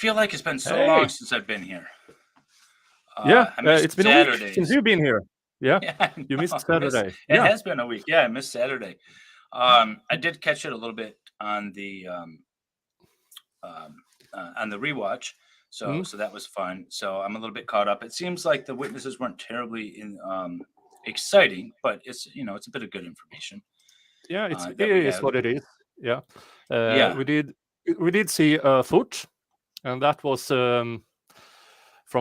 feel like it's been so Hey. long since I've been here. Yeah, I missed it's been Saturdays. a week since you've been here. Yeah, Yeah, you missed it Saturday. Yeah. has been a week. Yeah, I missed Saturday. I did catch it a little bit on the rewatch, so that was fun. So I'm a little bit caught up. It seems like the witnesses weren't terribly exciting, but it's it's a bit of good information. Yeah, it is what it is. Yeah, we did see a foot, and that was from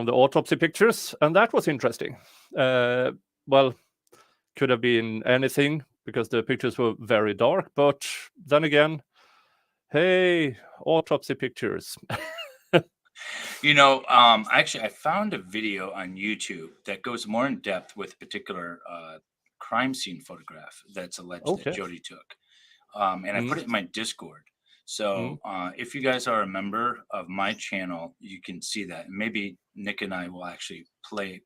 the autopsy pictures, and that was interesting. Well, could have been anything because the pictures were very dark, but then again, hey, autopsy pictures. Actually, I found a video on YouTube that goes more in depth with a particular crime scene photograph that's alleged that Jodi took. And I put it in my Discord. So if you guys are a member of my channel, you can see that. And maybe Nick and I will actually play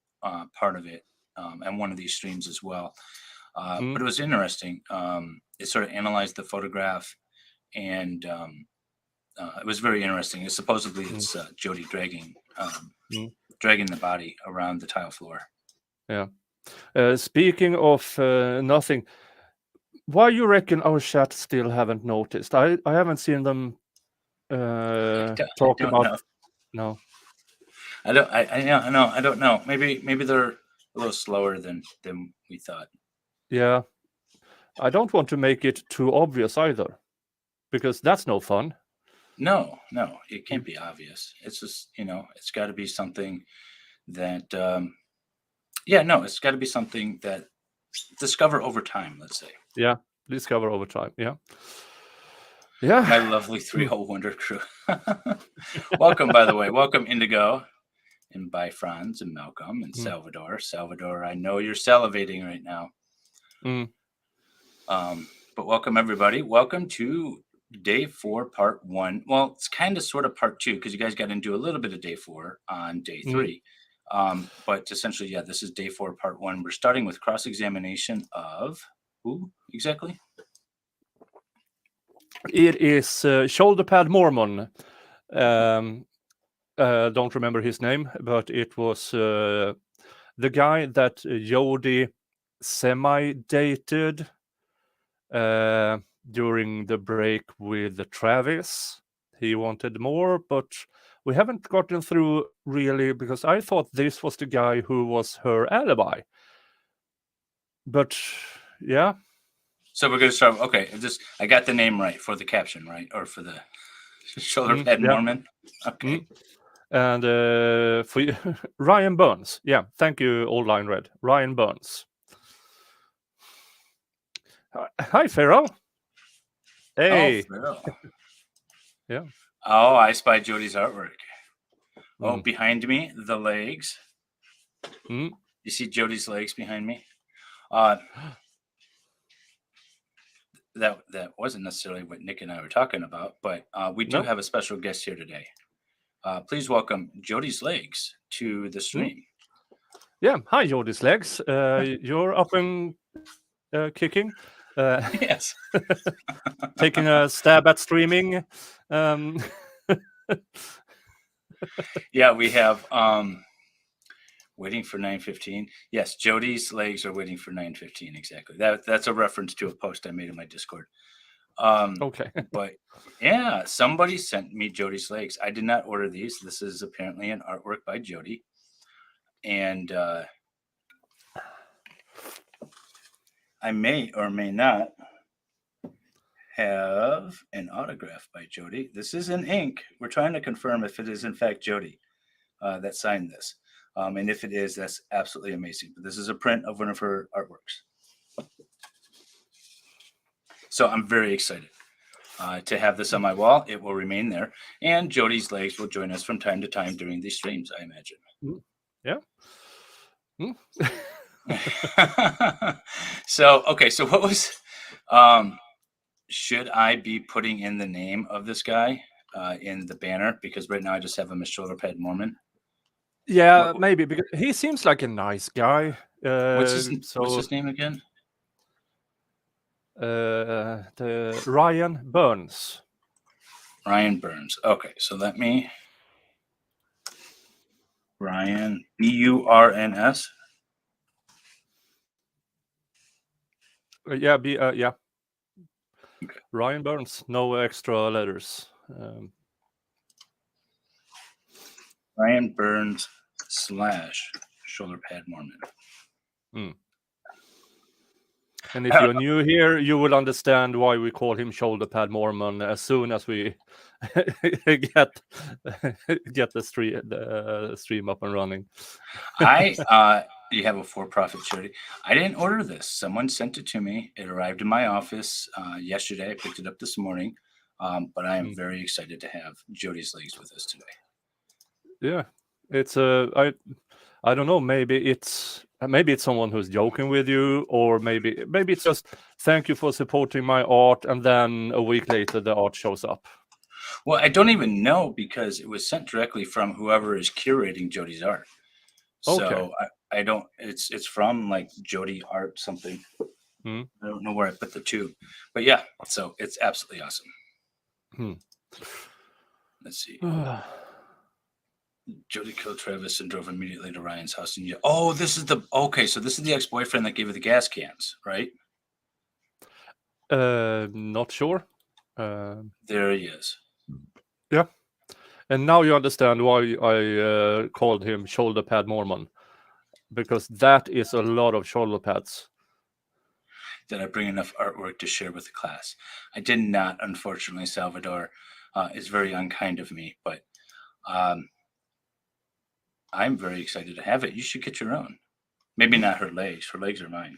part of it and one of these streams as well. But it was interesting. It sort of analyzed the photograph, and it was very interesting. Supposedly it's Jodi dragging the body around the tile floor. Yeah. Speaking of nothing, why you reckon our chat still haven't noticed? I haven't seen them talk about. No. I don't know. Maybe they're a little slower than we thought. Yeah. I don't want to make it too obvious either, because that's no fun. No, it can't be obvious. It's just, it's got to be something that, it's got to be something that discover over time, let's say. Yeah, discover over time. Yeah. My lovely 3-hole wonder crew. Welcome, by the way. Welcome, Indigo, and bye, Franz, and Malcolm, and Salvador. Salvador, I know you're salivating right now. But welcome, everybody. Welcome to Day 4, Part 1. Well, it's kind of sort of Part 2 because you guys got into a little bit of Day 4 on Day 3. But essentially, this is Day 4, Part 1. We're starting with cross-examination of who exactly? It is Shoulder Pad Mormon. Don't remember his name, but it was the guy that Jodi semi-dated during the break with Travis. He wanted more, but we haven't gotten through really, because I thought this was the guy who was her alibi. But yeah. So we're going to start. Okay, I got the name right for the caption, right? Or for the Shoulder Pad Mormon. Okay. And for you, Ryan Burns. Yeah, thank you, Old Line Red. Ryan Burns. Hi, Pharaoh. Hey. Oh, Pharaoh. Yeah. Oh, I spy Jodi's artwork. Oh, behind me, the legs. You see Jodi's legs behind me? That wasn't necessarily what Nick and I were talking about, but we do have a special guest here today. Please welcome Jodi's legs to the stream. Yeah, hi, Jodi's legs. You're up and kicking. Yes. Taking a stab at streaming. Yeah, we have waiting for 9:15. Yes, Jodi's legs are waiting for 9:15. Exactly. That's a reference to a post I made in my Discord. Okay. But yeah, somebody sent me Jodi's legs. I did not order these. This is apparently an artwork by Jodi. And I may or may not have an autograph by Jodi. This is in ink. We're trying to confirm if it is in fact Jodi that signed this. And if it is, that's absolutely amazing. But this is a print of one of her artworks. So I'm very excited to have this on my wall. It will remain there. And Jodi's legs will join us from time to time during these streams, I imagine. Yeah. So what was... should I be putting in the name of this guy in the banner? Because right now I just have him as Shoulder Pad Mormon. Yeah, maybe, because he seems like a nice guy. What's his name again? The Ryan Burns. Ryan Burns. Okay, so let me Ryan, Burns. Yeah, yeah. Okay. Ryan Burns, no extra letters. Ryan Burns / shoulder pad Mormon. And if you're new here, you will understand why we call him shoulder pad Mormon as soon as we get the stream up and running. You have a for-profit charity. I didn't order this. Someone sent it to me. It arrived in my office yesterday. I picked it up this morning. But I am very excited to have Jodi's Legs with us today. Yeah, it's I don't know. Maybe it's someone who's joking with you, or maybe it's just thank you for supporting my art, and then a week later the art shows up. Well, I don't even know because it was sent directly from whoever is curating Jodi's art. So okay. I don't. It's from like Jodi Art something. I don't know where I put the two, but yeah. So it's absolutely awesome. Let's see. Jodi killed Travis and drove immediately to Ryan's house. And this is so this is the ex-boyfriend that gave her the gas cans, right? Not sure. There he is. Yeah. And now you understand why I called him shoulder pad Mormon, because that is a lot of shoulder pads. Did I bring enough artwork to share with the class? I did not, unfortunately. Salvador is very unkind of me, but I'm very excited to have it. You should get your own. Maybe not her legs. Her legs are mine.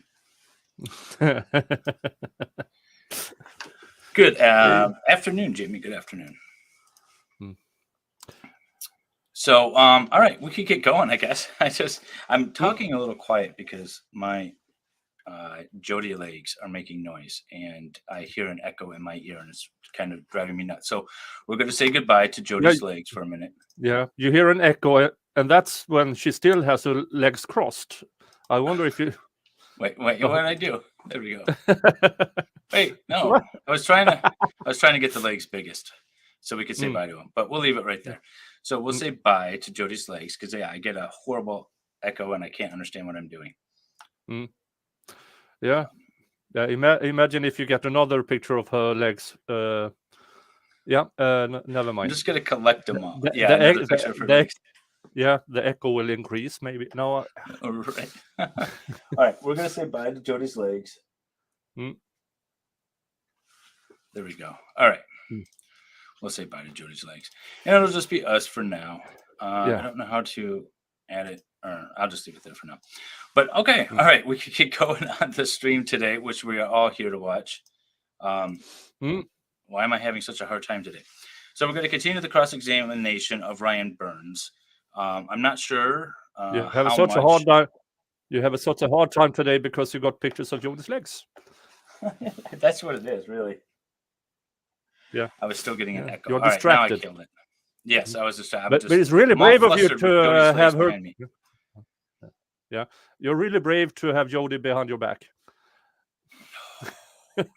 Good afternoon, Jamie. Good afternoon. So, all right, we could get going, I guess. I'm talking a little quiet because my Jodi legs are making noise and I hear an echo in my ear and it's kind of driving me nuts. So we're going to say goodbye to Jodi's legs for a minute. Yeah, you hear an echo and that's when she still has her legs crossed. I wonder if you... Wait, what did I do? There we go. Wait, no, what? I was trying to get the legs biggest so we could say bye to them, but we'll leave it right there. So we'll say bye to Jodi's legs because I get a horrible echo and I can't understand what I'm doing. Yeah. Imagine if you get another picture of her legs. Never mind. I'm just gonna collect them all. The echo will increase. Maybe no. All right. All right. We're gonna say bye to Jodi's legs. There we go. All right. We'll say bye to Jodi's legs, and it'll just be us for now. I don't know how to add it, or I'll just leave it there for now. But okay, all right, we can get going on the stream today, which we are all here to watch. Why am I having such a hard time today? So we're going to continue the cross-examination of Ryan Burns. I'm not sure. You have such a hard time today because you got pictures of Jodi's legs. That's what it is, really. Yeah, I was still getting an echo. You're distracted. Right, now I killed it. Yes, I was distracted. But it's really brave of you to have her. Yeah, you're really brave to have Jodi behind your back.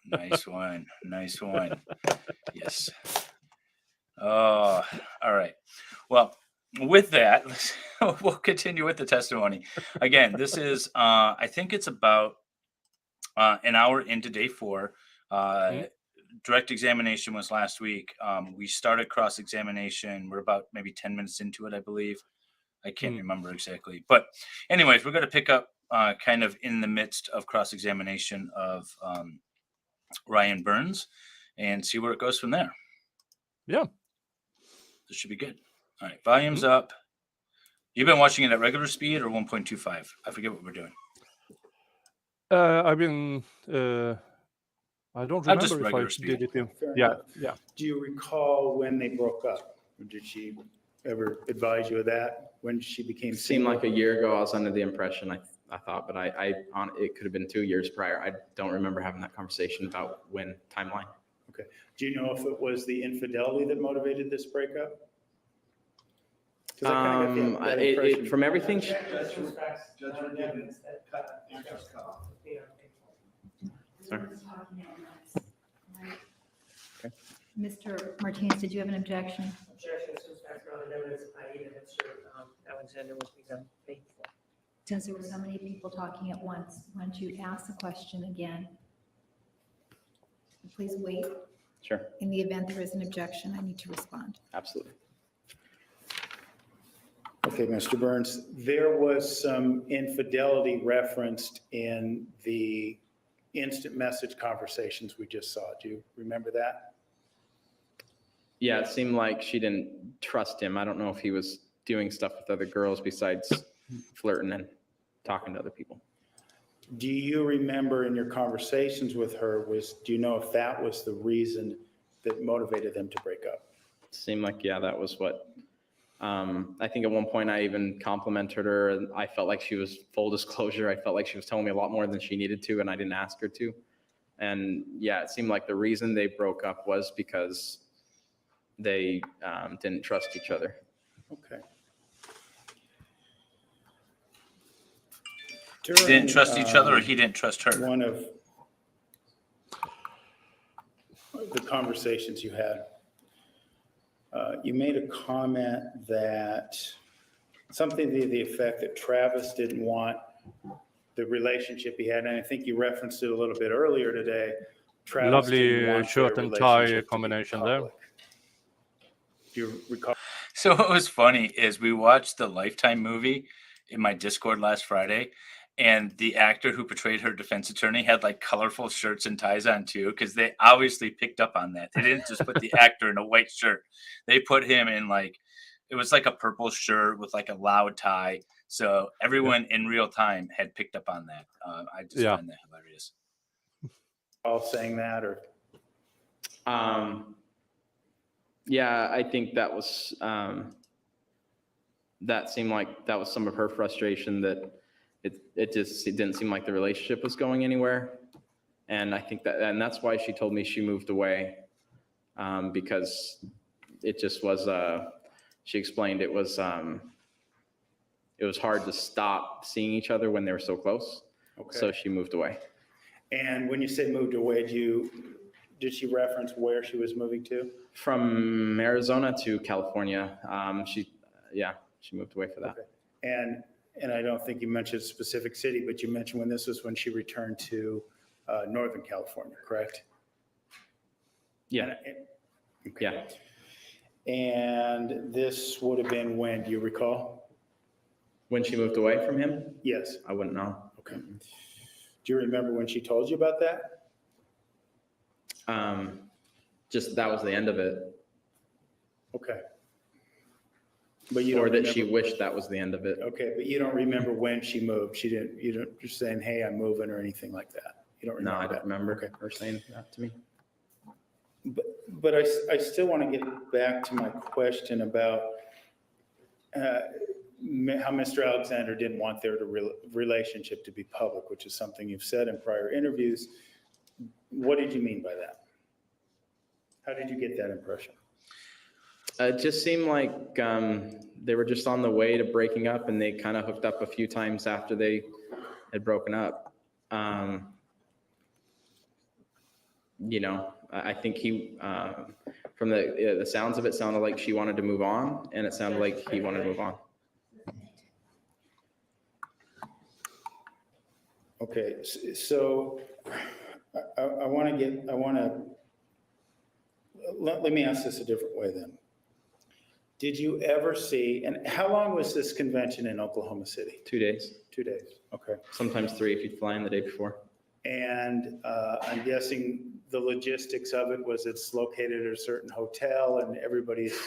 Nice one. Yes. Oh, all right. Well, with that, we'll continue with the testimony. Again, this is, I think it's about an hour into day 4. Direct examination was last week. We started cross-examination. We're about maybe 10 minutes into it, I believe. I can't remember exactly. But anyways, we're going to pick up kind of in the midst of cross-examination of Ryan Burns and see where it goes from there. Yeah. This should be good. All right. Volume's up. You've been watching it at regular speed or 1.25? I forget what we're doing. I've been... I don't remember if I did it. Yeah. Do you recall when they broke up? Or did she ever advise you of that? When she became single? Seemed like a year ago. I was under the impression I thought, but it could have been 2 years prior. I don't remember having that conversation about when timeline. Okay. Do you know if it was the infidelity that motivated this breakup? From everything. Sorry. Okay. Mr. Martinez, did you have an objection? Objection to background evidence, i.e. that Mr. That was Alexander was become faithful. Since there were so many people talking at once, why don't you ask the question again? Please wait. Sure, In the event there is an objection, I need to respond. absolutely. Okay, Mr. Burns, there was some infidelity referenced in the instant message conversations we just saw. Do you remember that? Yeah, it seemed like she didn't trust him. I don't know if he was doing stuff with other girls besides flirting and talking to other people. Do you remember in your conversations with her, do you know if that was the reason that motivated them to break up? It seemed like, yeah, that was what, I think at one point I even complimented her and I felt like she was, full disclosure, I felt like she was telling me a lot more than she needed to and I didn't ask her to. And yeah, it seemed like the reason they broke up was because they didn't trust each other. Okay. They didn't trust each other, or he didn't trust her? One of the conversations you had, you made a comment that something to the effect that Travis didn't want the relationship he had, and I think you referenced it a little bit earlier today. Travis didn't Lovely want shirt their and tie relationship to be combination there. public. Do you recall? So what was funny is we watched the Lifetime movie in my Discord last Friday, and the actor who portrayed her defense attorney had like colorful shirts and ties on too, because they obviously picked up on that. They didn't just put the actor in a white shirt. They put him in it was like a purple shirt with like a loud tie. So everyone in real time had picked up on that. I just find that hilarious. All saying that, or? Yeah, I think that was, that seemed like that was some of her frustration, that it didn't seem like the relationship was going anywhere. And I think and that's why she told me she moved away, because it just was, she explained it was hard to stop seeing each other when they were so close. Okay. So she moved away. And when you say moved away, did she reference where she was moving to? From Arizona to California. She moved away for that. Okay. And I don't think you mentioned a specific city, but you mentioned when she returned to Northern California, correct? Yeah. Okay. Yeah. And this would have been when, do you recall? When she moved away from him? Yes. I wouldn't know. Okay. Do you remember when she told you about that? Just that was the end of it. Okay. But you don't Or that remember, she wished that was the end of it. okay, but you don't remember when she moved. You don't just saying, hey, I'm moving or anything like that. You don't No, remember I that. don't remember Okay. her saying that to me. But I still want to get back to my question about how Mr. Alexander didn't want their relationship to be public, which is something you've said in prior interviews. What did you mean by that? How did you get that impression? It just seemed like they were just on the way to breaking up, and they kind of hooked up a few times after they had broken up. I think he, from the sounds of it, sounded like she wanted to move on, and it sounded like he wanted to move on. Okay, so let me ask this a different way then. Did you ever see, and how long was this convention in Oklahoma City? 2 days, 2 days, okay. sometimes 3 if you'd fly in the day before. And I'm guessing the logistics of it was it's located at a certain hotel and everybody's.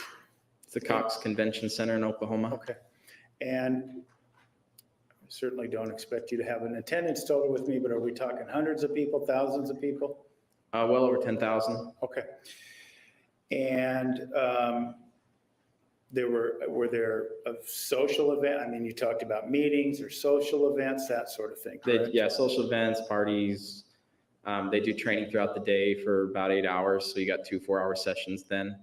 It's the Cox Convention Center in Oklahoma. Okay. And I certainly don't expect you to have an attendance total with me, but are we talking hundreds of people, thousands of people? Well over 10,000. Okay. And were there a social event? I mean, you talked about meetings or social events, that sort of thing, correct? Yeah, social events, parties. They do training throughout the day for about 8 hours. So you got 2 4-hour sessions then.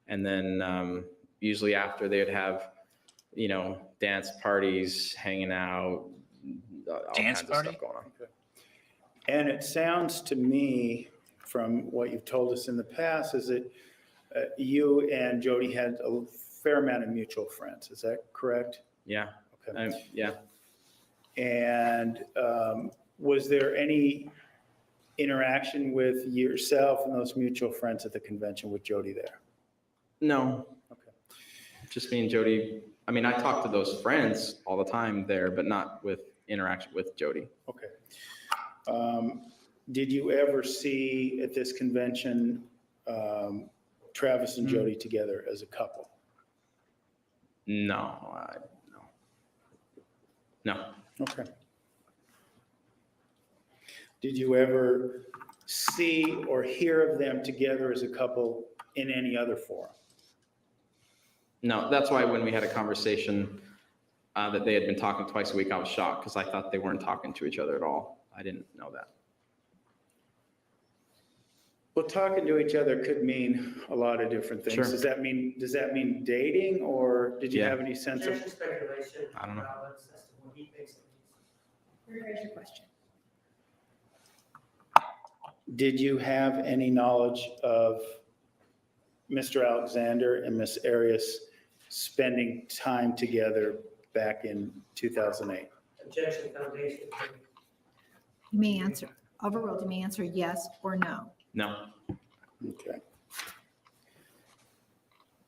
And then usually after they would have, dance parties, hanging out, all Dance kinds party? of stuff going on. Okay. And it sounds to me, from what you've told us in the past, is that you and Jodi had a fair amount of mutual friends. Is that correct? Yeah. Okay. Yeah. And was there any interaction with yourself and those mutual friends at the convention with Jodi there? No. Okay. Just me and Jodi. I mean, I talk to those friends all the time there, but not with interaction with Jodi. Okay. Did you ever see at this convention Travis and Jodi together as a couple? No. No. Okay. Did you ever see or hear of them together as a couple in any other forum? No. That's why when we had a conversation that they had been talking twice a week, I was shocked because I thought they weren't talking to each other at all. I didn't know that. Well, talking to each other could mean a lot of different things. Sure. Does that mean dating, or did you have any sense of? Just speculation. I don't know. As to what he thinks it means. Rephrase your question. Did you have any knowledge of Mr. Alexander and Miss Arias spending time together back in 2008? Objection, foundation. You may answer, overruled, you may answer yes or no. No. Okay.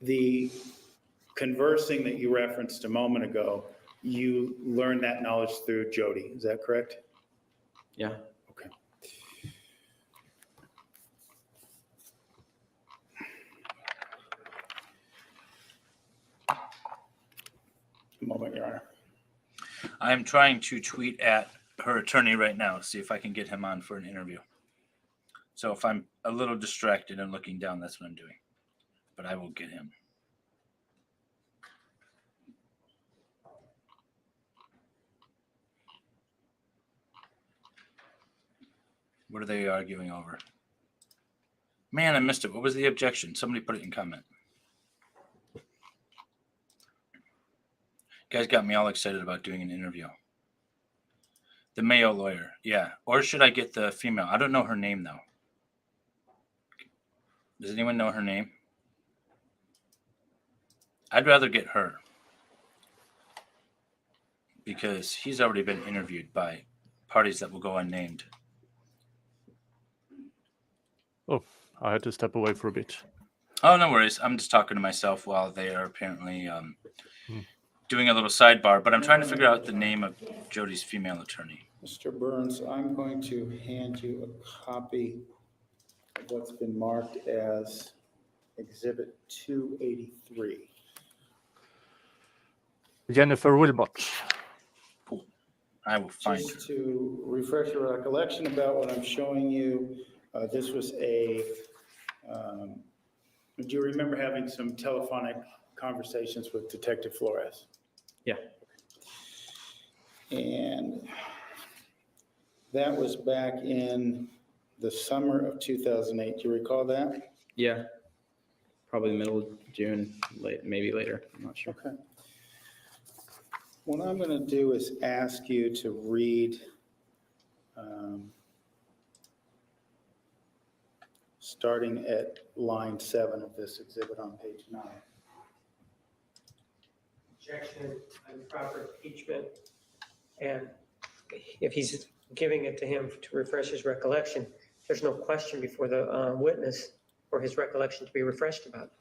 The conversing that you referenced a moment ago, you learned that knowledge through Jodi, is that correct? Yeah. Okay. A moment, Your Honor. I'm trying to tweet at her attorney right now to see if I can get him on for an interview. So if I'm a little distracted and looking down, that's what I'm doing. But I will get him. What are they arguing over? Man, I missed it. What was the objection? Somebody put it in comment. Guys got me all excited about doing an interview. The Mayo lawyer, yeah. Or should I get the female? I don't know her name, though. Does anyone know her name? I'd rather get her. Because he's already been interviewed by parties that will go unnamed. Oh, I had to step away for a bit. Oh, no worries. I'm just talking to myself while they are apparently doing a little sidebar. But I'm trying to figure out the name of Jodi's female attorney. Mr. Burns, I'm going to hand you a copy of what's been marked as Exhibit 283. Jennifer Wilmot. Cool. I will find her. Just to refresh your recollection about what I'm showing you, this was a, do you remember having some telephonic conversations with Detective Flores? Yeah. And that was back in the summer of 2008. Do you recall that? Yeah. Probably middle of June, maybe later. I'm not sure. Okay. What I'm going to do is ask you to read starting at line 7 of this exhibit on page 9. Objection, improper impeachment. And if he's giving it to him to refresh his recollection, there's no question before the witness for his recollection to be refreshed about.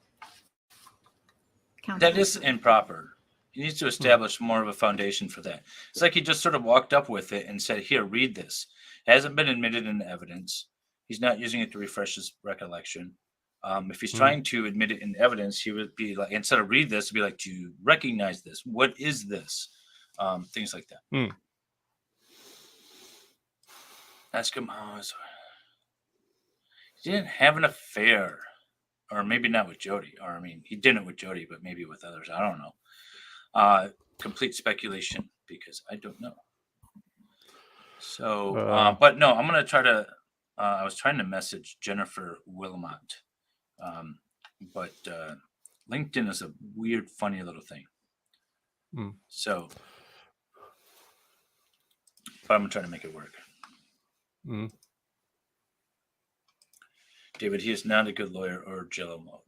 That is improper. He needs to establish more of a foundation for that. It's like he just sort of walked up with it and said, here, read this. It hasn't been admitted into evidence. He's not using it to refresh his recollection. If he's trying to admit it in evidence, he would be like, instead of read this, he'd be like, do you recognize this? What is this? Things like that. Ask him how he didn't have an affair. Or maybe not with Jodi. Or, I mean, he didn't with Jodi, but maybe with others. I don't know. Complete speculation because I don't know. So, but no, I'm going to try to, I was trying to message Jennifer Wilmot. But LinkedIn is a weird, funny little thing. So, but I'm going to try to make it work. David, he is not a good lawyer or Jello.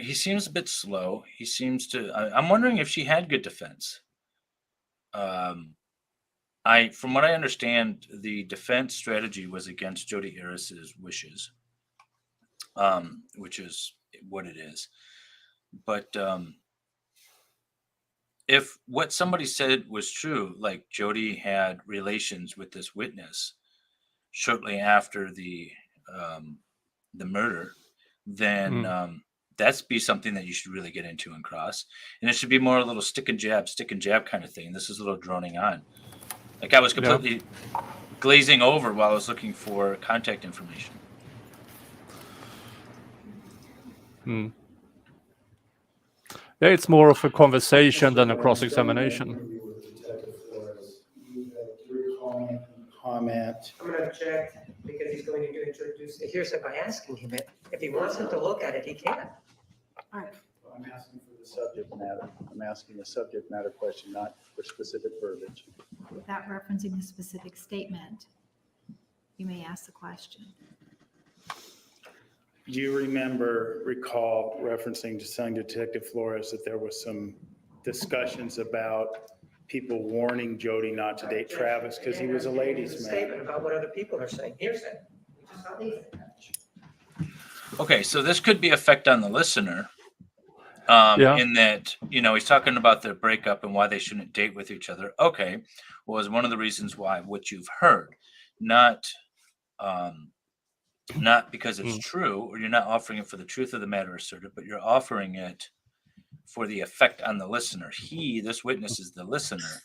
he seems a bit slow. He seems to. I'm wondering if she had good defense. From what I understand, the defense strategy was against Jodi Arias's wishes, which is what it is. But if what somebody said was true, like Jodi had relations with this witness shortly after the murder, then that's be something that you should really get into and cross. And it should be more a little stick and jab kind of thing. This is a little droning on. Like I was completely glazing over while I was looking for contact information. Yeah, it's more of a conversation than a cross-examination. Comment. I'm going to object because he's going to introduce the hearsay by asking him it. If he wants him to look at it, he can. All right. I'm asking for the subject matter. I'm asking a subject matter question, not for specific verbiage. Without referencing the specific statement, you may ask the question. Do you recall referencing to telling Detective Flores that there was some discussions about people warning Jodi not to date Travis because he was a ladies' man? Statement about what other people are saying. Hearsay. Okay, so this could be effect on the listener. In that, he's talking about their breakup and why they shouldn't date with each other. Okay, was one of the reasons why what you've heard, not because it's true, or you're not offering it for the truth of the matter asserted, but you're offering it for the effect on the listener. This witness is the listener,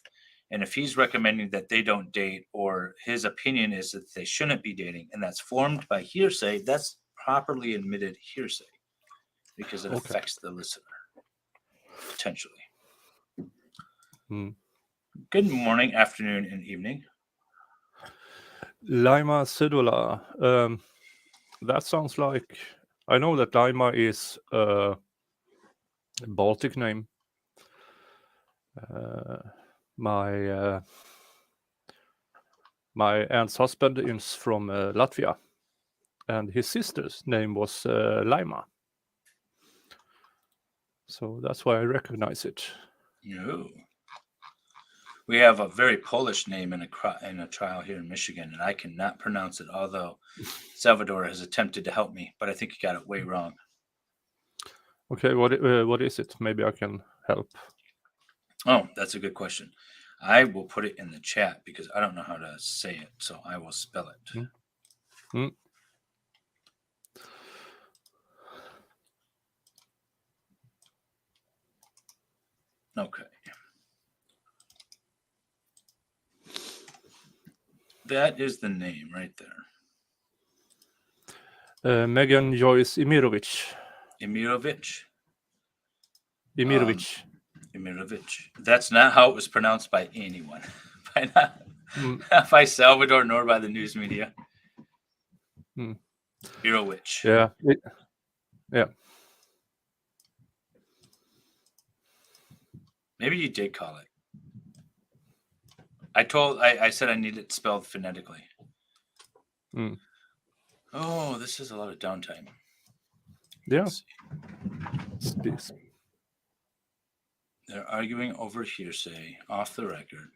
and if he's recommending that they don't date, or his opinion is that they shouldn't be dating, and that's formed by hearsay, that's properly admitted hearsay because it affects the listener potentially. Good morning, afternoon, and evening. Lima Sedula. That sounds like, I know that Lima is a Baltic name. My aunt's husband is from Latvia, and his sister's name was Lima. So that's why I recognize it. No. We have a very Polish name in a trial here in Michigan, and I cannot pronounce it, although Salvador has attempted to help me, but I think he got it way wrong. Okay, what is it? Maybe I can help. Oh, that's a good question. I will put it in the chat because I don't know how to say it, so I will spell it. Okay. That is the name right there. Megan Joyce Imirovich. Imirovich. That's not how it was pronounced by anyone. Not by Salvador, nor by the news media. Imirovich. Yeah. Yeah. Maybe you did call it. I said I need it spelled phonetically. Oh, this is a lot of downtime. Yeah. They're arguing over hearsay off the record.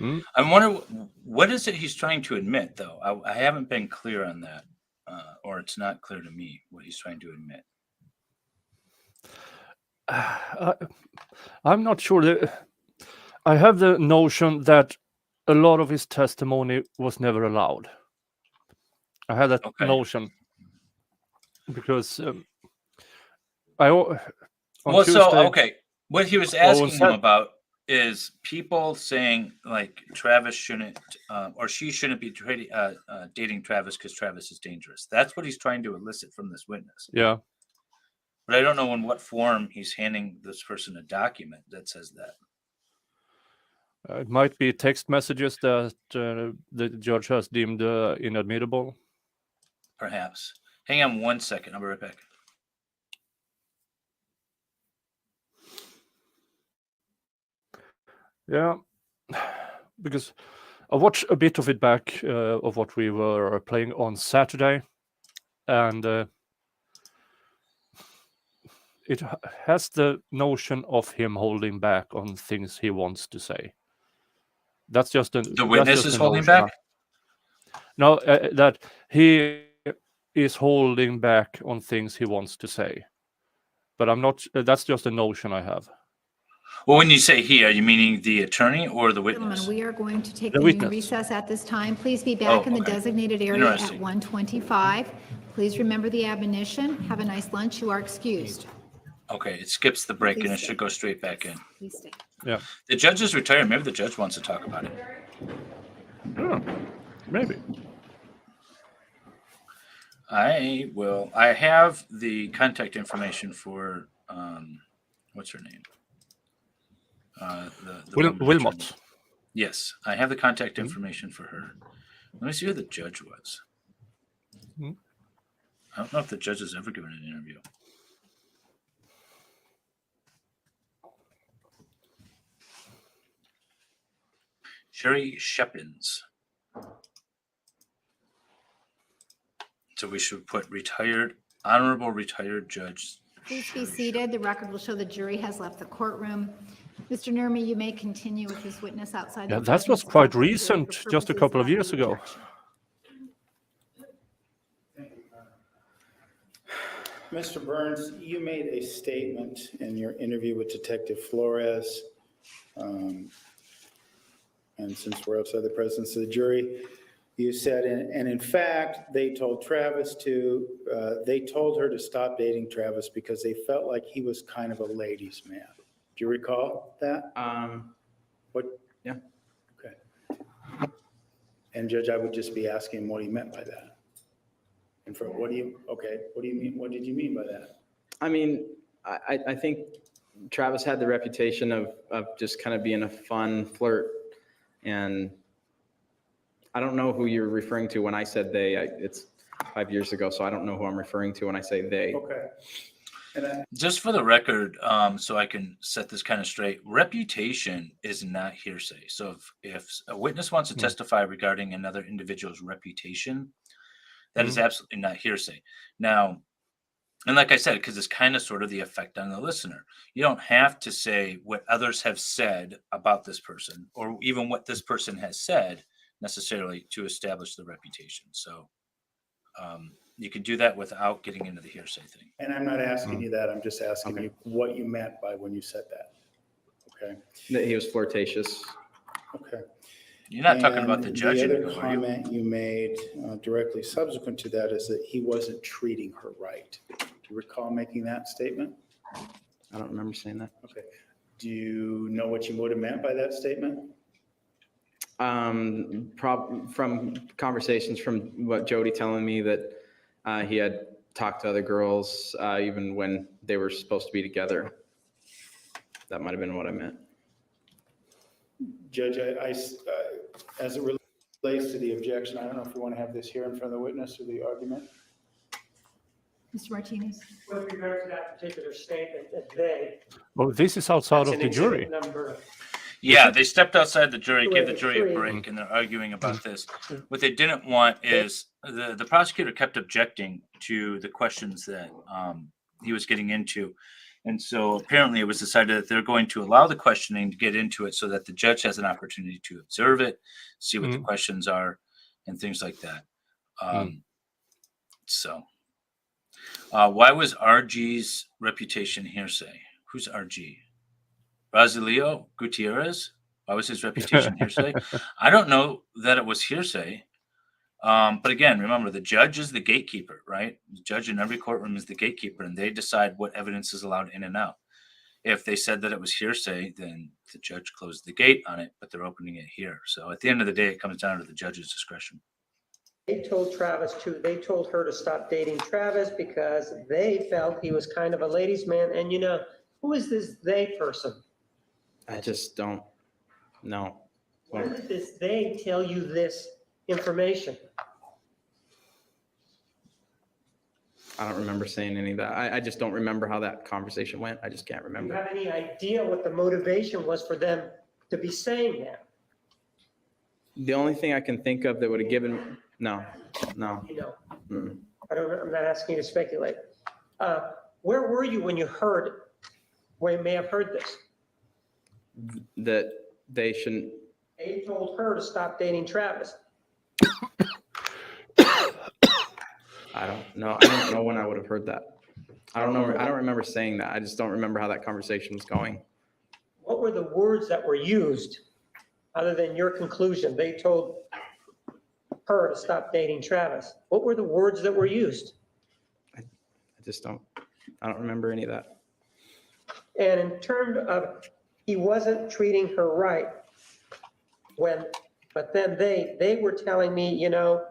I wonder what is it he's trying to admit, though. I haven't been clear on that, or it's not clear to me what he's trying to admit. I'm not sure. I have the notion that a lot of his testimony was never allowed. I had that notion because what he was asking him about is people saying like Travis shouldn't or she shouldn't be dating Travis because Travis is dangerous. That's what he's trying to elicit from this witness. Yeah. But I don't know in what form he's handing this person a document that says that. It might be text messages that the judge has deemed inadmissible. Perhaps. Hang on 1 second. I'll be right back. Yeah, because I watched a bit of it back of what we were playing on Saturday, and it has the notion of him holding back on things he wants to say. That's just the witness is holding notion. back. No, that he is holding back on things he wants to say, but I'm not. That's just a notion I have. Well, when you say he, are you meaning the attorney or the witness? Gentlemen, we are going to take The the witness. recess at this time. Please be back in the okay. designated area at Interesting. 1:25. Please remember the admonition. Have a nice lunch. You are excused. Okay, it skips the break and Please it stay. should go straight back in. Please stay. Yeah. The judge is retired. Maybe the judge wants to talk about it. Yeah, maybe. I have the contact information for what's her name? The woman Wilmot. attorney. Yes, I have the contact information for her. Let me see who the judge was. Hmm. I don't know if the judge has ever given an interview. Sherry Shepins. So we should put honorable retired judge. Please be seated. The record will show the jury has left the courtroom. Mr. Nurmi, you may continue with this witness outside. Yeah, the that was presence quite of the jury recent, for just a purposes couple of of years the ago. objection. Mr. Burns, you made a statement in your interview with Detective Flores, and since we're outside the presence of the jury, you said, and in fact, they told her to stop dating Travis because they felt like he was kind of a ladies' man. Do you recall that? What? Yeah. Okay. And Judge, I would just be asking what he meant by that. And what do you mean? What did you mean by that? I mean, I think Travis had the reputation of just kind of being a fun flirt. And I don't know who you're referring to when I said they. It's 5 years ago, so I don't know who I'm referring to when I say they. Okay. And Just for the record, so I can set this kind of straight, reputation is not hearsay. So if a witness wants to testify regarding another individual's reputation, that is absolutely not hearsay. Now, and like I said, because it's kind of sort of the effect on the listener. You don't have to say what others have said about this person or even what this person has said necessarily to establish the reputation. So you can do that without getting into the hearsay thing. And I'm not asking you that. I'm just asking you what you meant by when you said that. Okay. That he was flirtatious. Okay. You're not talking about the judge. The other comment you made directly subsequent to that is that he wasn't treating her right. Do you recall making that statement? I don't remember saying that. Okay. Do you know what you would have meant by that statement? From conversations from what Jodi telling me that he had talked to other girls even when they were supposed to be together. That might have been what I meant. Judge, as it relates to the objection, I don't know if you want to have this here in front of the witness or the argument. Mr. Martinez? With regard to that particular statement, that they. Well, this is outside that's of an the jury. exhibit number. Yeah, they stepped outside the jury, gave the jury a 283. break, and they're arguing about this. What they didn't want is the prosecutor kept objecting to the questions that he was getting into. And so apparently it was decided that they're going to allow the questioning to get into it so that the judge has an opportunity to observe it, see what the questions are, and things like that. So why was RG's reputation hearsay? Who's RG? Basilio Gutierrez? Why was his reputation hearsay? I don't know that it was hearsay. But again, remember, the judge is the gatekeeper, right? The judge in every courtroom is the gatekeeper, and they decide what evidence is allowed in and out. If they said that it was hearsay, then the judge closed the gate on it, but they're opening it here. So at the end of the day, it comes down to the judge's discretion. They told they told her to stop dating Travis because they felt he was kind of a ladies' man. And who is this they person? I just don't know. When did this they tell you this information? I don't remember saying any of that. I just don't remember how that conversation went. I just can't Do you remember. have any idea what the motivation was for them to be saying that? The only thing I can think of that would have given, no. I'm not asking you to speculate. Where were you when you may have heard this? That they shouldn't. They told her to stop dating Travis. I don't know when I would have heard that. I don't know. I don't remember saying that. I just don't remember how that conversation was going. What were the words that were used other than your conclusion? They told her to stop dating Travis. What were the words that were used? I don't remember any of that. And in terms of he wasn't treating her right but then they were telling me, you know,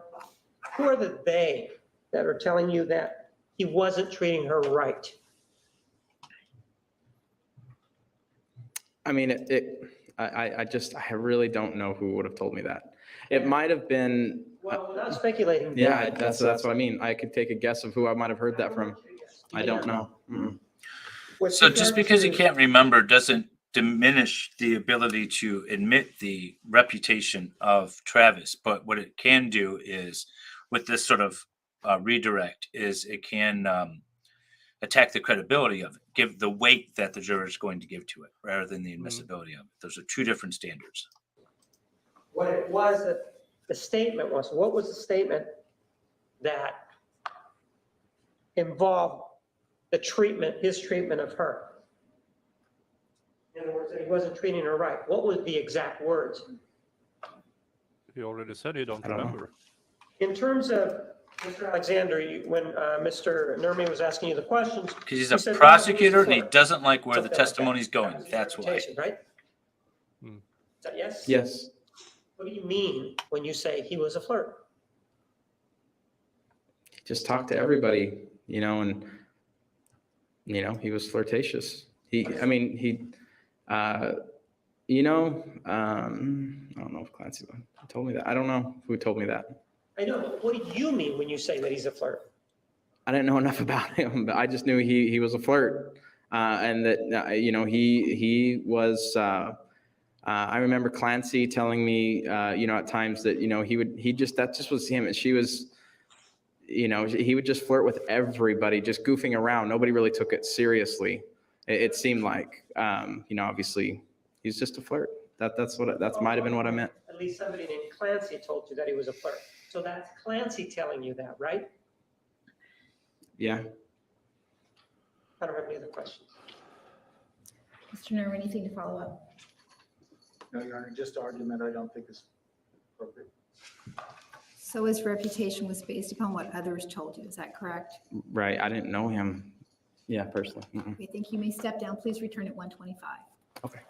who are the they that are telling you that he wasn't treating her right? I mean, I really don't know who would have told me that. It might have been. Well, we're not speculating. Yeah, that's what I mean. I could take a guess of who I might have heard that from. I don't know. So just because you can't remember doesn't diminish the ability to admit the reputation of Travis. But what it can do is, with this sort of redirect, is it can attack the credibility of it, give the weight that the juror is going to give to it, rather than the admissibility of it. Those are two different standards. What it was that the statement was, what was the statement that involved the treatment, his treatment of her? In other words, that he wasn't treating her right. What were the exact words? You already said you don't remember. In terms of Mr. Alexander, when Mr. Nurmi was asking you the questions. Because he's a prosecutor and he doesn't like where the testimony's going. That's why. Right? Is that yes? Yes. What do you mean when you say he was a flirt? Just talk to everybody, you know, and, you know, he was flirtatious. I don't know if Clancy told me that. I don't know who told me that. I know, but what do you mean when you say that he's a flirt? I didn't know enough about him, but I just knew he was a flirt, and that he was. I remember Clancy telling me, at times that that just was him, and she was, he would just flirt with everybody, just goofing around. Nobody really took it seriously. It seemed like, obviously, he's just a flirt. That might have been what I meant. At least somebody named Clancy told you that he was a flirt. So that's Clancy telling you that, right? Yeah. I don't have any other questions. Mr. Nerve, anything to follow up? No, Your Honor, just argument I don't think is appropriate. So his reputation was based upon what others told you, is that correct? Right, I didn't know him, personally. I think you may step down. Please return at 1:25. Okay.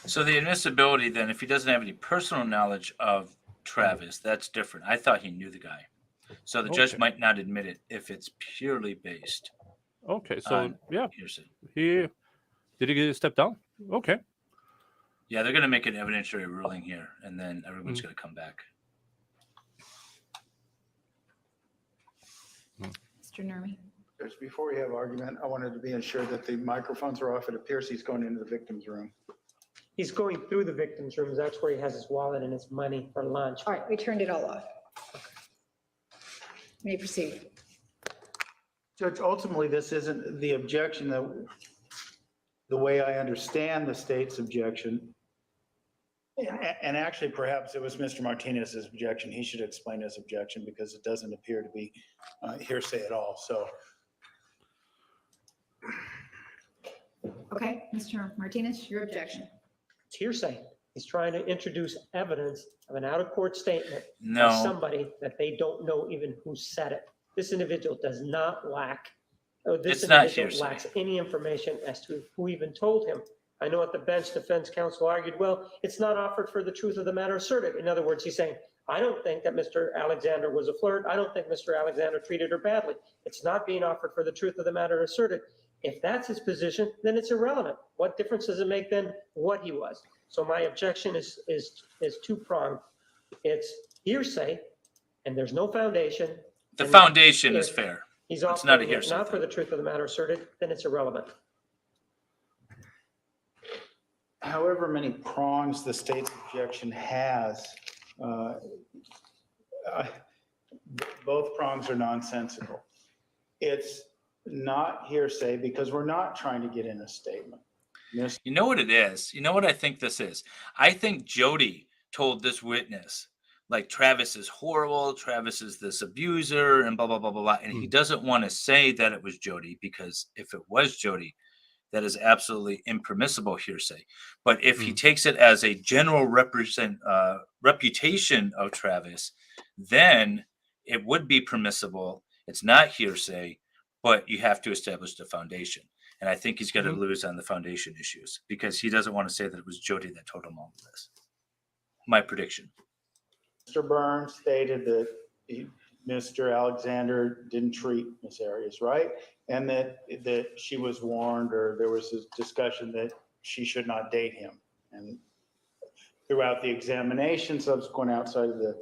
So the admissibility then, if he doesn't have any personal knowledge of Travis, that's different. I thought he knew the guy. So the judge might not admit it if it's purely based. Okay, so hearsay. Did he step down? Okay. Yeah, they're going to make an evidentiary ruling here, and then everyone's going to come back. Mr. Nurmi. Just before we have argument, I wanted to be assured that the microphones are off. It appears he's going into the victim's room. He's going through the victim's rooms. That's where he has his wallet and his money for lunch. All right, we turned it all off. You may proceed. Judge, ultimately, this isn't the objection that the way I understand the state's objection. And actually, perhaps it was Mr. Martinez's objection. He should explain his objection because it doesn't appear to be hearsay at all. So. Okay, Mr. Martinez, your objection. It's hearsay. He's trying to introduce evidence of an out-of-court statement No. of somebody that they don't know even who said it. This individual does not lack, this It's not individual hearsay. lacks any information as to who even told him. I know at the bench, defense counsel argued, well, it's not offered for the truth of the matter asserted. In other words, he's saying, I don't think that Mr. Alexander was a flirt. I don't think Mr. Alexander treated her badly. It's not being offered for the truth of the matter asserted. If that's his position, then it's irrelevant. What difference does it make then what he was? So my objection is two-pronged. It's hearsay, and there's no foundation. The And foundation is if fair. He's It's not a offering it hearsay not for the truth of the matter asserted, then it's irrelevant. However many prongs the state's objection has, both prongs are nonsensical. It's not hearsay because we're not trying to get in a statement. You know what it is? You know what I think this is? I think Jodi told this witness, like, Travis is horrible, Travis is this abuser, and blah, blah, blah, blah, blah. And he doesn't want to say that it was Jodi, because if it was Jodi, that is absolutely impermissible hearsay. But if he takes it as a general reputation of Travis, then it would be permissible. It's not hearsay, but you have to establish the foundation. And I think he's going to lose on the foundation issues because he doesn't want to say that it was Jodi that told him all of this. My prediction. Mr. Burns stated that Mr. Alexander didn't treat Ms. Arias right, and that she was warned, or there was a discussion that she should not date him. And throughout the examination, subsequent outside of the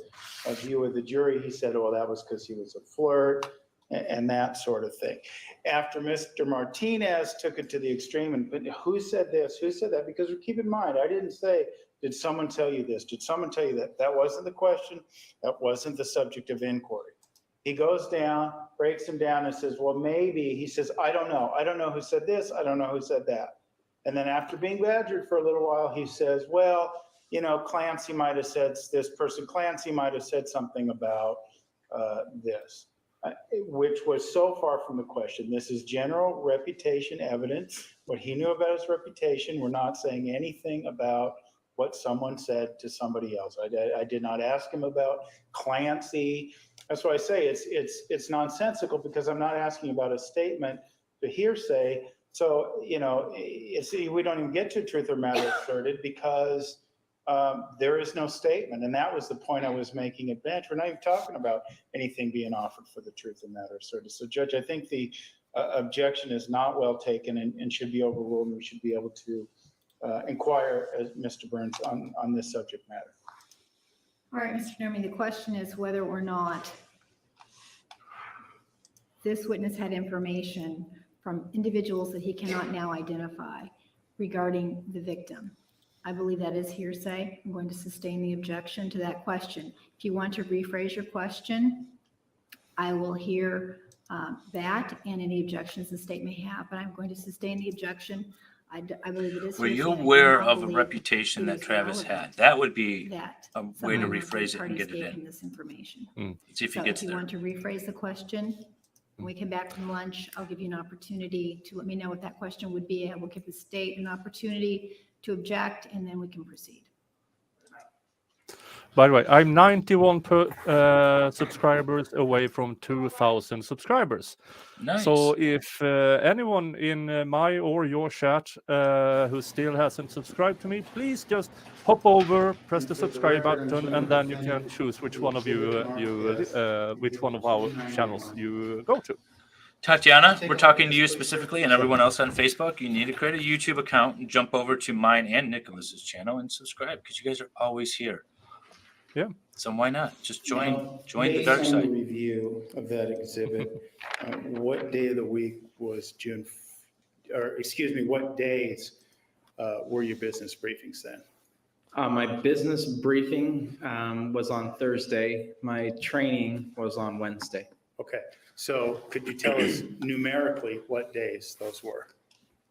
view of the jury, he said, "Oh, that was because he was a flirt," and that sort of thing. After Mr. Martinez took it to the extreme, and who said this, who said that? Because keep in mind, I didn't say, did someone tell you this? Did someone tell you that? That wasn't the question. That wasn't the subject of inquiry. He goes down, breaks him down and says, well, maybe. He says, I don't know. I don't know who said this. I don't know who said that. And then after being badgered for a little while, he says, well, you know, Clancy might have said, this person Clancy might have said something about this, which was so far from the question. This is general reputation evidence. What he knew about his reputation. We're not saying anything about what someone said to somebody else. I did not ask him about Clancy. That's why I say it's nonsensical, because I'm not asking about a statement, the hearsay. So, you know, we don't even get to truth or matter asserted because there is no statement. And that was the point I was making at bench. We're not even talking about anything being offered for the truth or matter asserted. So, Judge, I think the objection is not well taken and should be overruled, and we should be able to inquire, as Mr. Burns, on this subject matter. All right, Mr. Nermi, the question is whether or not this witness had information from individuals that he cannot now identify regarding the victim. I believe that is hearsay. I'm going to sustain the objection to that question. If you want to rephrase your question, I will hear that and any objections the state may have, but I'm going to sustain the objection. I believe it is. Were you aware of a reputation that Travis had? That would be a way to rephrase it and get it in. This information. See if he gets there. If you want to rephrase the question, when we come back from lunch, I'll give you an opportunity to let me know what that question would be. I will give the state an opportunity to object, and then we can proceed. By the way, I'm 91 subscribers away from 2,000 subscribers. Nice. So if anyone in my or your chat who still hasn't subscribed to me, please just hop over, press the subscribe button, and then you can choose which one of which one of our channels you go to. Tatiana, we're talking to you specifically, and everyone else on Facebook. You need to create a YouTube account and jump over to mine and Nicholas's channel and subscribe, because you guys are always here. Yeah. So why not just join the dark side? Based on the review of that exhibit, what day of the week was what days were your business briefings then? My business briefing was on Thursday. My training was on Wednesday. Okay, so could you tell us numerically what days those were?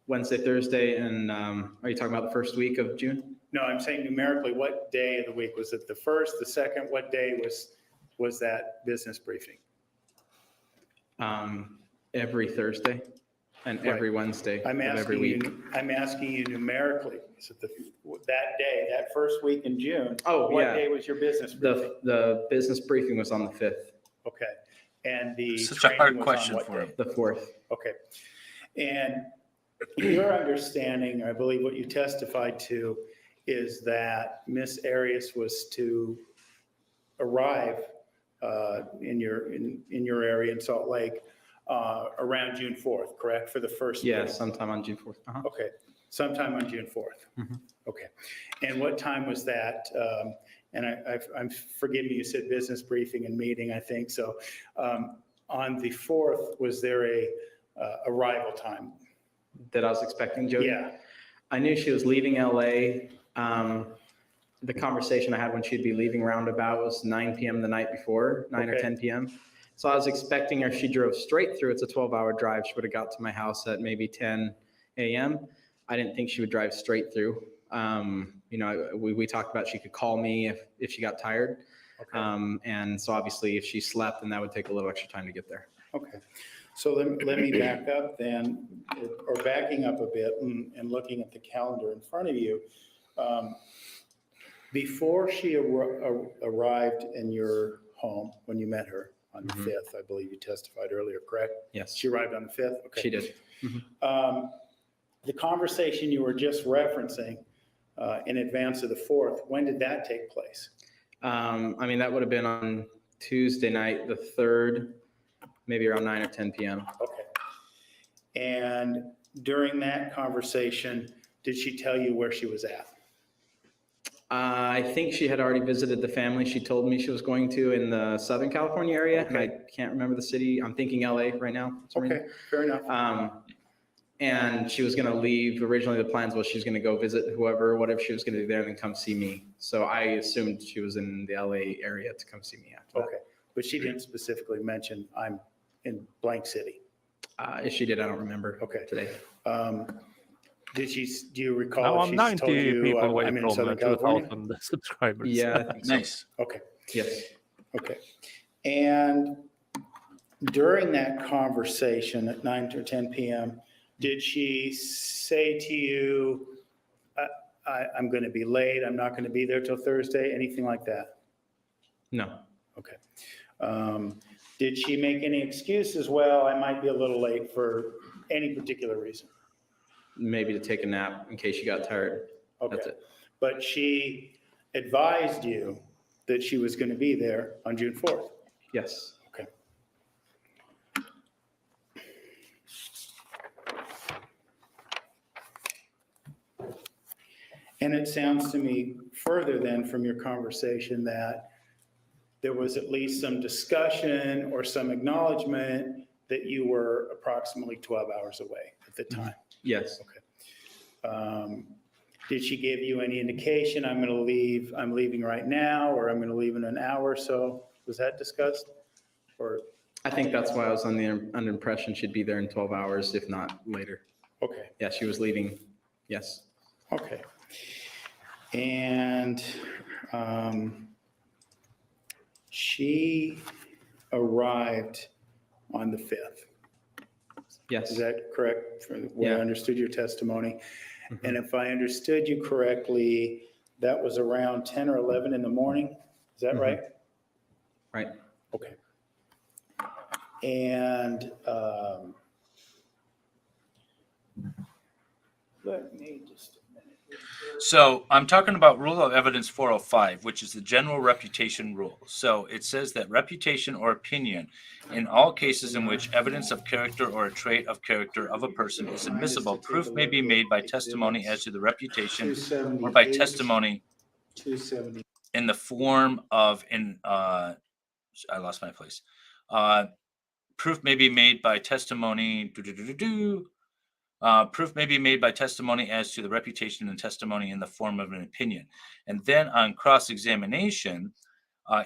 Wednesday, Thursday, and are you talking about the first week of June? No, I'm saying numerically, what day of the week? Was it the first, the second? What day was that business briefing? Every Thursday and every Wednesday of every week. I'm asking you numerically. Is it that day, that first week in June? Oh, what yeah. day was your business briefing? The business briefing was on the 5th. Okay, and the Such a training hard was question on what for day? him. The 4th. Okay, and your understanding, I believe what you testified to, is that Miss Arias was to arrive in your area in Salt Lake around June 4th, correct? For the first Yeah, meeting? sometime on June 4th. Uh-huh. Okay, sometime on June 4th. Mhm. Okay, and what time was that? And I'm forgive me, you said business briefing and meeting, I think. So on the 4th, was there a arrival time? That I was expecting, Jodi? Yeah. I knew she was leaving LA. The conversation I had when she'd be leaving roundabout was 9 p.m. the night before, 9 or Okay. 10 p.m. So I was expecting her, she drove straight through. It's a 12-hour drive. She would have got to my house at maybe 10 a.m. I didn't think she would drive straight through. We talked about she could call me if she got tired. Okay. And so obviously if she slept, then that would take a little extra time to get there. Okay. So let me back up then, or backing up a bit and looking at the calendar in front of you. Before she arrived in your home, when you met her on the 5th, I believe you testified earlier, correct? Yes. She arrived on the 5th? Okay. She did. The conversation you were just referencing in advance of the 4th, when did that take place? That would have been on Tuesday night, the 3rd, maybe around 9 or 10 p.m. Okay. And during that conversation, did she tell you where she was at? I think she had already visited the family she told me she was going to in the Southern California area. Okay. And I can't remember the city. I'm thinking LA right now. Okay, fair enough. And she was going to leave. Originally, the plans was she was going to go visit whatever she was going to do there, and then come see me. So I assumed she was in the LA area to come see me after that. Okay, but she didn't specifically mention I'm in blank city. If she did, I don't remember. Okay. Today. Do you recall? Now if I'm she's 90 told you, people away I'm in from Southern California? 2,000 subscribers. Yeah, I think so. Nice. Okay. Yes. Okay. And during that conversation at 9 or 10 p.m., did she say to you, I'm going to be late, I'm not going to be there till Thursday, anything like that? No. Okay. Did she make any excuses? Well, I might be a little late for any particular reason. Maybe to take a nap in case she got tired. Okay. That's it. But she advised you that she was going to be there on June 4th. Yes. Okay. And it sounds to me further then from your conversation that there was at least some discussion or some acknowledgement that you were approximately 12 hours away at the time. Yes. Okay. Did she give you any indication, I'm leaving right now, or I'm going to leave in an hour or so? Was that discussed? Or I think that's why I was under impression she'd be there in 12 hours, if not later. okay. Yeah, she was leaving. Yes. Okay. And she arrived on the 5th. Yes. Is that correct? From the way I Yeah. understood your testimony. Mm-hmm. And if I understood you correctly, that was around 10 or 11 in the morning. Is that right? Right. Okay. And let me just a minute. So I'm talking about Rule of Evidence 405, which is the general reputation rule. So it says that reputation or opinion in all cases in which evidence of character or a trait of character of a person is admissible, proof may be made by testimony as to the reputation or by testimony 270. in the form of I lost my place. Proof may be made by testimony. Proof may be made by testimony as to the reputation and testimony in the form of an opinion. And then on cross-examination,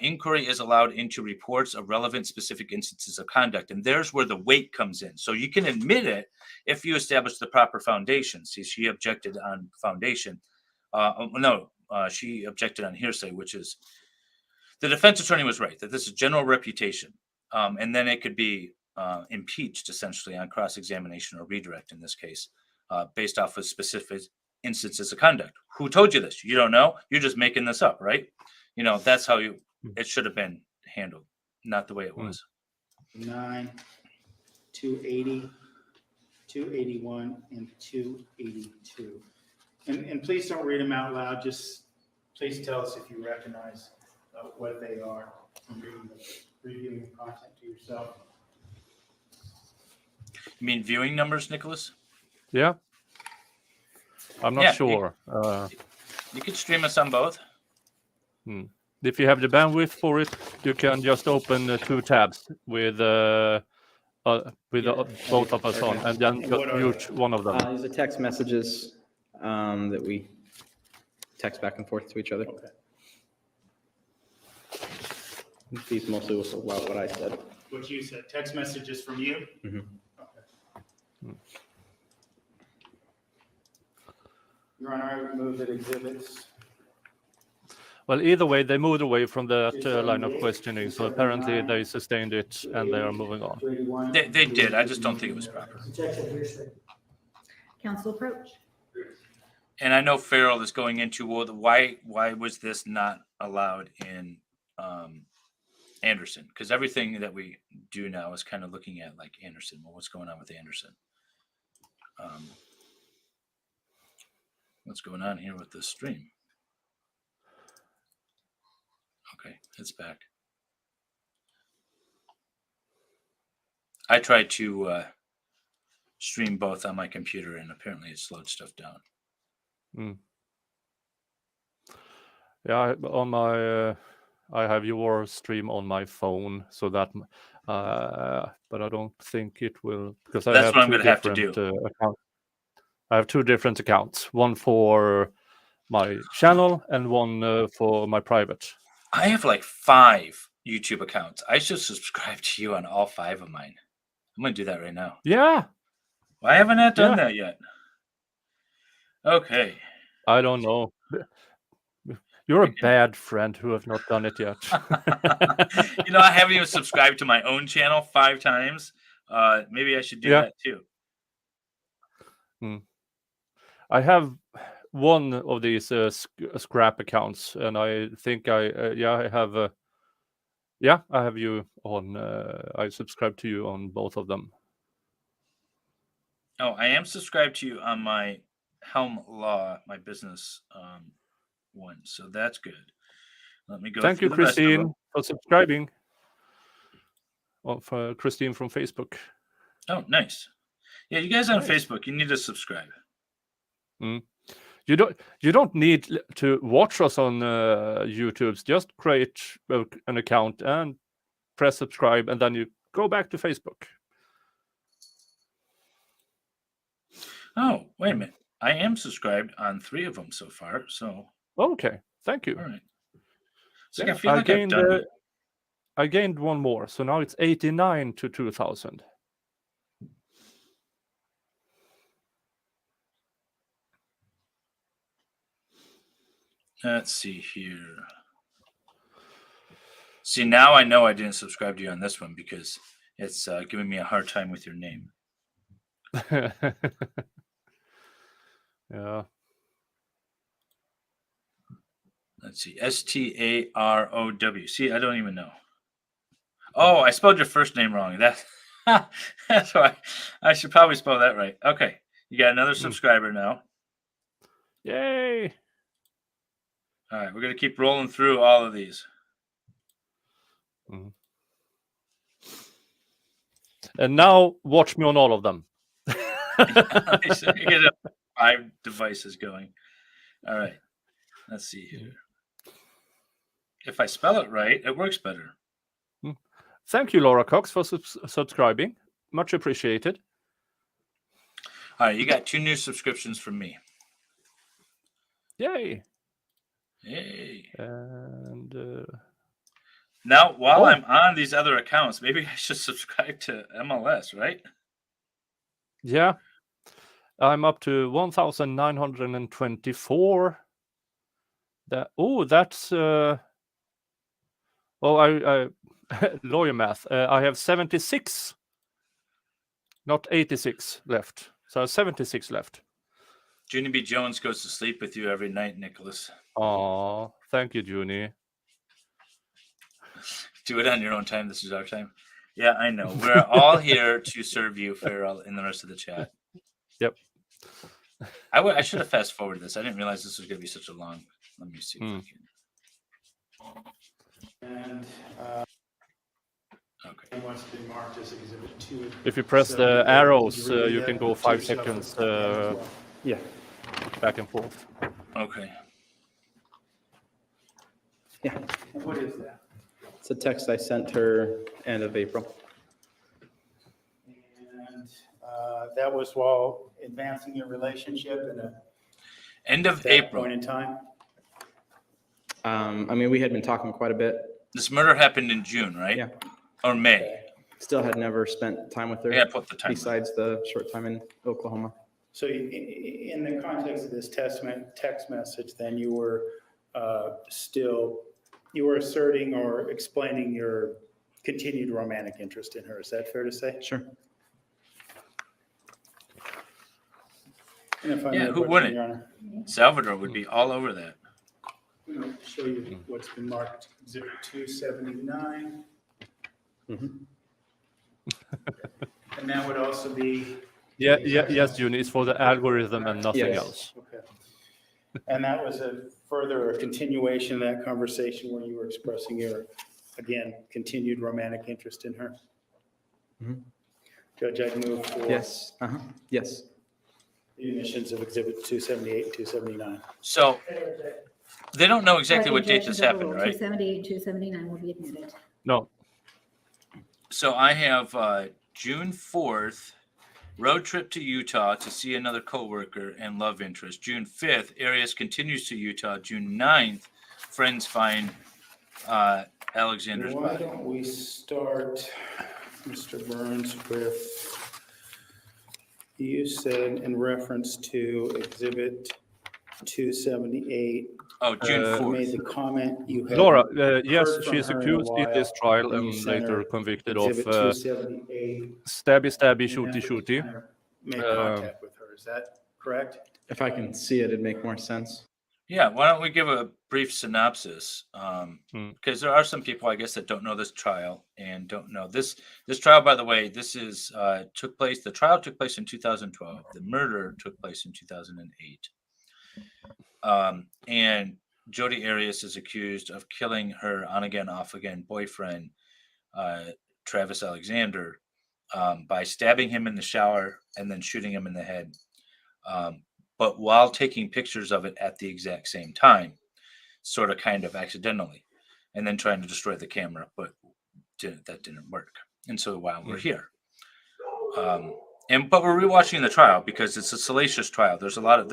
inquiry is allowed into reports of relevant specific instances of conduct. And there's where the weight comes in. So you can admit it if you establish the proper foundation. See, she objected on foundation. She objected on hearsay, which is the defense attorney was right, that this is general reputation. And then it could be impeached essentially on cross-examination or redirect in this case, based off of specific instances of conduct. Who told you this? You don't know. You're just making this up, right? That's how it should have been handled, not the way it was. 9, 280, 281, and 282. And please don't read them out loud. Just please tell us if you recognize what they are from reviewing the content to yourself. You mean viewing numbers, Nicholas? Yeah. I'm not sure. You could stream us on both. If you have the bandwidth for it, you can just open 2 tabs with both of us on, and then just mute one of them. These are text messages that we text back and forth to each other. Okay. These mostly was about what I said. what you said, text messages from you? Mhm. Okay. Your Honor, I move that exhibits. Well, either way, they moved away from that line of questioning, so apparently they sustained it and they are moving on. They did. I just don't think it was proper. Objection, hearsay. Council approach. And I know Farrell is going into, well, why was this not allowed in Anderson? Because everything that we do now is kind of looking at like Anderson. Well, what's going on with Anderson? What's going on here with this stream? Okay, it's back. I tried to stream both on my computer, and apparently it slowed stuff down. Yeah, on my I have your stream on my phone, so that but I don't think it will, because I That's have what I'm two going to have to different do. accounts. I have two different accounts, one for my channel and one for my private. I have like 5 YouTube accounts. I should subscribe to you on all 5 of mine. I'm going to do that right now. Yeah. Why haven't I done that yet? Okay. I don't know. You're a bad friend who have not done it yet. You know, I haven't even subscribed to my own channel 5 times. Maybe I should do that too. I have one of these scrap accounts, and I think I have you on. I subscribe to you on both of them. Oh, I am subscribed to you on my Helm Law, my business one, so that's good. Let me go. Thank you, Christine, for subscribing. For Christine from Facebook. Oh, nice. Yeah, you guys on Facebook, you need to subscribe. You don't need to watch us on YouTube. Just create an account and press subscribe, and then you go back to Facebook. Oh, wait a minute. I am subscribed on 3 of them so far. So okay, thank you. All right. So I feel like I've done it. I gained one more, so now it's 89 to 2,000. Let's see here. See, now I know I didn't subscribe to you on this one because it's giving me a hard time with your name. Yeah. Let's see. Starow. See, I don't even know. Oh, I spelled your first name wrong. That's why. I should probably spell that right. Okay. You got another subscriber now. Yay. All right. We're going to keep rolling through all of these. And now watch me on all of them. So you get 5 devices going. All right. Let's see here. If I spell it right, it works better. Thank you, Laura Cox, for subscribing. Much appreciated. All right. You got 2 new subscriptions from me. Yay. Yay. And now, while I'm on these other accounts, maybe I should subscribe to MLS, right? Yeah. I'm up to 1,924. That's I lawyer math. I have 76, not 86 left. So 76 left. Junie B. Jones goes to sleep with you every night, Nicholas. Oh, thank you, Junie. Do it on your own time. This is our time. Yeah, I know. We're all here to serve you, Farrell, and the rest of the chat. Yep. I should have fast forwarded this. I didn't realize this was going to be such a long. Let me see if I can. And Okay. what's been marked as exhibit 2. If you press the arrows, you can go 5 seconds back and forth. Okay. Yeah. What is that? It's a text I sent her end of April. And that was while advancing your relationship in a End of that April. point in time? I mean, we had been talking quite a bit. This murder happened in June, right? Yeah. Or May. Still had never spent time with her. Yeah, put the time. Besides the short time in Oklahoma. So in the context of this text message, then you were asserting or explaining your continued romantic interest in her. Is that fair to say? Sure. And if I Yeah, may who question, wouldn't? Your Honor, Salvador would be all over that. I'm going to show you what's been marked Exhibit 279. And that would also be. Yes, Juni, it's for the algorithm and nothing Yes. else. Okay. And that was a continuation of that conversation where you were expressing your, again, continued romantic interest in her. Judge, I'd move for. Yes. Yes. The emissions of Exhibit 278 and 279. So they don't know exactly what date this happened, right? 278, 279 will be admitted. No. So I have June 4th, road trip to Utah to see another coworker and love interest. June 5th, Arias continues to Utah. June 9th, friends find Alexander's Why body. don't we start, Mr. Burns, with, you said in reference to Exhibit 278. Oh, June You made 4th. the comment you had. Laura, yes, heard from she is her in a accused in this while trial when you and sent later her convicted of Exhibit 278. stabby, and shooty, that shooty. kind of Made contact with her. Is that correct? If I can see it, it'd make more sense. Yeah, why don't we give a brief synopsis? Because there are some people, I guess, that don't know this trial and don't know this trial. By the way, this is the trial took place in 2012. The murder took place in 2008. And Jodi Arias is accused of killing her on again, off again boyfriend, Travis Alexander, by stabbing him in the shower and then shooting him in the head. But while taking pictures of it at the exact same time, sort of kind of accidentally, and then trying to destroy the camera, but that didn't work. And so while we're here, but we're rewatching the trial because it's a salacious trial. There's a lot of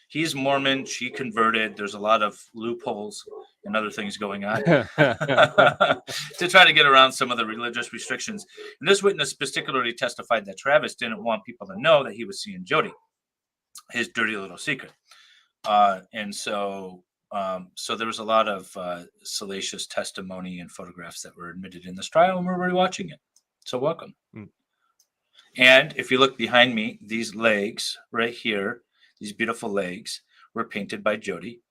he's Mormon, she converted. There's a lot of loopholes and other things going on to try to get around some of the religious restrictions. And this witness particularly testified that Travis didn't want people to know that he was seeing Jodi, his dirty little secret. And so there was a lot of salacious testimony and photographs that were admitted in this trial, and we're rewatching it. So welcome. And if you look behind me, these legs right here, these beautiful legs, were painted by Jodi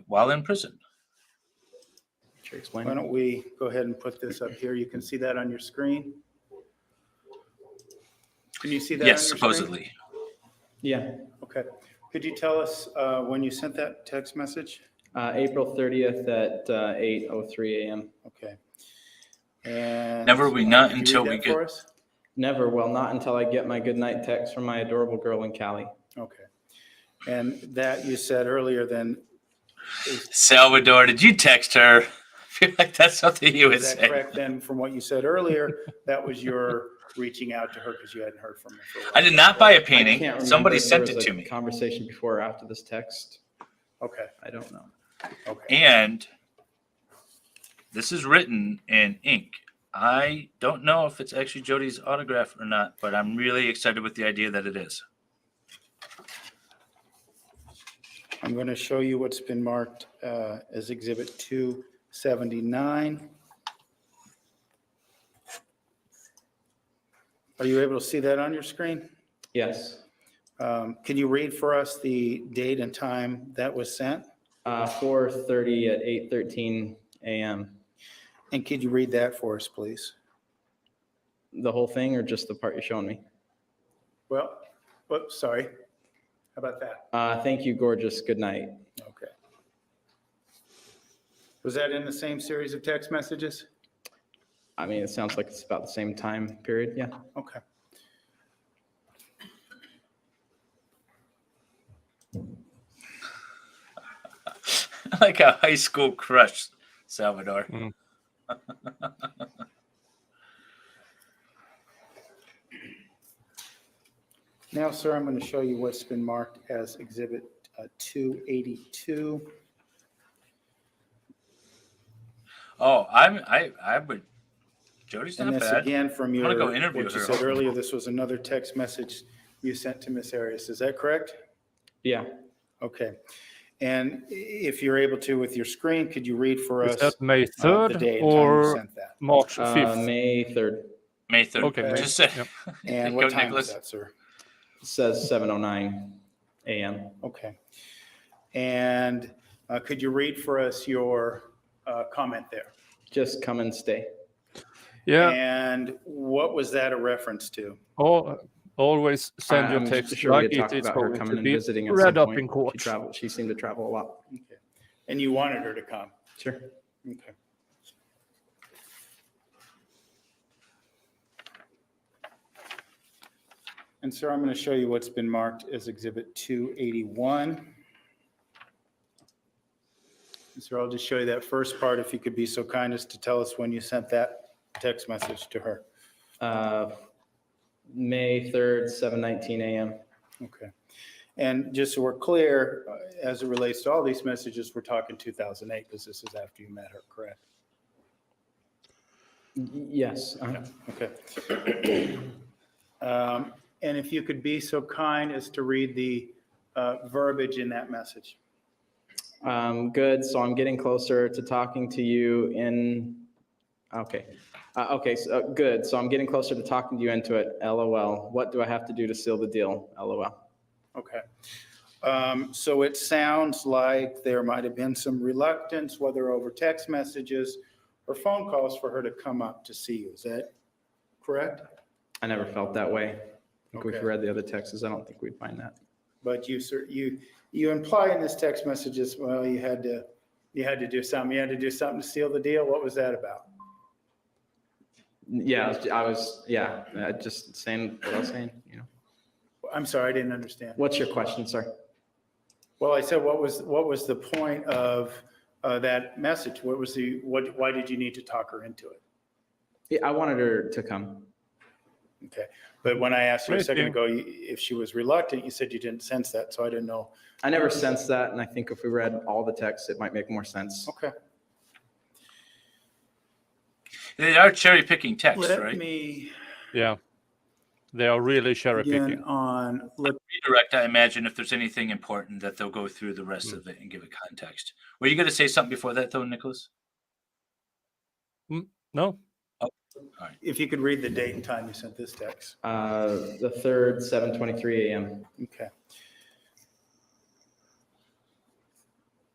while in prison. Sure, explain. Why don't we go ahead and put this up here? You can see that on your screen. Can you see that? Yes, on your supposedly. screen? Yeah. Okay. Could you tell us when you sent that text message? April 30th at 8:03 a.m. Okay. And Never we not until we get. get. For us? Never. Well, not until I get my goodnight text from my adorable girl in Cali. Okay. And that you said earlier then. Salvador, did you text her? I feel like that's something you would Is that say. correct then from what you said earlier? That was your reaching out to her because you hadn't heard from her for a while. I did not buy a I can't painting. remember Somebody if there sent was it to a me. Conversation before or after this text. Okay. I don't know. Okay. And this is written in ink. I don't know if it's actually Jodi's autograph or not, but I'm really excited with the idea that it is. I'm going to show you what's been marked as Exhibit 279. Are you able to see that on your screen? Yes. Can you read for us the date and time that was sent? 4:30 at 8:13 a.m. And could you read that for us, please? The whole thing or just the part you're showing me? Well, whoops, sorry. How about that? Thank you, gorgeous. Good night. Okay. Was that in the same series of text messages? I mean, it sounds like it's about the same time period. Yeah. Okay. Like a high school crush, Salvador. Now, sir, I'm going to show you what's been marked as Exhibit 282. Oh, I would. Jodi's And not this bad. again from I'm your, gonna go interview what you her. said earlier, this was another text message you sent to Miss Arias. Is that correct? Yeah. Okay. And if you're able to with your screen, could you read for Is us that May the 3rd day and time you or sent that? March 5th? May 3rd. May 3rd. Okay, May. Just said. Yep. And Go, what time Nicholas. is that, sir? It says 7:09 a.m. Okay. And could you read for us your comment there? Just come and stay. Yeah. And what was that a reference to? Always send your I'm text sure we like had it talked is about her going coming to and be visiting at read some up point. in court. She seemed to travel a lot. Okay. And you wanted her to come? Sure. Okay. And sir, I'm going to show you what's been marked as Exhibit 281. And sir, I'll just show you that first part, if you could be so kind as to tell us when you sent that text message to her. May 3rd, 7:19 a.m. Okay. And just so we're clear, as it relates to all these messages, we're talking 2008, because this is after you met her, correct? Yes. Okay. And if you could be so kind as to read the verbiage in that message. Good. So I'm getting closer to talking to you in, okay. So, good. So I'm getting closer to talking to you into it. LOL. What do I have to do to seal the deal? LOL. Okay. So it sounds like there might have been some reluctance, whether over text messages or phone calls, for her to come up to see you. Is that correct? I never felt that way. I think if Okay. we read the other texts, I don't think we'd find that. But you imply in this text messages, well, you had to do something. You had to do something to seal the deal. What was that about? Yeah, just saying what I was saying, you know. I'm sorry, I didn't understand. What's your question, sir? Well, I said, what was the point of that message? Why did you need to talk her into it? Yeah, I wanted her to come. Okay. But when I asked you a Great, second yeah. ago, if she was reluctant, you said you didn't sense that. So I didn't know. I never sensed that, and I think if we read all the texts, it might make more sense. Okay. They are cherry picking text, Let right? me Yeah. They are really cherry begin picking. on, Redirect, I imagine, if there's anything important, that they'll go through the rest of it and give it context. Were you going to say something before that, though, Nicholas? No? if you could read the date and time you sent this text. The 3rd, 7:23 a.m. Okay.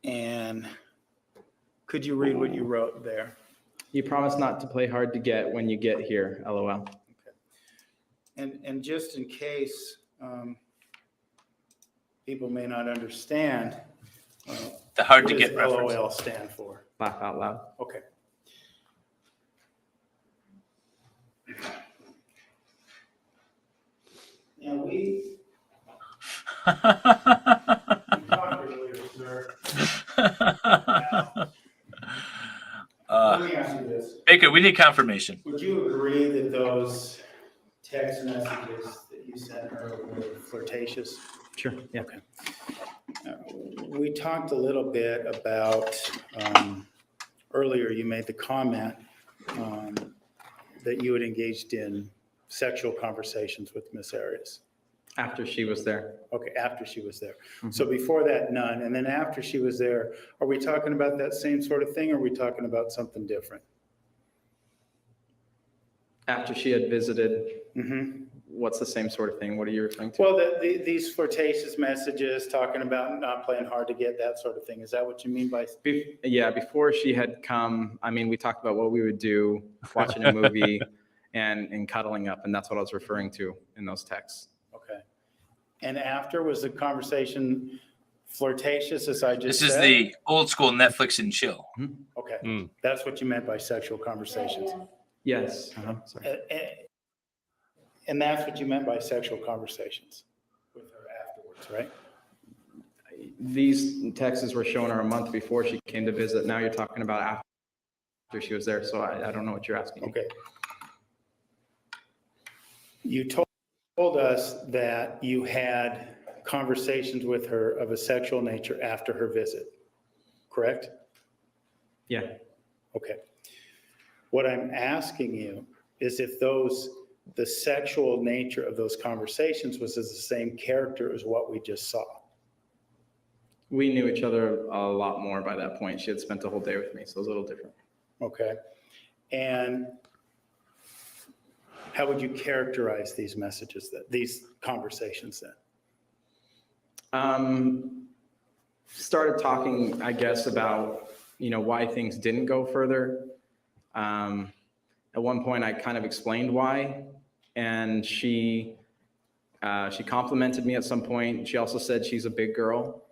And could you read what you wrote there? You promise not to play hard to get when you get here, LOL. And just in case people may not understand, The hard what to does get reference. LOL stand for? Laugh out loud. Okay. Now we talked earlier, sir. Let me ask you this. Baker, we need confirmation. Would you agree that those text messages that you sent her were flirtatious? Sure. Yeah. Okay. We talked a little bit about, earlier you made the comment that you had engaged in sexual conversations with Miss Arias. After she was there. Okay, after she was there. So before that, none. And then after she was there, are we talking about that same sort of thing, or are we talking about something different? After she had visited, Mm-hmm. what's the same sort of thing? What are you referring to? Well, these flirtatious messages, talking about not playing hard to get, that sort of thing. Is that what you mean by? Yeah, before she had come, I mean, we talked about what we would do, watching a movie and cuddling up, and that's what I was referring to in those texts. Okay. And after, was the conversation flirtatious, as I just said? This is the old school Netflix and chill. Okay, that's what you meant by sexual conversations. Yes. Sorry. And that's what you meant by sexual conversations with her afterwards, right? These texts were shown her a month before she came to visit. Now you're talking about after she was there, so I don't know what you're asking. Okay. You told us that you had conversations with her of a sexual nature after her visit, correct? Yeah. Okay. What I'm asking you is if the sexual nature of those conversations was as the same character as what we just saw. We knew each other a lot more by that point. She had spent the whole day with me, so it was a little different. Okay. And how would you characterize these messages, these conversations then? Started talking, I guess, about, why things didn't go further. At one point, I kind of explained why, and she complimented me at some point. She also said she's a big girl,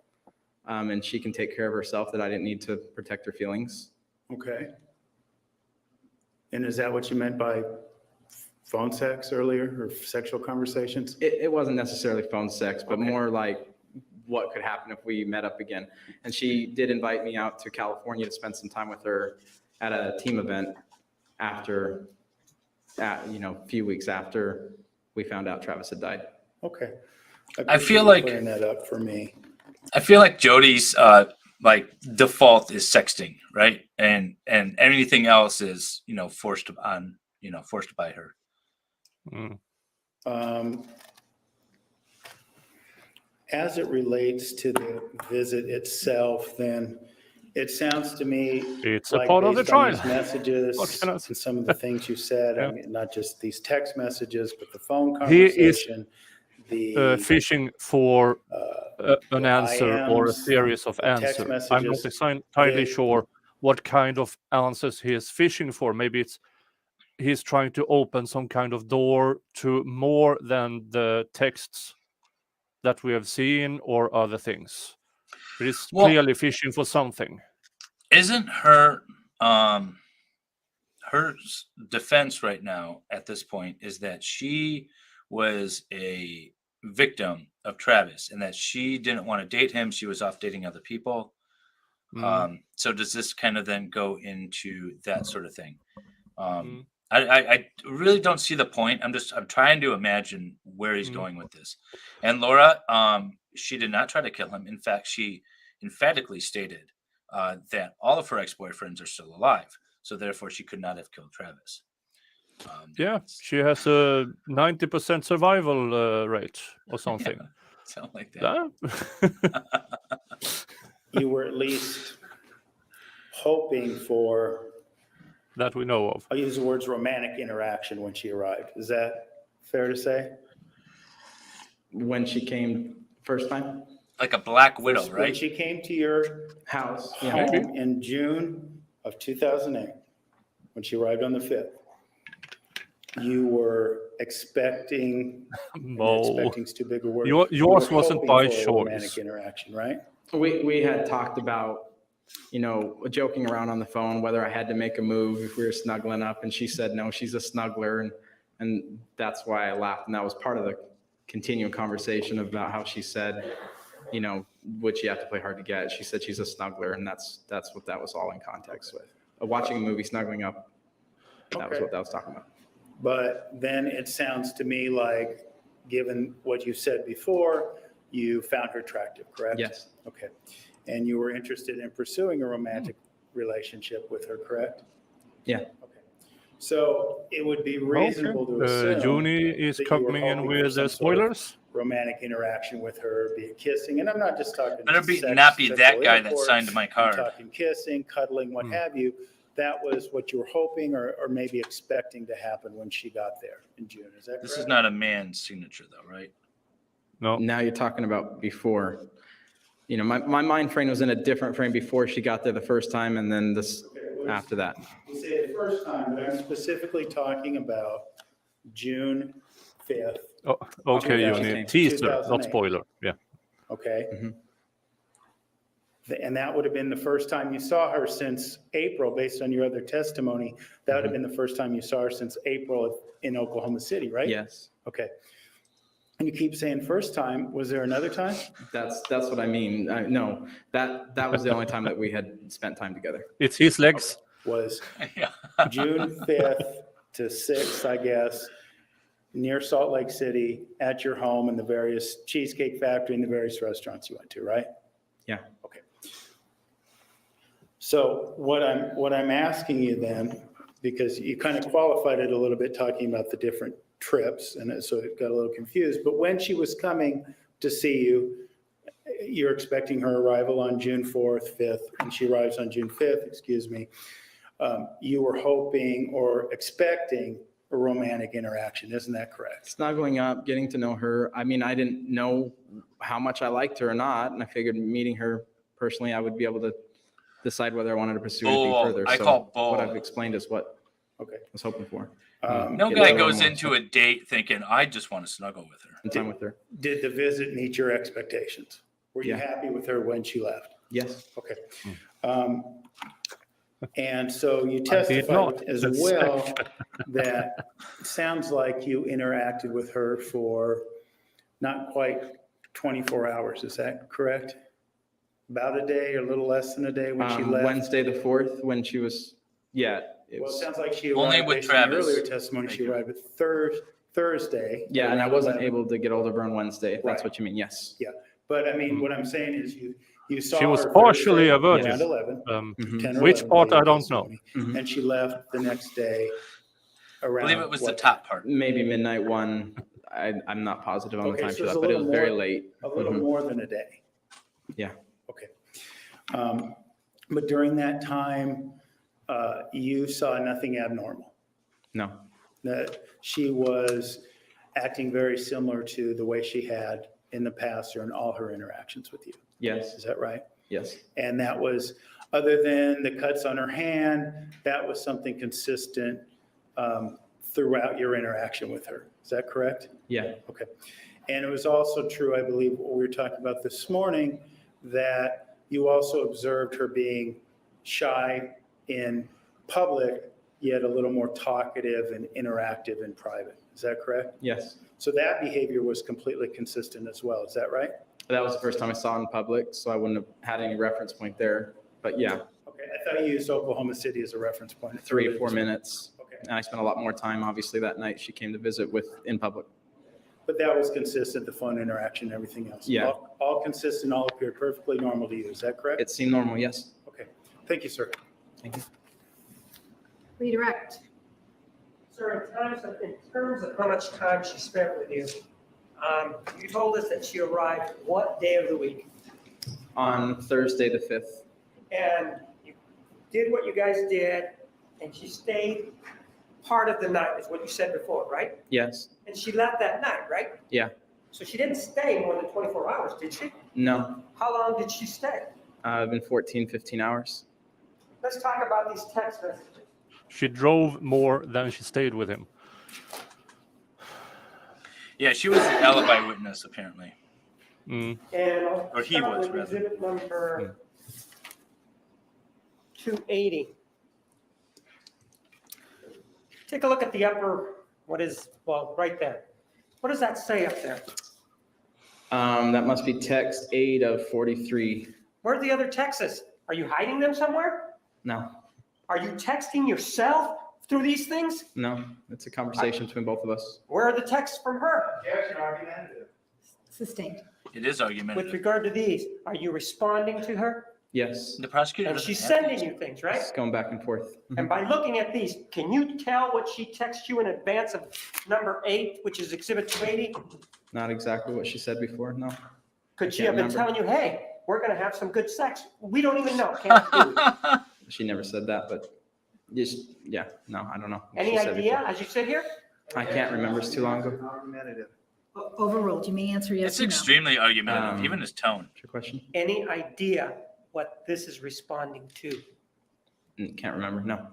and she can take care of herself, that I didn't need to protect her feelings. Okay. And is that what you meant by phone sex earlier, or sexual conversations? It wasn't necessarily phone sex, but more like what could happen if we met up again. And she did invite me out to California to spend some time with her at a team event a few weeks after we found out Travis had died. Okay. I feel like clearing that up for me. I feel like Jodi's default is sexting, right? And anything else is, forced by her. As it relates to the visit itself, then it sounds to me it's like a part of the based on trial. these messages and some of the things you said, I mean, not just these text messages, but the phone conversation, fishing for an answer or a series of answers. I'm not entirely sure what kind of answers he is fishing for. Maybe he's trying to open some kind of door to more than the texts that we have seen or other things. But he's clearly fishing for something. Isn't her defense right now at this point is that she was a victim of Travis and that she didn't want to date him. She was off dating other people. So does this kind of then go into that sort of thing? I really don't see the point. I'm trying to imagine where he's going with this. And Laura, she did not try to kill him. In fact, she emphatically stated that all of her ex-boyfriends are still alive. So therefore she could not have killed Travis. She has a 90% survival rate or something. Yeah, something like that. You were at least hoping for, that we know of. I'll use the words romantic interaction when she arrived. Is that fair to say? When she came first time? Like a black widow, right? When she came to your House. home in June of 2008, when she arrived on the 5th, you were expecting, expecting's too big a word. Yours wasn't by choice. Romantic interaction, right? We had talked about, joking around on the phone, whether I had to make a move if we were snuggling up, and she said, no, she's a snuggler. And that's why I laughed. And that was part of the continuing conversation about how she said, would she have to play hard to get? She said she's a snuggler. And that's what that was all in context with. Watching a movie, snuggling up. That was what that was talking about. But then it sounds to me like, given what you said before, you found her attractive, correct? Yes. Okay. And you were interested in pursuing a romantic relationship with her, correct? Yeah. Okay. So it would be reasonable to assume Joni is that you were coming in hoping for with some sort of spoilers. romantic interaction with her, be it kissing, and I'm not just talking. Better sex, not be that sexual guy that intercourse. signed my card. I'm talking kissing, cuddling, what have you. That was what you were hoping or maybe expecting to happen when she got there in June. Is that correct? This is not a man's signature, though, right? No. Now you're talking about before. My mind frame was in a different frame before she got there the first time, and then this after that. You say the first time, but I'm specifically talking about June 5th. Oh, okay, you 2008. need teaser, not spoiler. Yeah. Okay. And that would have been the first time you saw her since April, based on your other testimony. That would have been the first time you saw her since April in Oklahoma City, right? Yes. Okay. And you keep saying first time. Was there another time? That's what I mean. No, that was the only time that we had spent time together. It's his legs. Was June 5th to 6th, I guess, near Salt Lake City at your home in the various Cheesecake Factory and the various restaurants you went to, right? Yeah. Okay. So what I'm asking you then because you kind of qualified it a little bit talking about the different trips, and so it got a little confused. But when she was coming to see you, you're expecting her arrival on June 4th, 5th, and she arrives on June 5th, excuse me. You were hoping or expecting a romantic interaction, isn't that correct? Snuggling up, getting to know her. I mean, I didn't know how much I liked her or not, and I figured meeting her personally, I would be able to decide whether I wanted to pursue anything further. I So call bull. what I've explained is what Okay. I was hoping for. No guy goes into a date thinking, I just want to snuggle with her. And time with her. Did the visit meet your expectations? Were you Yeah. happy with her when she left? Yes. Okay. And so you I did not. testified as well that it sounds like you interacted with her for not quite 24 hours. Is that correct? About a day or a little less than a day when she left? Wednesday the 4th, when she was, yeah. It Well, it was, sounds like she Only arrived, with based on your Travis. earlier testimony, Thank she you. arrived at Thursday. yeah, and I around wasn't 11. able to get hold of her on Wednesday, if that's Right. what you mean. Yes. But I mean, what I'm saying is you saw She was her partially Thursday a virgin. around 11. Mhm. 10 or Which 11, part, I don't testimony. know. And she left the next day I around. believe it was the what top part. Maybe midnight 1. I'm not positive on the Okay, time so for it's that, a but it little was very more- late. A little Mhm. more than a day. Yeah. Okay. But during that time, you saw nothing abnormal. No. That she was acting very similar to the way she had in the past or in all her interactions with you. Yes. Is that right? Yes. And that was, other than the cuts on her hand, that was something consistent throughout your interaction with her. Is that correct? Yeah. Okay. And it was also true, I believe, what we were talking about this morning, that you also observed her being shy in public, yet a little more talkative and interactive in private. Is that correct? Yes. So that behavior was completely consistent as well. Is that right? That was the first time I saw it in public, so I wouldn't have had any reference point there. But yeah, Okay. I thought you used Oklahoma City as a reference point. 3 or 4 minutes. Okay. And I spent a lot more time, obviously, that night she came to visit in public. But that was consistent, the phone interaction and everything else? Yeah. All consistent, all appeared perfectly normal to you. Is that correct? It seemed normal, yes. Okay. Thank you, sir. Thank you. Redirect. Sir, in terms of how much time she spent with you, you told us that she arrived what day of the week? On Thursday, the 5th. And you did what you guys did, and she stayed part of the night, is what you said before, right? Yes. And she left that night, right? Yeah. So she didn't stay more than 24 hours, did she? No. How long did she stay? I've been 14, 15 hours. Let's talk about these text messages. She drove more than she stayed with him. Yeah, she was the alibi witness, apparently. Mm. And Or he was, rather. exhibit number 280. Take a look at the upper, right there. What does that say up there? That must be text 8 of 43. Where are the other texts? Are you hiding them somewhere? No. Are you texting yourself through these things? No. It's a conversation between both of us. Where are the texts from her? Sustained. It is With argumentative. regard to these, are you responding to her? Yes. The prosecutor And doesn't she's have to sending you things, right? It's going back and forth. And by looking at these, can you tell what she texts you in advance of number 8, which is exhibit 280? Not exactly what she said before. No. Could she Can't have been remember. telling you, hey, we're going to have some good sex? We don't even know. Can't do it. She never said that, but just, yeah, no, I don't know. what Any she said idea before. as you sit here? I can't remember. It's too long ago. Overruled. You may answer yes It's or no. extremely argumentative, Um, even his tone. What's your question? Any idea what this is responding to? Can't remember. No.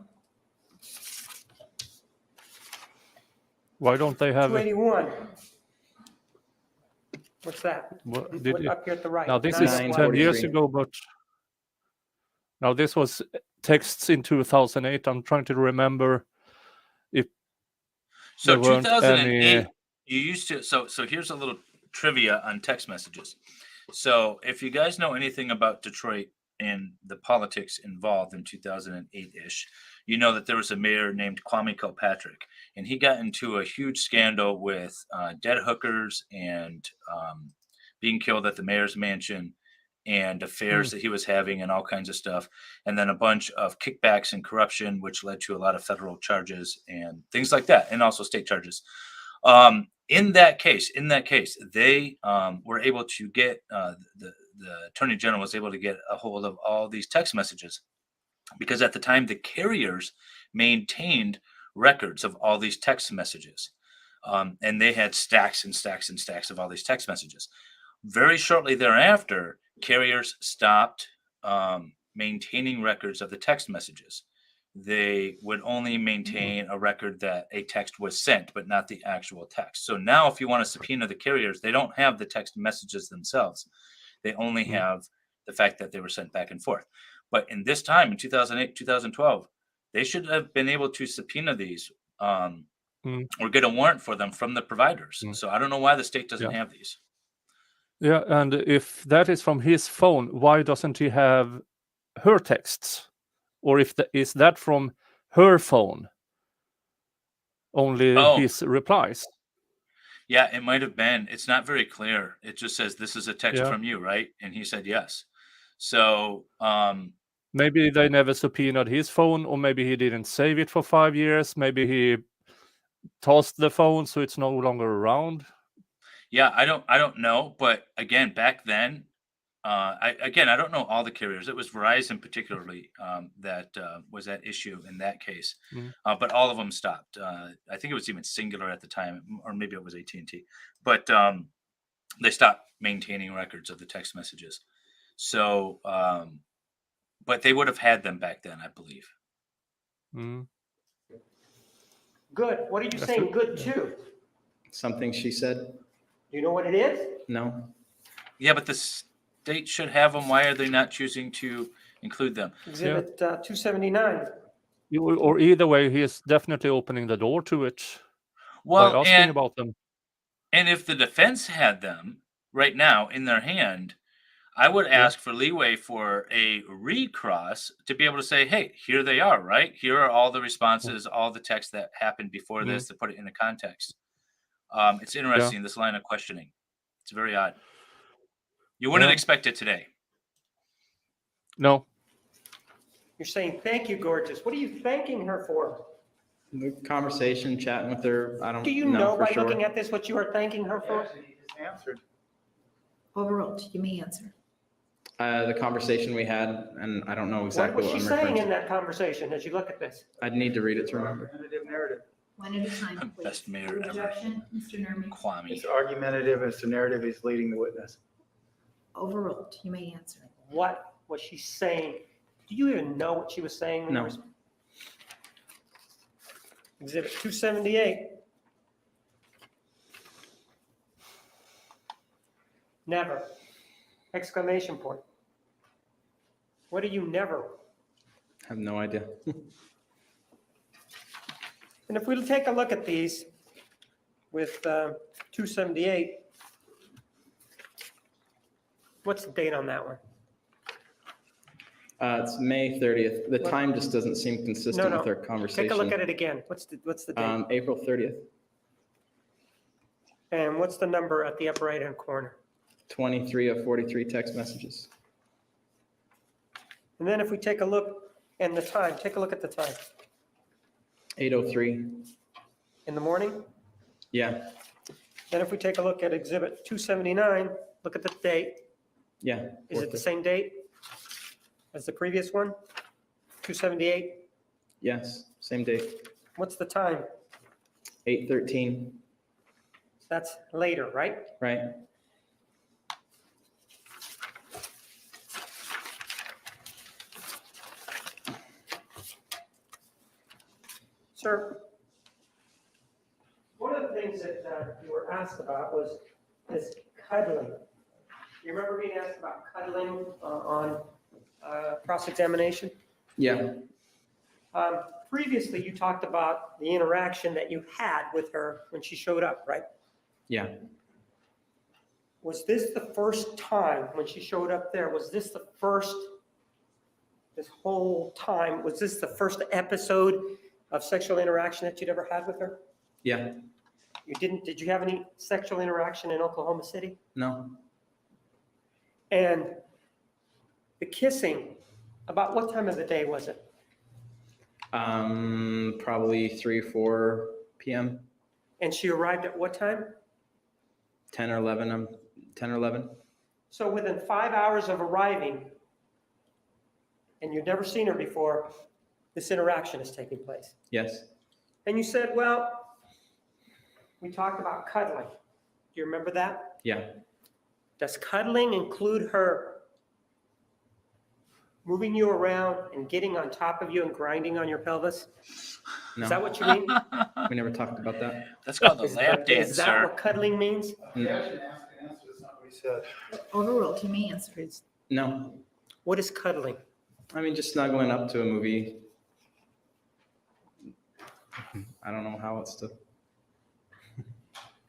Why don't they have? 281. What's that? What, did you, Up here at the right. now this is 10 9:43. years ago, but now this was texts in 2008. I'm trying to remember if So there weren't 2008, any- you used to. So here's a little trivia on text messages. So if you guys know anything about Detroit and the politics involved in 2008-ish, you know that there was a mayor named Kwame Kilpatrick, and he got into a huge scandal with dead hookers and being killed at the mayor's mansion. and affairs that he was having and all kinds of stuff. And then a bunch of kickbacks and corruption, which led to a lot of federal charges and things like that, and also state charges. In that case, they were able to get the attorney general was able to get a hold of all these text messages, because at the time the carriers maintained records of all these text messages, and they had stacks and stacks and stacks of all these text messages. Very shortly thereafter, carriers stopped maintaining records of the text messages. They would only maintain a record that a text was sent, but not the actual text. So now if you want to subpoena the carriers, they don't have the text messages themselves. They only have the fact that they were sent back and forth. But in this time, in 2008, 2012, they should have been able to subpoena these or get a warrant for them from the providers. So I don't know why the state doesn't have these. Yeah, and if that is from his phone, why doesn't he have her texts? Or is that from her phone? Only his replies. Yeah, it might have been. It's not very clear. It just says, this is a text from you, right? And he said yes. So maybe they never subpoenaed his phone, or maybe he didn't save it for 5 years. Maybe he tossed the phone so it's no longer around. Yeah, I don't know. But again, back then, I don't know all the carriers. It was Verizon particularly that was at issue in that case. But all of them stopped. I think it was even Singular at the time, or maybe it was AT&T. But they stopped maintaining records of the text messages. So, but they would have had them back then, I believe. Good. What are you saying good to? Something she said. Do you know what it is? No. Yeah, but the state should have them. Why are they not choosing to include them? Exhibit 279. Or either way, he is definitely opening the door to it. Well, by asking about them. And if the defense had them right now in their hand, I would ask for leeway for a recross to be able to say, hey, here they are, right? Here are all the responses, all the text that happened before this, to put it into context. It's interesting, this line of questioning. It's very odd. You wouldn't expect it today. No. You're saying, thank you, gorgeous. What are you thanking her for? The conversation, chatting with her. I don't know. Do you know by looking at this what you are thanking her for? Yes, he just answered. Overruled. You may answer. The conversation we had, and I don't know exactly What was what she I'm referring saying in to. that conversation as you look at this? I'd need to read it to remember. Argumentative narrative. One at a time, please. Best mayor Your ever. objection, Mr. Nerman. Kwame. It's argumentative. It's the narrative. He's leading the witness. Overruled. You may answer. What was she saying? Do you even know what she was saying? No. Exhibit 278. Never. Exclamation point. What do you never? I have no idea. And if we take a look at these with 278, what's the date on that one? It's May 30th. The time just doesn't seem consistent No. with our conversation. Take a look at it again. What's the date? April 30th. And what's the number at the upper right-hand corner? 23 of 43 text messages. And then if we take a look and the time, take a look at the time. 8:03. In the morning? Yeah. Then if we take a look at exhibit 279, look at the date. Yeah. Is it the same date as the previous one? 278? Yes. Same date. What's the time? 8:13. That's later, right? Right. Sir, one of the things that you were asked about was this cuddling. You remember being asked about cuddling on cross-examination? Yeah. Previously, you talked about the interaction that you had with her when she showed up, right? Yeah. Was this the first time when she showed up there? Was this the first, this whole time, was this the first episode of sexual interaction that you'd ever had with her? Yeah. Did you have any sexual interaction in Oklahoma City? No. And The kissing, about what time of the day was it? Probably 3 or 4 p.m. And she arrived at what time? 10 or 11. 10 or 11. So within 5 hours of arriving, and you'd never seen her before, this interaction is taking place. Yes. And you said, well, we talked about cuddling. Do you remember that? Yeah. Does cuddling include her moving you around and getting on top of you and grinding on your pelvis? No. Is that what you mean? We never talked about that. That's called a lap dance, Is that sir. what cuddling means? Overruled, to me, answer. No. What is cuddling? I mean, just snuggling up to a movie. I don't know how it's to.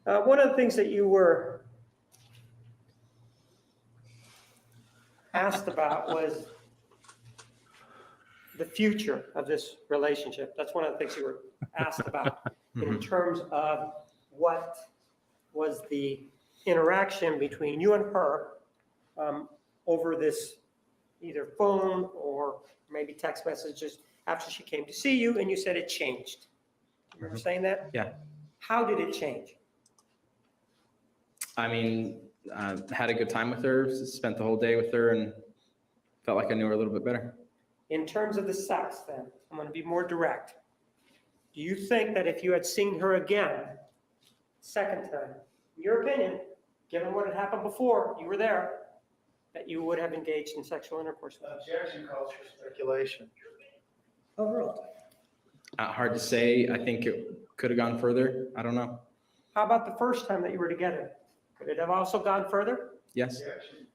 One of the things that you were asked about was the future of this relationship. That's one of the things you were asked about in terms of what was the interaction between you and her over this either phone or maybe text messages after she came to see you, and you said it changed. Remember saying that? Yeah. How did it change? I mean, had a good time with her, spent the whole day with her, and felt like I knew her a little bit better. In terms of the sex, then, I'm going to be more direct. Do you think that if you had seen her again, second time, in your opinion, given what had happened before, you were there, that you would have engaged in sexual intercourse with her? Objection calls for speculation. Overruled. Hard to say. I think it could have gone further. I don't know. How about the first time that you were together? Could it have also gone further? Yes. Objection.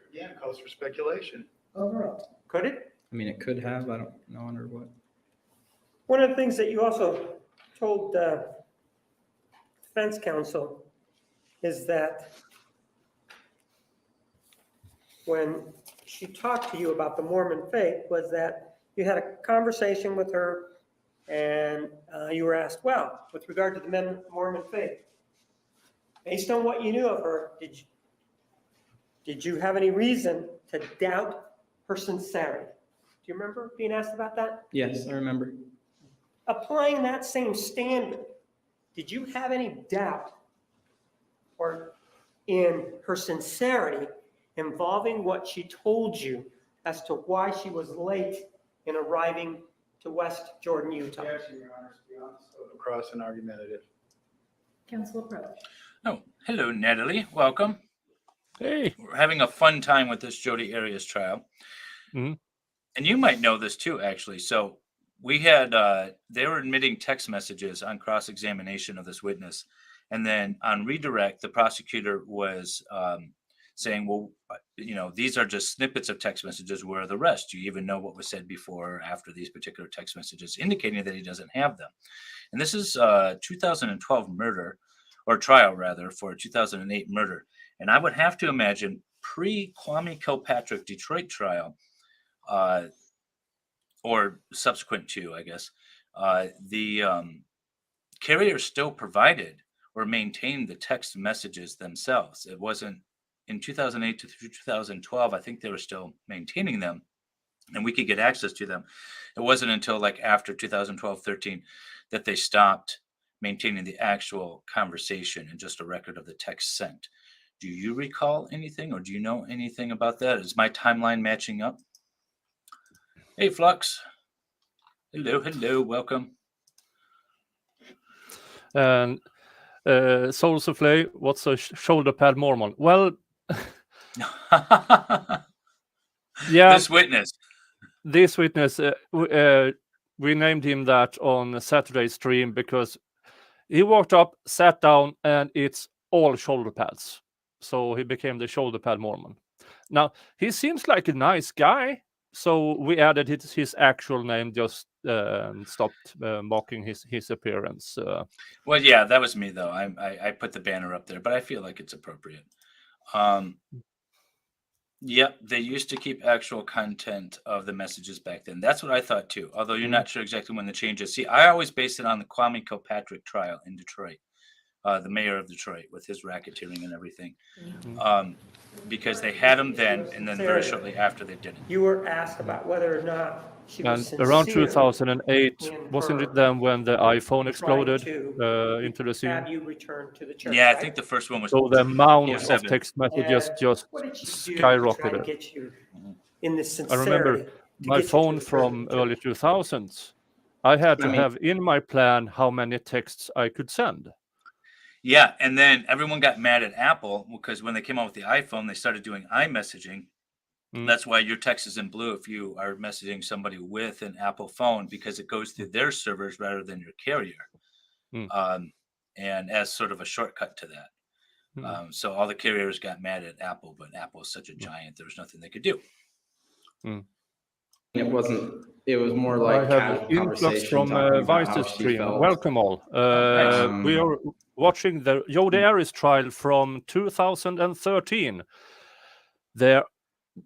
Again, calls for speculation. Overruled. Could it? I mean, it could have. I don't know under what. One of the things that you also told defense counsel is that when she talked to you about the Mormon faith was that you had a conversation with her and you were asked, well, with regard to the Mormon faith, based on what you knew of her, did you have any reason to doubt her sincerity? Do you remember being asked about that? Yes, I remember. Applying that same standard, did you have any doubt or in her sincerity involving what she told you as to why she was late in arriving to West Jordan, Utah? Objection, Your Honor, to be honest, across and argumentative. Counsel approach. Oh, hello, Natalie. Welcome. Hey. We're having a fun time with this Jodi Arias trial. Mm-hmm. And you might know this too, actually. So we had, they were admitting text messages on cross-examination of this witness. And then on redirect, the prosecutor was saying, well, you know, these are just snippets of text messages. Where are the rest? Do you even know what was said before or after these particular text messages, indicating that he doesn't have them? And this is 2012 murder, or trial rather, for a 2008 murder. And I would have to imagine pre-Kwame Kilpatrick Detroit trial, or subsequent to, I guess, the carrier still provided or maintained the text messages themselves. It wasn't in 2008 to 2012. I think they were still maintaining them and we could get access to them. It wasn't until like after 2012-13 that they stopped maintaining the actual conversation and just a record of the text sent. Do you recall anything or do you know anything about that? Is my timeline matching up? Hey, Flux. Hello, welcome. And Soul Souffle, what's a shoulder pad Mormon? Well, yeah. This witness, we named him that on Saturday's stream because he walked up, sat down, and it's all shoulder pads. So he became the shoulder pad Mormon. Now, he seems like a nice guy. So we added his actual name, just stopped mocking his appearance. Well, yeah, that was me, though. I put the banner up there, but I feel like it's appropriate. Yep, they used to keep actual content of the messages back then. That's what I thought, too, although you're not sure exactly when the changes. See, I always based it on the Kwame Kilpatrick trial in Detroit, the mayor of Detroit, with his racketeering and everything. because they had them then, and then very shortly after they didn't. You were asked about whether or not she was And sincere. around 2008, in wasn't her it then when the iPhone exploded to into the scene? have you return to the church, Yeah, I right? think the first one was. So the amount of 07. text messages And just what did she do to try to skyrocketed. get you in this I sincerity? remember to my get you to phone return from to the early church? 2000s. I had to I mean- have in my plan how many texts I could send. Yeah, and then everyone got mad at Apple because when they came out with the iPhone, they started doing iMessaging. That's why your text is in blue if you are messaging somebody with an Apple phone, because it goes through their servers rather than your carrier. And as sort of a shortcut to that. So all the carriers got mad at Apple, but Apple is such a giant, there was nothing they could do. It wasn't, it was more like I have casual influx conversation from talking about how Vice's she stream. felt. Welcome all. nice. We are watching the Jodi Arias trial from 2013.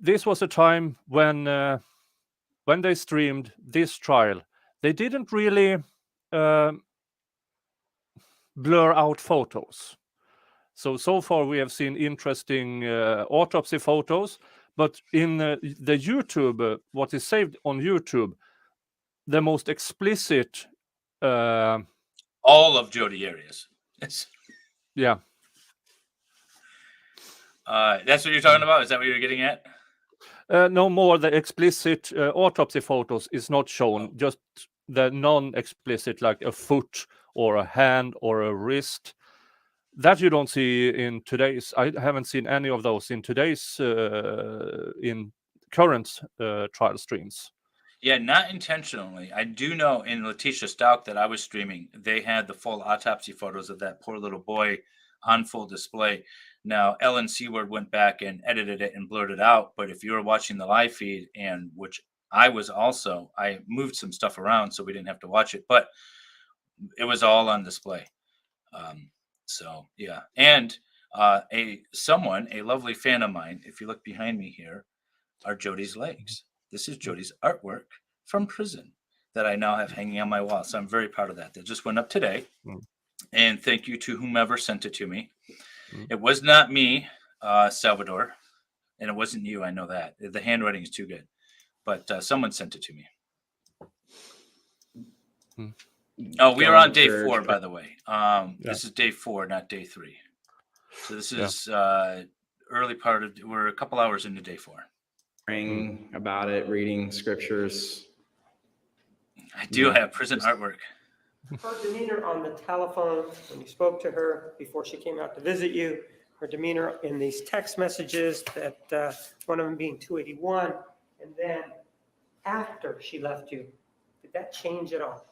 This was a time when they streamed this trial. They didn't really blur out photos. So far we have seen interesting autopsy photos, but in the YouTube, what is saved on YouTube, the most explicit. All of Jodi Arias. Yeah. That's what you're talking about? Is that what you're getting at? No more. The explicit autopsy photos is not shown. Just the non-explicit, like a foot or a hand or a wrist. That you don't see in today's. I haven't seen any of those in today's in current trial streams. Yeah, not intentionally. I do know in Letitia Stout that I was streaming, they had the full autopsy photos of that poor little boy on full display. Now, Ellen Seward went back and edited it and blurred it out. But if you were watching the live feed, and which I was also, I moved some stuff around so we didn't have to watch it, but it was all on display. So yeah, and a lovely fan of mine, if you look behind me here, are Jodi's legs. This is Jodi's artwork from prison that I now have hanging on my wall. So I'm very proud of that. That just went up today. And thank you to whomever sent it to me. It was not me, Salvador, and it wasn't you. I know that. The handwriting is too good. But someone sent it to me. Oh, we are on day 4, by the way. This is day 4, not day 3. So this is early part of, we're a couple hours into day 4. Praying about it, reading scriptures. I do have prison artwork. Her demeanor on the telephone, when you spoke to her before she came out to visit you, her demeanor in these text messages, that one of them being 281, and then after she left you, did that change at all?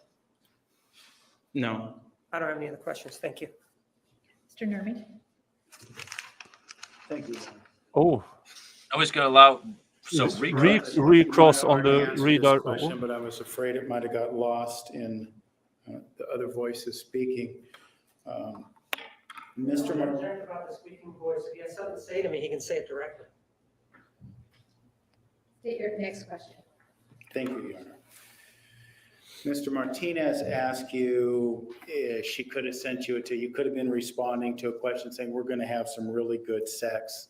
No. I don't have any other questions. Thank you. Mr. Nerman? Thank you. Oh, I was going to allow recross on the Answered this radar. question, but I was afraid it might have got lost in the other voices speaking. Mr. Concerned about the speaking voice. If he has something to say to me, he can say it directly. State your next question. Thank you, Your Honor. Mr. Martinez asked you if she could have sent you you could have been responding to a question saying, we're going to have some really good sex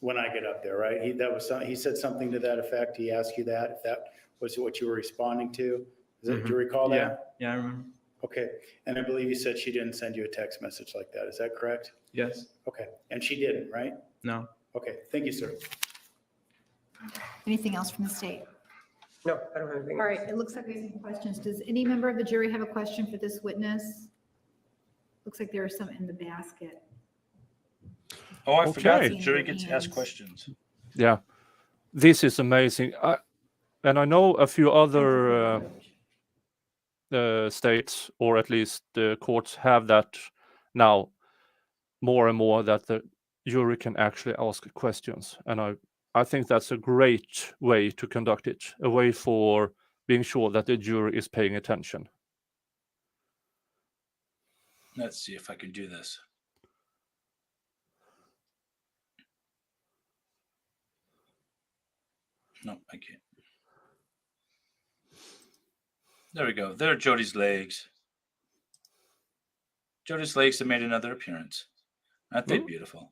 when I get up there, right? He said something to that effect. He asked you that, if that was what you were responding to. Do you recall that? Yeah, I remember. Okay. And I believe you said she didn't send you a text message like that. Is that correct? Yes. Okay. And she didn't, right? No. Okay. Thank you, sir. Anything else from the state? No, I don't have anything. All right, it looks like we have some questions. Does any member of the jury have a question for this witness? Looks like there are some in the basket. Oh, I forgot Okay. the jury gets to ask questions. Yeah, this is amazing. And I know a few other states, or at least the courts, have that now more and more, that the jury can actually ask questions. And I think that's a great way to conduct it, a way for being sure that the jury is paying attention. Let's see if I can do this. No, I can't. There we go. There are Jodi's legs. Jodi's legs have made another appearance. Aren't they beautiful?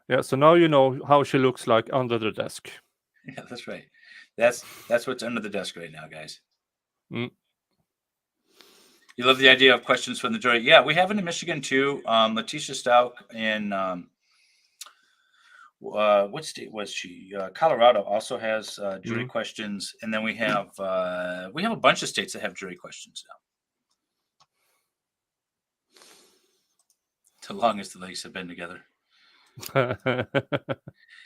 Yeah, so now you know how she looks like under the desk. Yeah, that's right. That's what's under the desk right now, guys. Mm. You love the idea of questions from the jury. Yeah, we have it in Michigan too. Letitia Stout in what state was she? Colorado also has jury questions, and then we have a bunch of states that have jury questions now. The longest the legs have been together.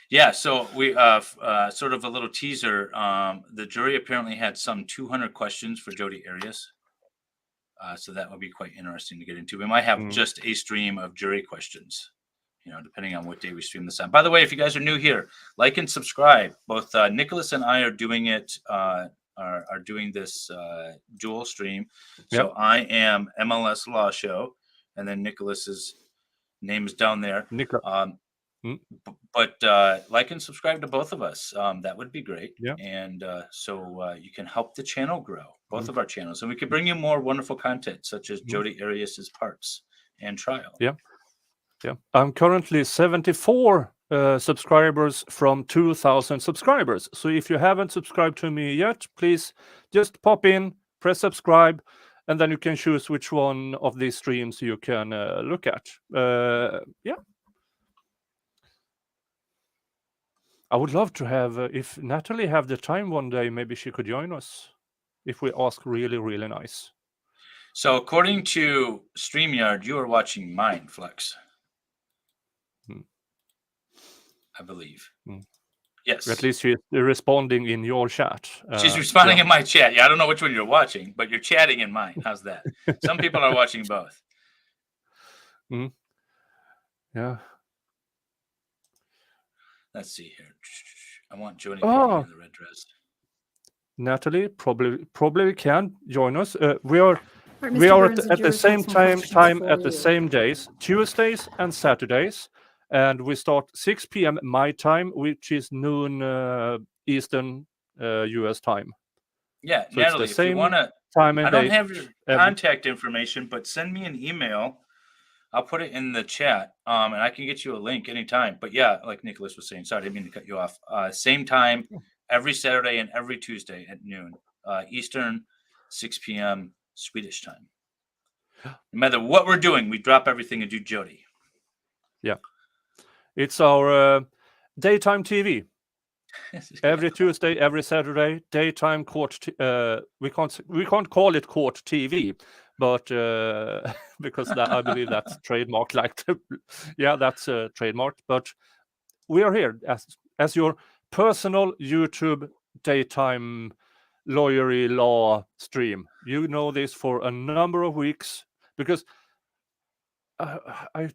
Yeah, so we sort of a little teaser. The jury apparently had some 200 questions for Jodi Arias. So that would be quite interesting to get into. We might have just a stream of jury questions, depending on what day we stream this on. By the way, if you guys are new here, like and subscribe. Both Nicholas and I are doing it, are doing this dual stream. So I am MLS Law Show, and then Nicholas's name is down there. But like and subscribe to both of us. That would be great. Yeah. And so you can help the channel grow, both of our channels. And we can bring you more wonderful content, such as Jodi Arias' parts and trial. Yeah. I'm currently 74 subscribers from 2,000 subscribers. So if you haven't subscribed to me yet, please just pop in, press subscribe, and then you can choose which one of these streams you can look at. Yeah. I would love to have, if Natalie have the time one day, maybe she could join us if we ask really, really nice. So according to StreamYard, you are watching mine, Flex. I believe. Yes. At least she's responding in your chat. She's responding in my chat. Yeah, I don't know which one you're watching, but you're chatting in mine. How's that? Some people are watching both. Yeah. Let's see here. I want Jodi in the red dress. Natalie probably can join us. We are at the same time at the same days, Tuesdays and Saturdays, and we start 6 p.m. my time, which is noon Eastern U.S. time. Yeah, so Natalie, if you want to, I don't have your contact information, but send me an email. I'll put it in the chat, and I can get you a link anytime. But yeah, like Nicholas was saying, sorry, I didn't mean to cut you off. Same time, every Saturday and every Tuesday at noon Eastern, 6 p.m. Swedish time. No matter what we're doing, we drop everything and do Jodi. Yeah, it's our daytime TV. Every Tuesday, every Saturday, daytime court. We can't call it court TV. But because I believe that's trademarked, that's trademarked. But we are here as your personal YouTube daytime lawyery law stream. You know this for a number of weeks because I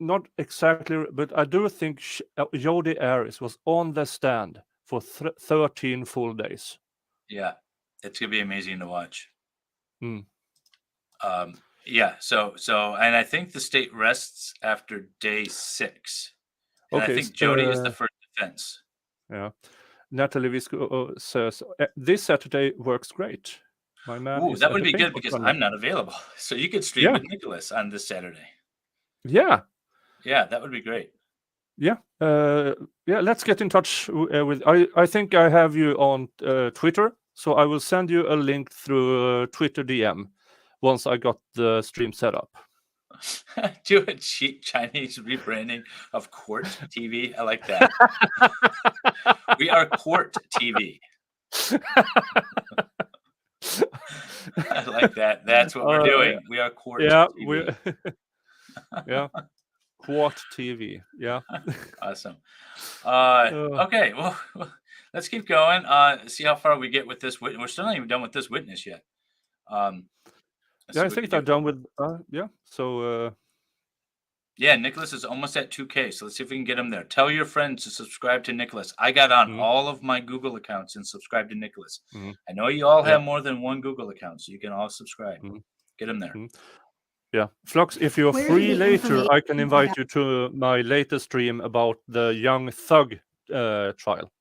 not exactly, but I do think Jodi Arias was on the stand for 13 full days. Yeah, it's gonna be amazing to watch. Yeah, so and I think the state rests after day 6. And I think Jodi is the first defense. Yeah. Natalie Visco says this Saturday works great. My man. Ooh, that would be good because I'm not available. So you could stream with Nicholas on this Saturday. Yeah. Yeah, that would be great. Yeah. Let's get in touch with I think I have you on Twitter, so I will send you a link through Twitter DM. Once I got the stream set up. Do a cheap Chinese rebranding of Court TV. I like that. We are Court TV. I like that. That's what we're doing. We are Court TV. Yeah. Court TV. Yeah. Awesome. Okay. Well, let's keep going. See how far we get with this. We're still not even done with this witness yet. I think they're done with so yeah, Nicholas is almost at 2K, so let's see if we can get him there. Tell your friends to subscribe to Nicholas. I got on all of my Google accounts and subscribe to Nicholas. I know you all have more than one Google account, so you can all subscribe. Get him there. Yeah, Flux, if you're free later, I can invite you to my latest stream about the Young Thug trial.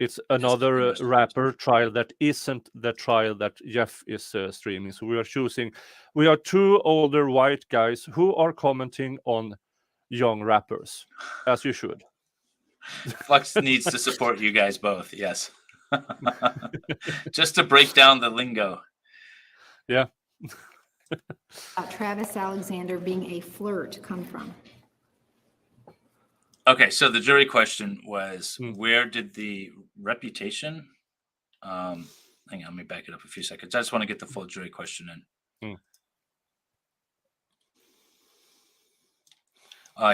It's another rapper trial that isn't the trial that Jeff is streaming. So we are two older white guys who are commenting on young rappers, as you should. Flux needs to support you guys both, yes. Just to break down the lingo. Yeah. Travis Alexander being a flirt come from? Okay, so the jury question was, where did the reputation? Hang on, let me back it up a few seconds. I just want to get the full jury question in.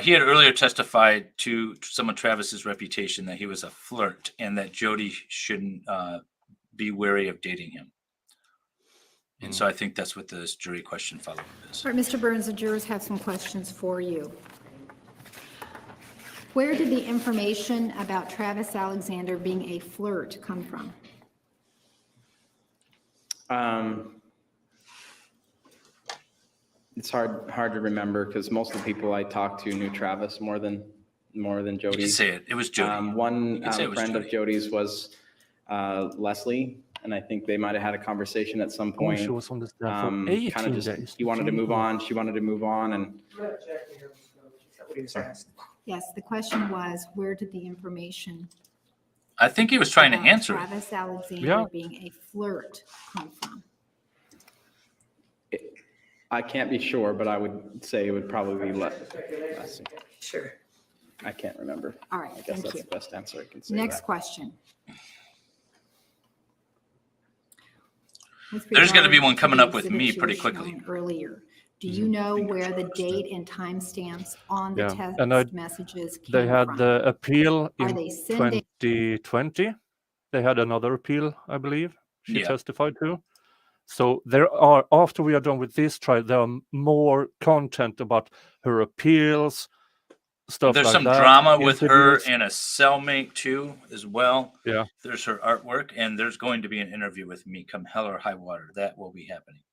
He had earlier testified to some of Travis's reputation that he was a flirt and that Jodi shouldn't be wary of dating him. And so I think that's what this jury question follow-up is. All right, Mr. Burns, the jurors have some questions for you. Where did the information about Travis Alexander being a flirt come from? It's hard to remember because most of the people I talked to knew Travis more than Jodi. You can say it. It was Jodi. One friend of Jodi's was Leslie, and I think they might have had a conversation at some point. She was on the staff for 18 kind of just days. he wanted to move on. She wanted to move on, and Yes, the question was, where did the information I think he was trying to about answer it. Travis Alexander being a flirt come from? I can't be sure, but I would say it would probably be Leslie. Sure. I can't remember. All right, I guess thank that's you. the best answer I can say. Next question. With There's gonna be regard one to coming the up with me exhibit you pretty were quickly. shown earlier, do you know where the date and timestamps on the Yeah, and text messages came They had from? the appeal Are in they sending? 2020. They had another appeal, I believe, she Yeah. testified to. So there are, after we are done with this trial, there are more content about her appeals, stuff There's like some that. drama with her interviews. and a cellmate too, as well. Yeah. There's her artwork, and there's going to be an interview with me come hell or high water. That will be happening.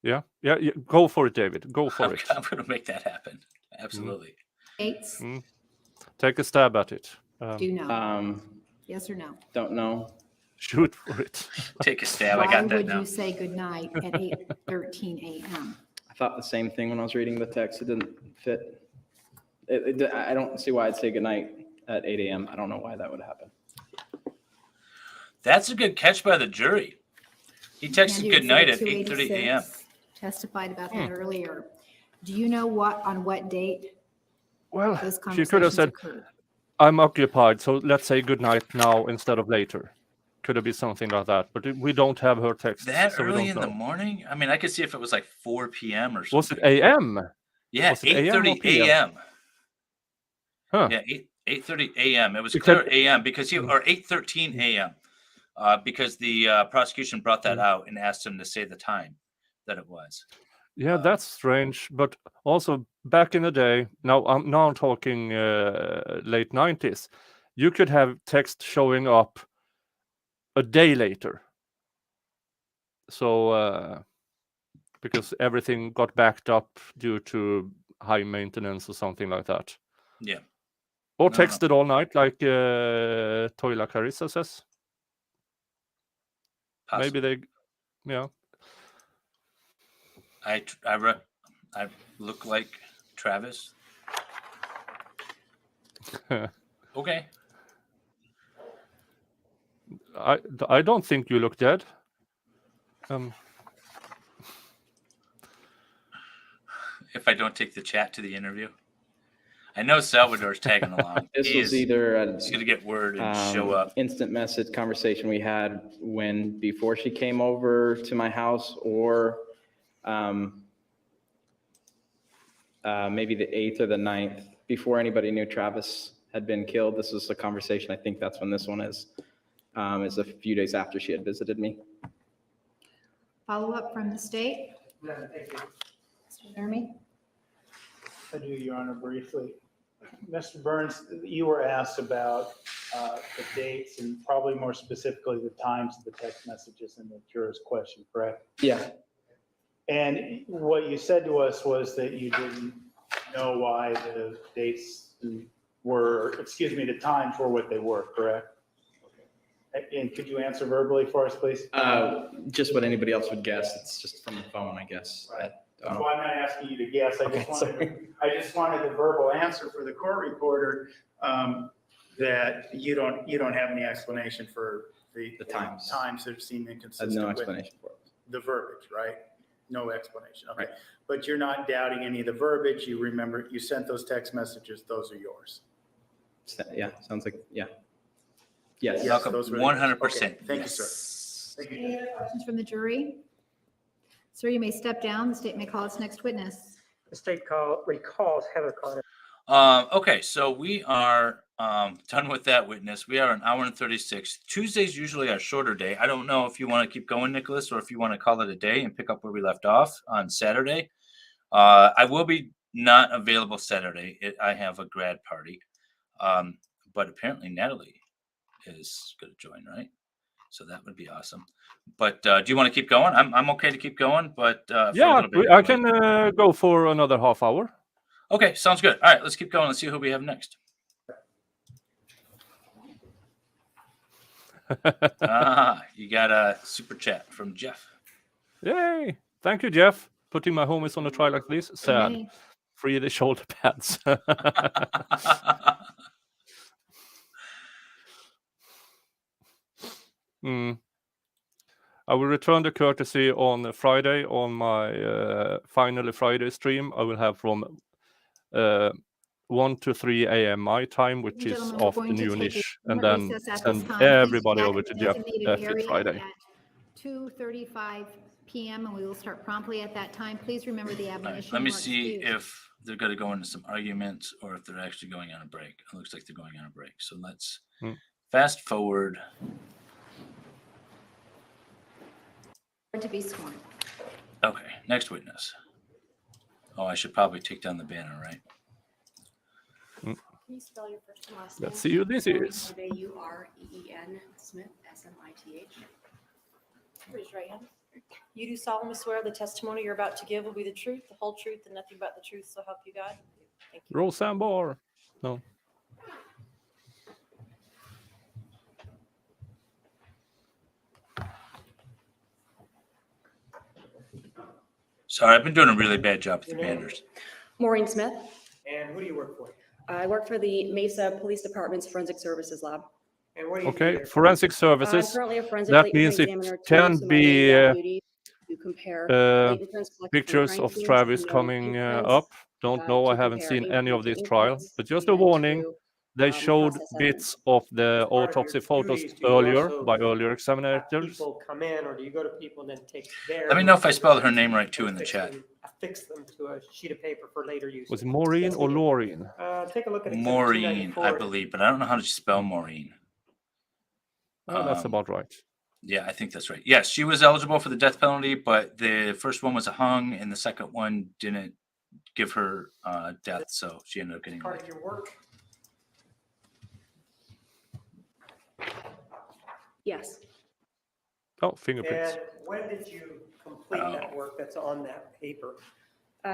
Yeah. Go for it, David. Go for it. I'm going to make that happen. Absolutely. Dates? Take a stab at it. Do you know? Yes or no? Don't know. Shoot for it. Take a stab. Why I got that would now. you say goodnight at 8:13 a.m.? I thought the same thing when I was reading the text. It didn't fit. I don't see why I'd say goodnight at 8 a.m. I don't know why that would happen. That's a good catch by the jury. He texted Andy, good night at Exhibit 8:30 a.m. 286 Testified about that earlier. Do you know on what date Well, those she could have conversations said, occurred? I'm occupied, so let's say goodnight now instead of later. Could have been something like that, but we don't have her text. That so early we in don't the know. morning? I mean, I could see if it was like 4 p.m. or something. Was it a.m.? Yeah, Was it AM or 8:30 PM? a.m. Huh. Yeah, 8:30 a.m. It was Because- clear a.m. because or 8:13 a.m. Because the prosecution brought that out and asked him to say the time that it was. Yeah, that's strange. But also back in the day, now I'm talking late 90s, you could have text showing up a day later. So because everything got backed up due to high maintenance or something like that. Yeah. Or No. texted all night, like Toila Carissa says. Possibly. Maybe yeah. I look like Travis. Okay. I don't think you look dead. If I don't take the chat to the interview, I know Salvador's tagging along. This was either He's gonna get word and show up. instant message conversation we had before she came over to my house, or maybe the 8th or the 9th, before anybody knew Travis had been killed. This was a conversation. I think that's when this one is. It's a few days after she had visited me. Follow up from the state? No, thank you. Mr. Jeremy? I do, Your Honor, briefly. Mr. Burns, you were asked about the dates and probably more specifically the times of the text messages in the juror's question, correct? Yeah. And what you said to us was that you didn't know why the dates the times were what they were, correct? And could you answer verbally for us, please? Just what anybody else would guess. It's just from the phone, I guess. Right. I don't Well, I'm not asking you to guess. I just wanted the verbal answer for the court reporter, that you don't have any explanation for the times that seem I inconsistent. have no with explanation for it. the verbiage, right? No explanation. Okay. Right. But you're not doubting any of the verbiage. You remember, you sent those text messages. Those are yours. Yeah, sounds like, yeah. Yes. Yes, those were 100%. Okay, thank you, sir. Thank you. Any other questions from the jury? Sir, you may step down. The state may call its next witness. The state recalls Heather Connor. Okay, so we are done with that witness. We are an hour and 36. Tuesday's usually our shorter day. I don't know if you want to keep going, Nicholas, or if you want to call it a day and pick up where we left off on Saturday. I will be not available Saturday. I have a grad party. But apparently Natalie is going to join, right? So that would be awesome. But do you want to keep going? I'm okay to keep going, but yeah, I can go for another half hour. Okay, sounds good. All right, let's keep going. Let's see who we have next. You got a super chat from Jeff. Yay! Thank you, Jeff. Putting my homies on a trial like this. Sad. Yay. Free the shoulder pads. I will return the courtesy on Friday on my Finally Friday stream. I will have from 1 to 3 a.m. my time, which is Gentlemen, we're going to take afternoonish, a and then recess at this send time. everybody Please over to Jeff designated area Friday. at 2:35 p.m. and we will start promptly at that time. Please remember the All right, admonition. let me you are see excused. if they're going to go into some arguments or if they're actually going on a break. It looks like they're going on a break. So let's fast forward. To be sworn. Okay, next witness. Oh, I should probably take down the banner, right? Can you spell your first and last name? Let's see who this is. Ureen Smith, Smith. Raise your right hand. You do solemnly swear the testimony you're about to give will be the truth, the whole truth, and nothing but the truth, so help you God? Thank you. Roseanne Barr. No. Sorry, I've been doing a really bad job with the banners. Maureen Smith. And who do you work for? I work for the Mesa Police Department's Forensic Services Lab. And what do you do Okay, there? forensic I'm services. currently a forensic That latent means it examiner too, can so my be main duty to compare latent prints collected from pictures crime of scenes Travis and known coming fingerprints, up. Don't know, to I haven't compare seen any of these ink trials, prints, but just a and warning. to, They showed process bits of the As part of your autopsy photos duties, do you earlier also by earlier have examiners. people come in, or do you go to people and then take their? Let me know if I spelled her name right too in the chat. Affix them to a sheet of paper for later use. Was it Maureen or Laureen? Take a look at Exhibit Maureen, 294. I believe, but I don't know how to spell Maureen. Oh, that's about right. Yeah, I think that's right. Yes, she was eligible for the death penalty, but the first one was a hung, and the second one didn't give her death, so she ended up getting Part away. of your work. yes. Oh, fingerprints. And when did you complete that work that's on that paper?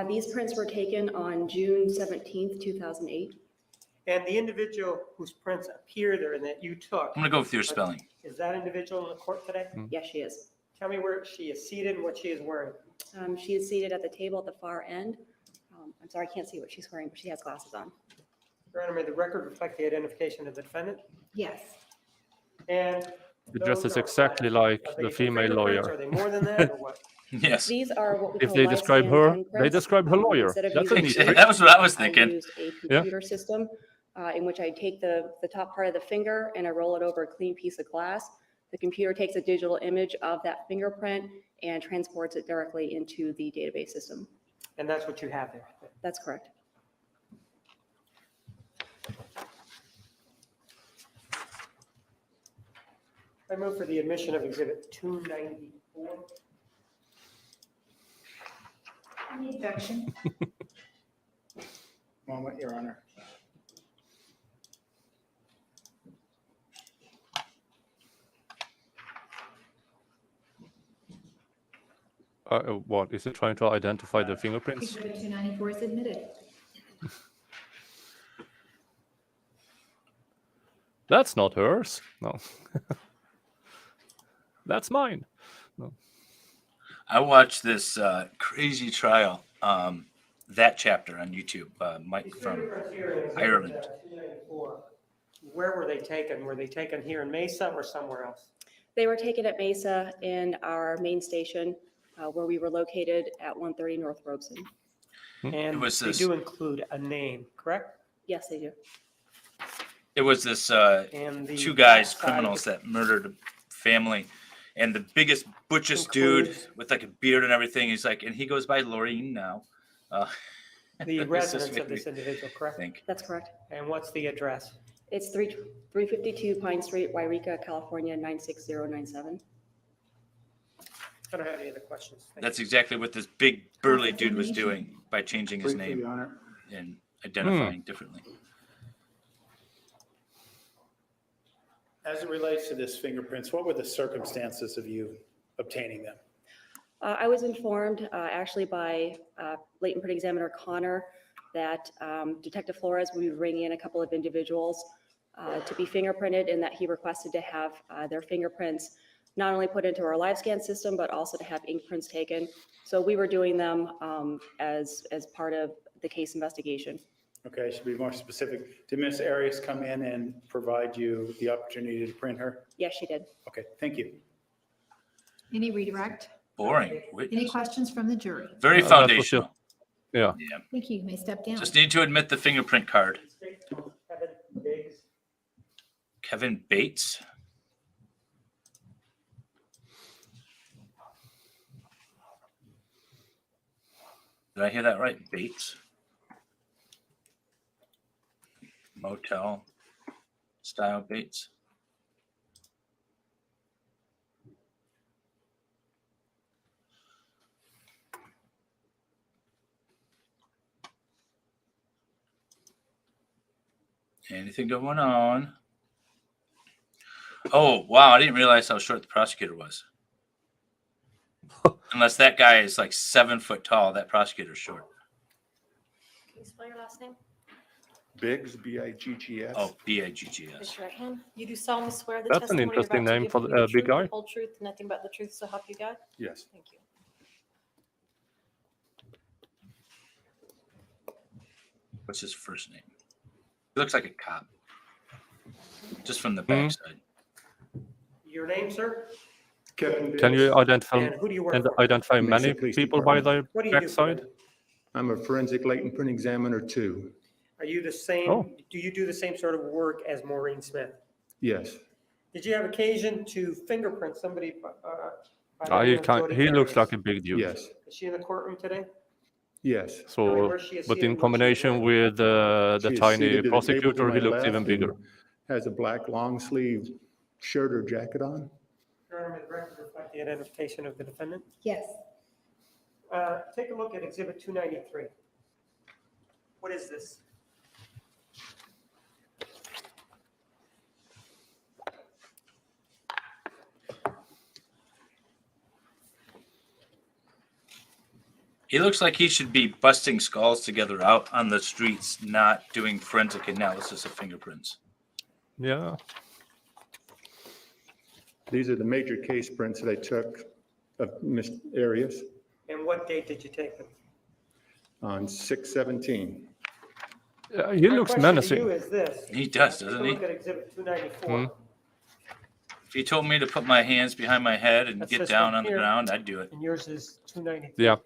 These prints were taken on June 17th, 2008. And the individual whose prints appear there and that you took, I'm gonna go with your spelling. is that individual in the court today? Yes, she is. Tell me where she is seated and what she is wearing. She is seated at the table at the far end. I'm sorry, I can't see what she's wearing, but she has glasses on. Your Honor, may the record reflect the identification of the defendant? Yes. And The dress those is are exactly what? like Are they the female fingerprints? lawyer. Are they more than that or what? Yes, These are what we If call they live describe scan her, fingerprints. they describe her lawyer. Instead of That's a using neat that was what I was I thinking. used a computer system in which I take the top part of the finger and I roll it over a clean piece of glass. The computer takes a digital image of that fingerprint and transports it directly into the database system. And that's what you have there. That's correct. I move for the admission of Exhibit 294. Any objection? Moment, Your Honor. What is it trying to identify the fingerprints? Exhibit 294 is admitted. That's not hers. No. That's mine. No. I watched this crazy trial, that chapter on YouTube, Mike from Ireland. Where were they taken? Were they taken here in Mesa or somewhere else? They were taken at Mesa in our main station where we were located at 130 North Robeson. And they do include a name, correct? Yes, they do. It was this And the two guys, backside criminals that murdered a family, and the biggest, butchest dude includes with like a beard and everything. He's like, and he goes by Lorraine now. the it was just residence of made this me individual, correct? think. That's correct. And what's the address? It's 352 Pine Street, Wairika, California, 96097. I don't have any other questions. Thank That's exactly what this big burly dude was Information. doing by changing his Briefly, name Your Honor. and identifying differently. As it relates to this fingerprints, what were the circumstances of you obtaining them? I was informed actually by latent print examiner Connor that Detective Flores would be bringing in a couple of individuals to be fingerprinted, and that he requested to have their fingerprints not only put into our live scan system, but also to have ink prints taken. So we were doing them as part of the case investigation. Okay, should be more specific. Did Ms. Arias come in and provide you the opportunity to print her? Yes, she did. Okay, thank you. Any redirect? Boring. Any Witness. questions from the jury? Very That was foundational. Yeah. Yeah. Thank you. You may step down. Just need to admit the fingerprint card. Kevin Biggs. Kevin Bates. Did I hear that right? Bates? Motel style Bates. Anything going on? Oh, wow. I didn't realize how short the prosecutor was. Unless that guy is like 7 foot tall, that prosecutor's short. Can you spell your last name? Biggs, B-I-G-G-S. Oh, B-I-G-G-S. Raise your right hand. You do solemnly swear the That's an testimony you're interesting about to name give for will be the the big truth, guy. the whole truth, nothing but the truth, so help you God? Yes. Thank you. What's his first name? He looks like a cop. Just from the backside. Your name, sir? Kevin Biggs. Can you identify And who do you work and for? identify Mesa many Police people by Department. the What do you do? for backside? them? I'm a forensic latent print examiner too. Are you the same, Oh. do you do the same sort of work as Maureen Smith? Yes. Did you have occasion to fingerprint somebody? By the name of Jodi He looks Arias? like a big dude. Yes. Is she in the courtroom today? Yes. So, Where's she but seated? in What's she combination wearing? with She the is seated tiny at a table to prosecutor, my he looks left even bigger. and has a black long sleeve shirt or jacket on. Your Honor, may the record reflect the identification of the defendant? Yes. Take a look at Exhibit 293. What is this? He looks like he should be busting skulls together out on the streets, not doing forensic analysis of fingerprints. Yeah. These are the major case prints that I took of Ms. Arias And what date did you take them? on 6/17. He My looks question to menacing. you is this. He does, Take a doesn't he? look at Exhibit 294. Hmm. If he told me to put my hands behind my head and That's get this down one on the here. ground, I'd do it. And yours is 293. Yeah.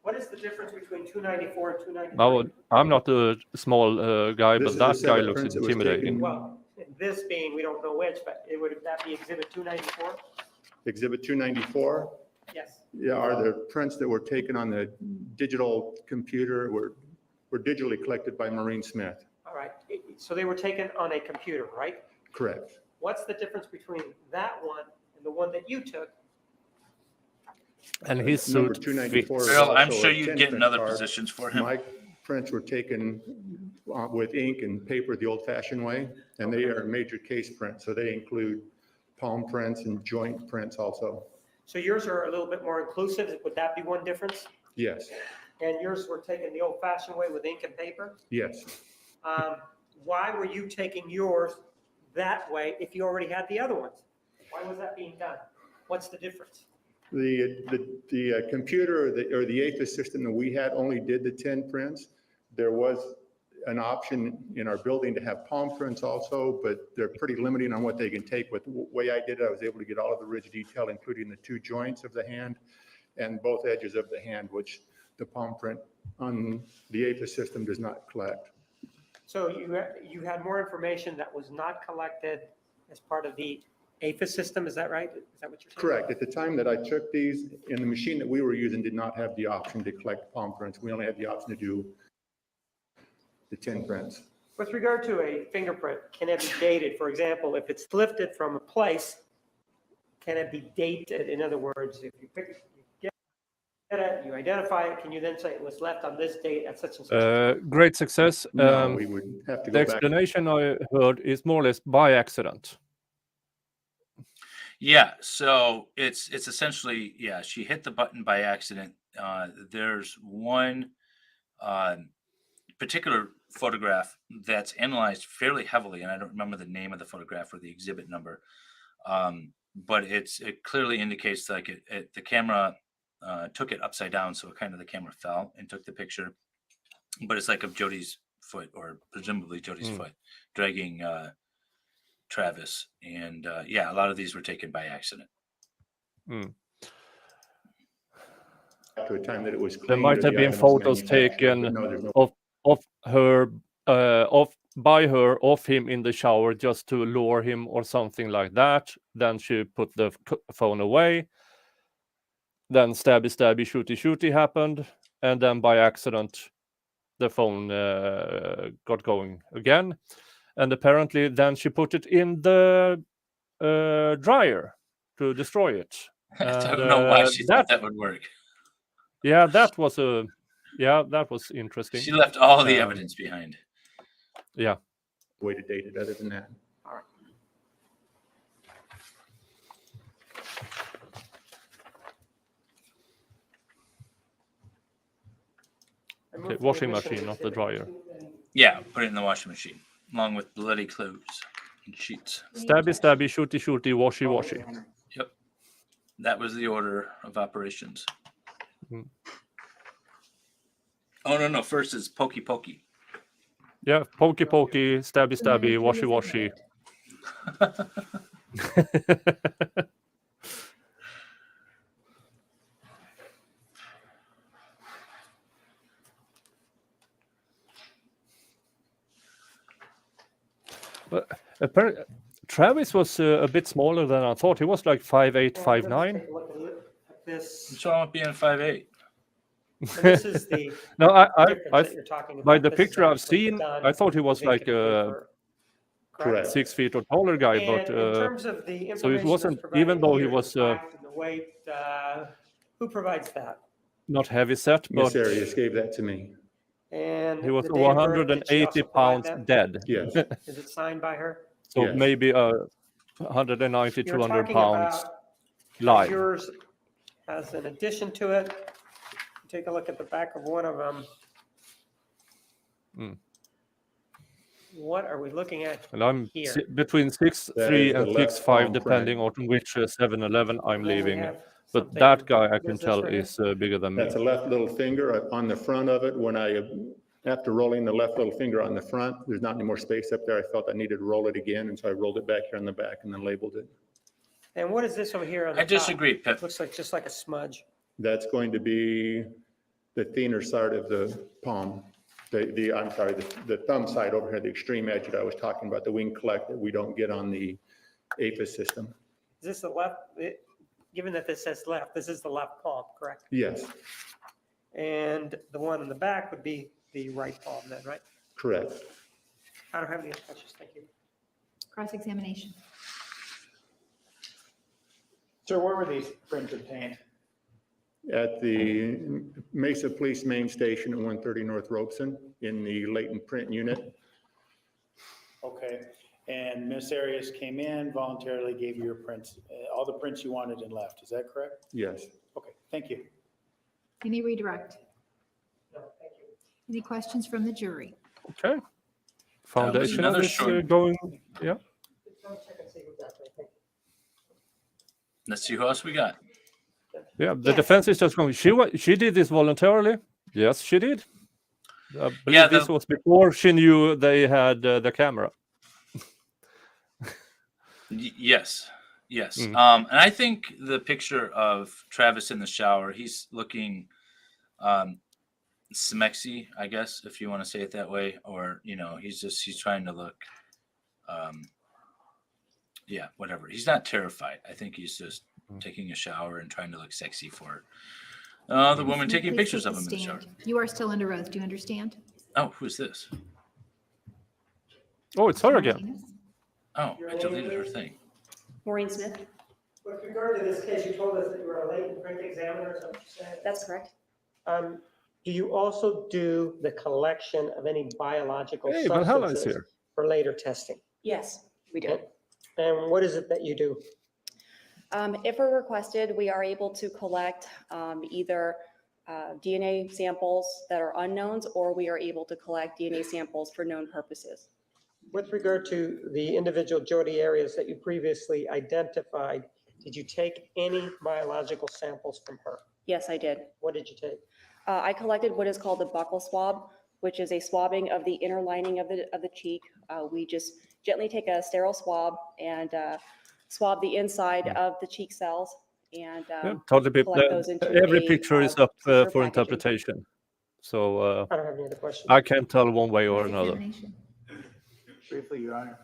What is the difference between 294 and 293? Now, I'm not a small guy, This but is that a set guy of looks prints that was intimidating. taken- Well, this being, we don't know which, but would that be Exhibit 294? Exhibit 294 Yes. are the prints that were taken on the digital computer, were digitally collected by Maureen Smith. All right. So they were taken on a computer, right? Correct. What's the difference between that one and the one that you took? And his Number suit 294 fits. is Earl, I'm also sure a you'd 10 get print in other card. positions for him. My prints were taken with ink and paper the old-fashioned way, and they are major case prints, so they include palm prints and joint prints also. So yours are a little bit more inclusive. Would that be one difference? Yes, And yours were taken the old-fashioned way with ink and paper? yes. Why were you taking yours that way if you already had the other ones? Why was that being done? What's the difference? The computer or the APHIS system that we had only did the 10 prints. There was an option in our building to have palm prints also, but they're pretty limiting on what they can take. With the way I did it, I was able to get all of the ridge detail, including the 2 joints of the hand and both edges of the hand, which the palm print on the APHIS system does not collect. So you had more information that was not collected as part of the APHIS system, is that right? Is that what you're saying? Correct. At the time that I took these, in the machine that we were using did not have the option to collect palm prints. We only had the option to do the 10 prints. With regard to a fingerprint, can it be dated? For example, if it's lifted from a place, can it be dated? In other words, if you get it, you identify it, can you then say it was left on this date at such and such? Great success. No, we would have to The go back. explanation I heard is more or less by accident. Yeah, so it's essentially, yeah, she hit the button by accident. There's one particular photograph that's analyzed fairly heavily, and I don't remember the name of the photograph or the exhibit number, but it clearly indicates like the camera took it upside down, so the camera fell and took the picture, but it's like of Jodi's foot, or presumably Jodi's foot, dragging Travis, and yeah, a lot of these were taken by accident. To a time that it was There might have been photos taken of her, by her, of him in the shower just to lure him or something like that. Then she put the phone away. Then stabby, shooty, shooty happened, and then by accident, the phone got going again. And apparently, then she put it in the dryer to destroy it. I don't know why she thought that would work. Yeah, that was interesting. She left all the evidence behind. Yeah. Way to date it other than that. All right. Okay, washing machine, not the dryer. Yeah, put it in the washing machine, along with bloody clothes and sheets. Stabby, shooty, shooty, washy, washy. Yep. That was the order of operations. Oh, no. First is pokey, pokey. Yeah, pokey, pokey, stabby, washy, washy. But apparently, Travis was a bit smaller than I thought. He was like 5'8", 5'9". What's wrong with being 5'8"? This is the No, I you're talking about. by the This is picture I've actually seen, done I thought he was vacant like a Correct. 6 feet or taller guy, And but in terms of the so it information wasn't, that's even provided though he here, was the height and the weight, who provides that? not heavy set, but Miss Arias gave that to me. And he was the date of birth, did she 180 also provide pounds that? dead. Yes. Is it signed by her? So Yes. maybe 190, You're 200 talking pounds about live. yours has an addition to it. Take a look at the back of one of them. What are we looking at And I'm here? between 6'3" and the left 6'5", palm depending print. on which 7-Eleven I'm Then we leaving. have But something- that guy, I what can is this tell, right here? is bigger than me. That's a left little finger on the front of it. When after rolling the left little finger on the front, there's not any more space up there. I felt I needed to roll it again, and so I rolled it back here on the back and then labeled it. And what is this over here on the I top? disagree, Pip. Looks like just like a smudge. That's going to be the thinner side of the palm. The thumb side over here, the extreme edge that I was talking about, the wing collect that we don't get on the APHIS system. Is this the left? Given that this says left, this is the left palm, correct? Yes, And the one in the back would be the right palm then, right? correct. I don't have any other questions. Thank you. Cross-examination. Sir, where were these prints obtained? At the Mesa Police Main Station at 130 North Robeson in the latent print unit. Okay, and Miss Arias came in, voluntarily gave you your prints, all the prints you wanted and left, is that correct? Yes. Okay, thank you. Any redirect? No, thank you. Any questions from the jury? Okay. Foundation another is short- going, yeah. Just want to check and see who got that. Thank you. Let's see who else we got. Yeah, the defense is just going, she did this voluntarily. Yes, she did. I believe this was before she knew they had the camera. Yes. And I think the picture of Travis in the shower, he's looking smexy, I guess, if you want to say it that way, or he's trying to look whatever. He's not terrified. I think he's just taking a shower and trying to look sexy for the woman taking pictures of him in the shower. You are still under oath. Do you understand? Oh, who's this? Oh, it's her again. Martinez? Oh, I deleted her thing. Maureen Smith? With regard to this case, you told us that you were a latent print examiner, is that what you said? That's correct. Do you also do the collection of any biological Hey, Valhalla is substances here. for later testing? Yes, we do. And what is it that you do? If we're requested, we are able to collect either DNA samples that are unknowns, or we are able to collect DNA samples for known purposes. With regard to the individual Jodi Arias that you previously identified, did you take any biological samples from her? Yes, I did. What did you take? I collected what is called the buccal swab, which is a swabbing of the inner lining of the cheek. We just gently take a sterile swab and swab the inside of the cheek cells and Totally. collect those into Every a, picture is up secure for packaging. interpretation. So I don't have any other questions. I can't tell one way or another. Examination. Briefly, Your Honor.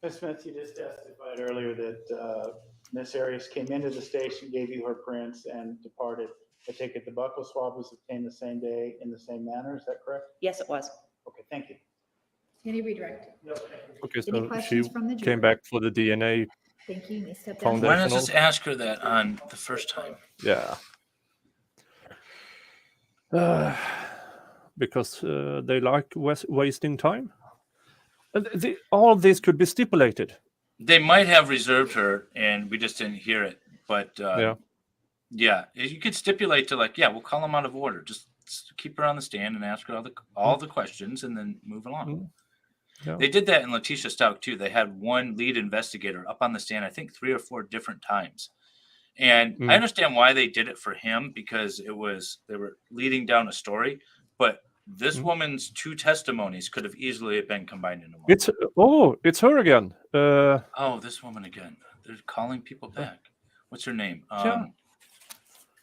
Ms. Smith, you just testified earlier that Ms. Arias came into the station, gave you her prints, and departed. I take it the buccal swab was obtained the same day in the same manner. Is that correct? Yes, it was. Okay, thank you. Any redirect? Okay, Any so she questions from the jury? came back for the DNA. Thank you. You may step down. Foundation. Why not just ask her that on the first time? Yeah. Because they like wasting time. And all this could be stipulated. They might have reserved her, and we just didn't hear it. But yeah, you could stipulate to we'll call them out of order. Just keep her on the stand and ask her all the questions, and then move along. Yeah. They did that in Letitia Stout too. They had one lead investigator up on the stand, I think 3 or 4 different times. And I understand why they did it for him, because they were leading down a story, but this woman's 2 testimonies could have easily been combined into one. It's her again. This woman again. They're calling people back. What's her name?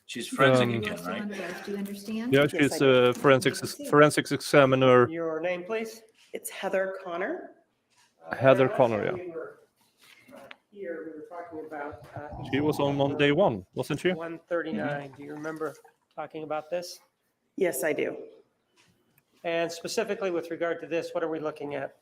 She's forensic again, right? Do you understand? Yeah, she's a forensics examiner. Your name, please? It's Heather Connor. Heather Connor, yeah. We were here, we were talking about. She was on day 1, wasn't she? 139. Do you remember talking about this? Yes, I do. And specifically with regard to this, what are we looking at?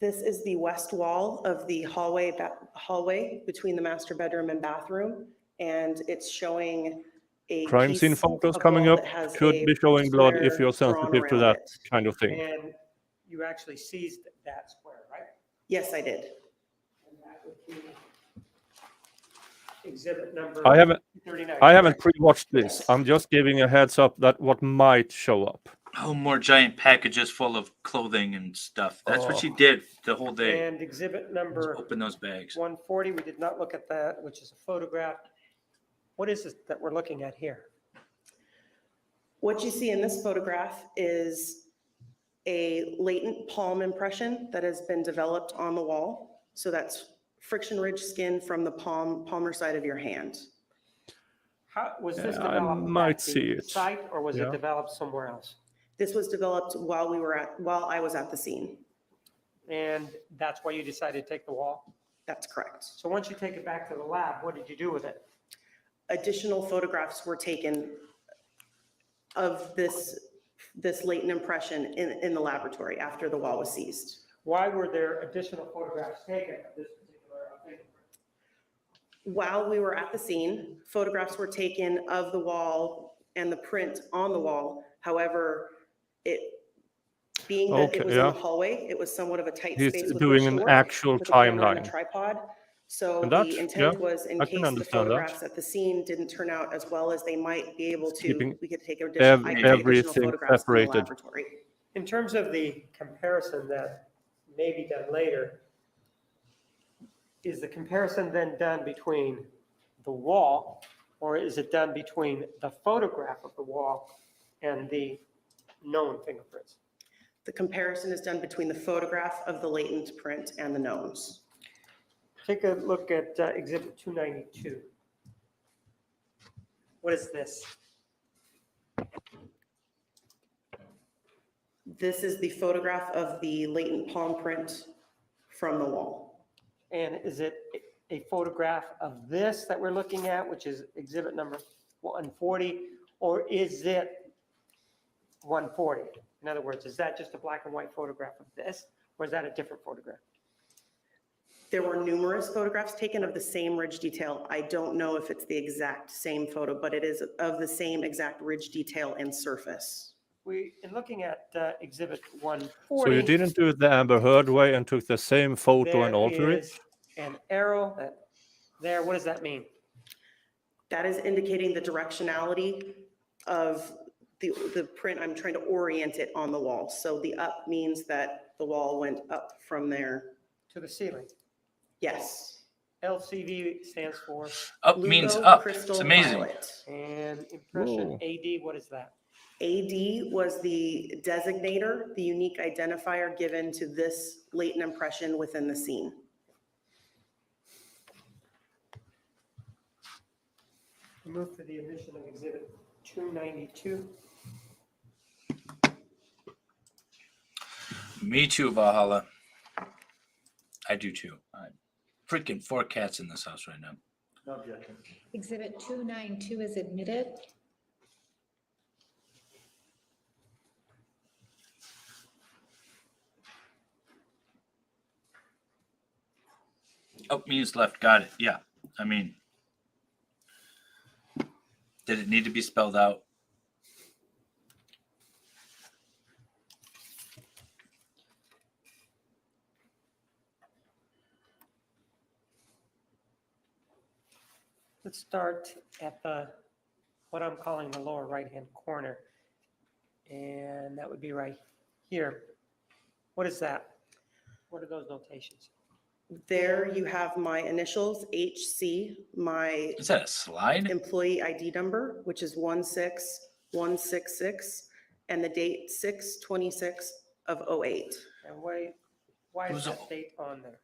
This is the west wall of the hallway between the master bedroom and bathroom. And it's showing a Crime piece scene photos of coming wall up that has could a be showing blood if square you're drawn sensitive to around that it. kind of thing. And you actually seized that square, right? Yes, I did. And that would be exhibit number. I 39. haven't pre-watched this. I'm just giving a heads up that what might show up. Oh, more giant packages full of clothing and stuff. That's what she did the whole day. And exhibit number Open those bags. 140, we did not look at that, which is a photograph. What is it that we're looking at here? What you see in this photograph is a latent palm impression that has been developed on the wall. So that's friction-ridged skin from the palmar side of your hand. How was this Yeah, I developed might at see the it. site, or was Yeah. it developed somewhere else? This was developed while I was at the scene. And that's why you decided to take the wall? That's correct. So once you take it back to the lab, what did you do with it? Additional photographs were taken of this latent impression in the laboratory after the wall was seized. Why were there additional photographs taken of this particular fingerprint? While we were at the scene, photographs were taken of the wall and the print on the wall. However, being that it was in the hallway, it was somewhat of a tight He's space with doing which an to work actual with a camera and timeline. a tripod. So And that, the intent yeah, was in I can case the understand that. photographs at the scene didn't turn out as well as they might be able Keeping to, we could take additional, I could take additional everything photographs in the separated. laboratory. In terms of the comparison that may be done later, is the comparison then done between the wall, or is it done between the photograph of the wall and the known fingerprints? The comparison is done between the photograph of the latent print and the knowns. Take a look at Exhibit 292. What is this? This is the photograph of the latent palm print from the wall. And is it a photograph of this that we're looking at, which is exhibit number 140, or is it 140? In other words, is that just a black and white photograph of this, or is that a different photograph? There were numerous photographs taken of the same ridge detail. I don't know if it's the exact same photo, but it is of the same exact ridge detail and surface. In looking at exhibit So 140. you didn't do it the Amber Heard way and took the same photo and altered it? An arrow there. What does that mean? That is indicating the directionality of the print. I'm trying to orient it on the wall. So the up means that the wall went up from there. To the ceiling. Yes. LCV stands for? Up Lugo means up. Crystal It's amazing. Violet. And impression Whoa. AD, what is that? AD was the designator, the unique identifier given to this latent impression within the scene. Move to the admission of exhibit 292. Me too, Valhalla. I do too. Freaking 4 cats in this house right now. No objection. Exhibit 292 is admitted. Up means left. Got it. Yeah. I mean, did it need to be spelled out? Let's start at what I'm calling the lower right-hand corner. And that would be right here. What is that? What are those notations? There you have my initials, HC, my Is that a slide? employee ID number, which is 16166, and the date 6/26 of '08. And why is Who's that date on there?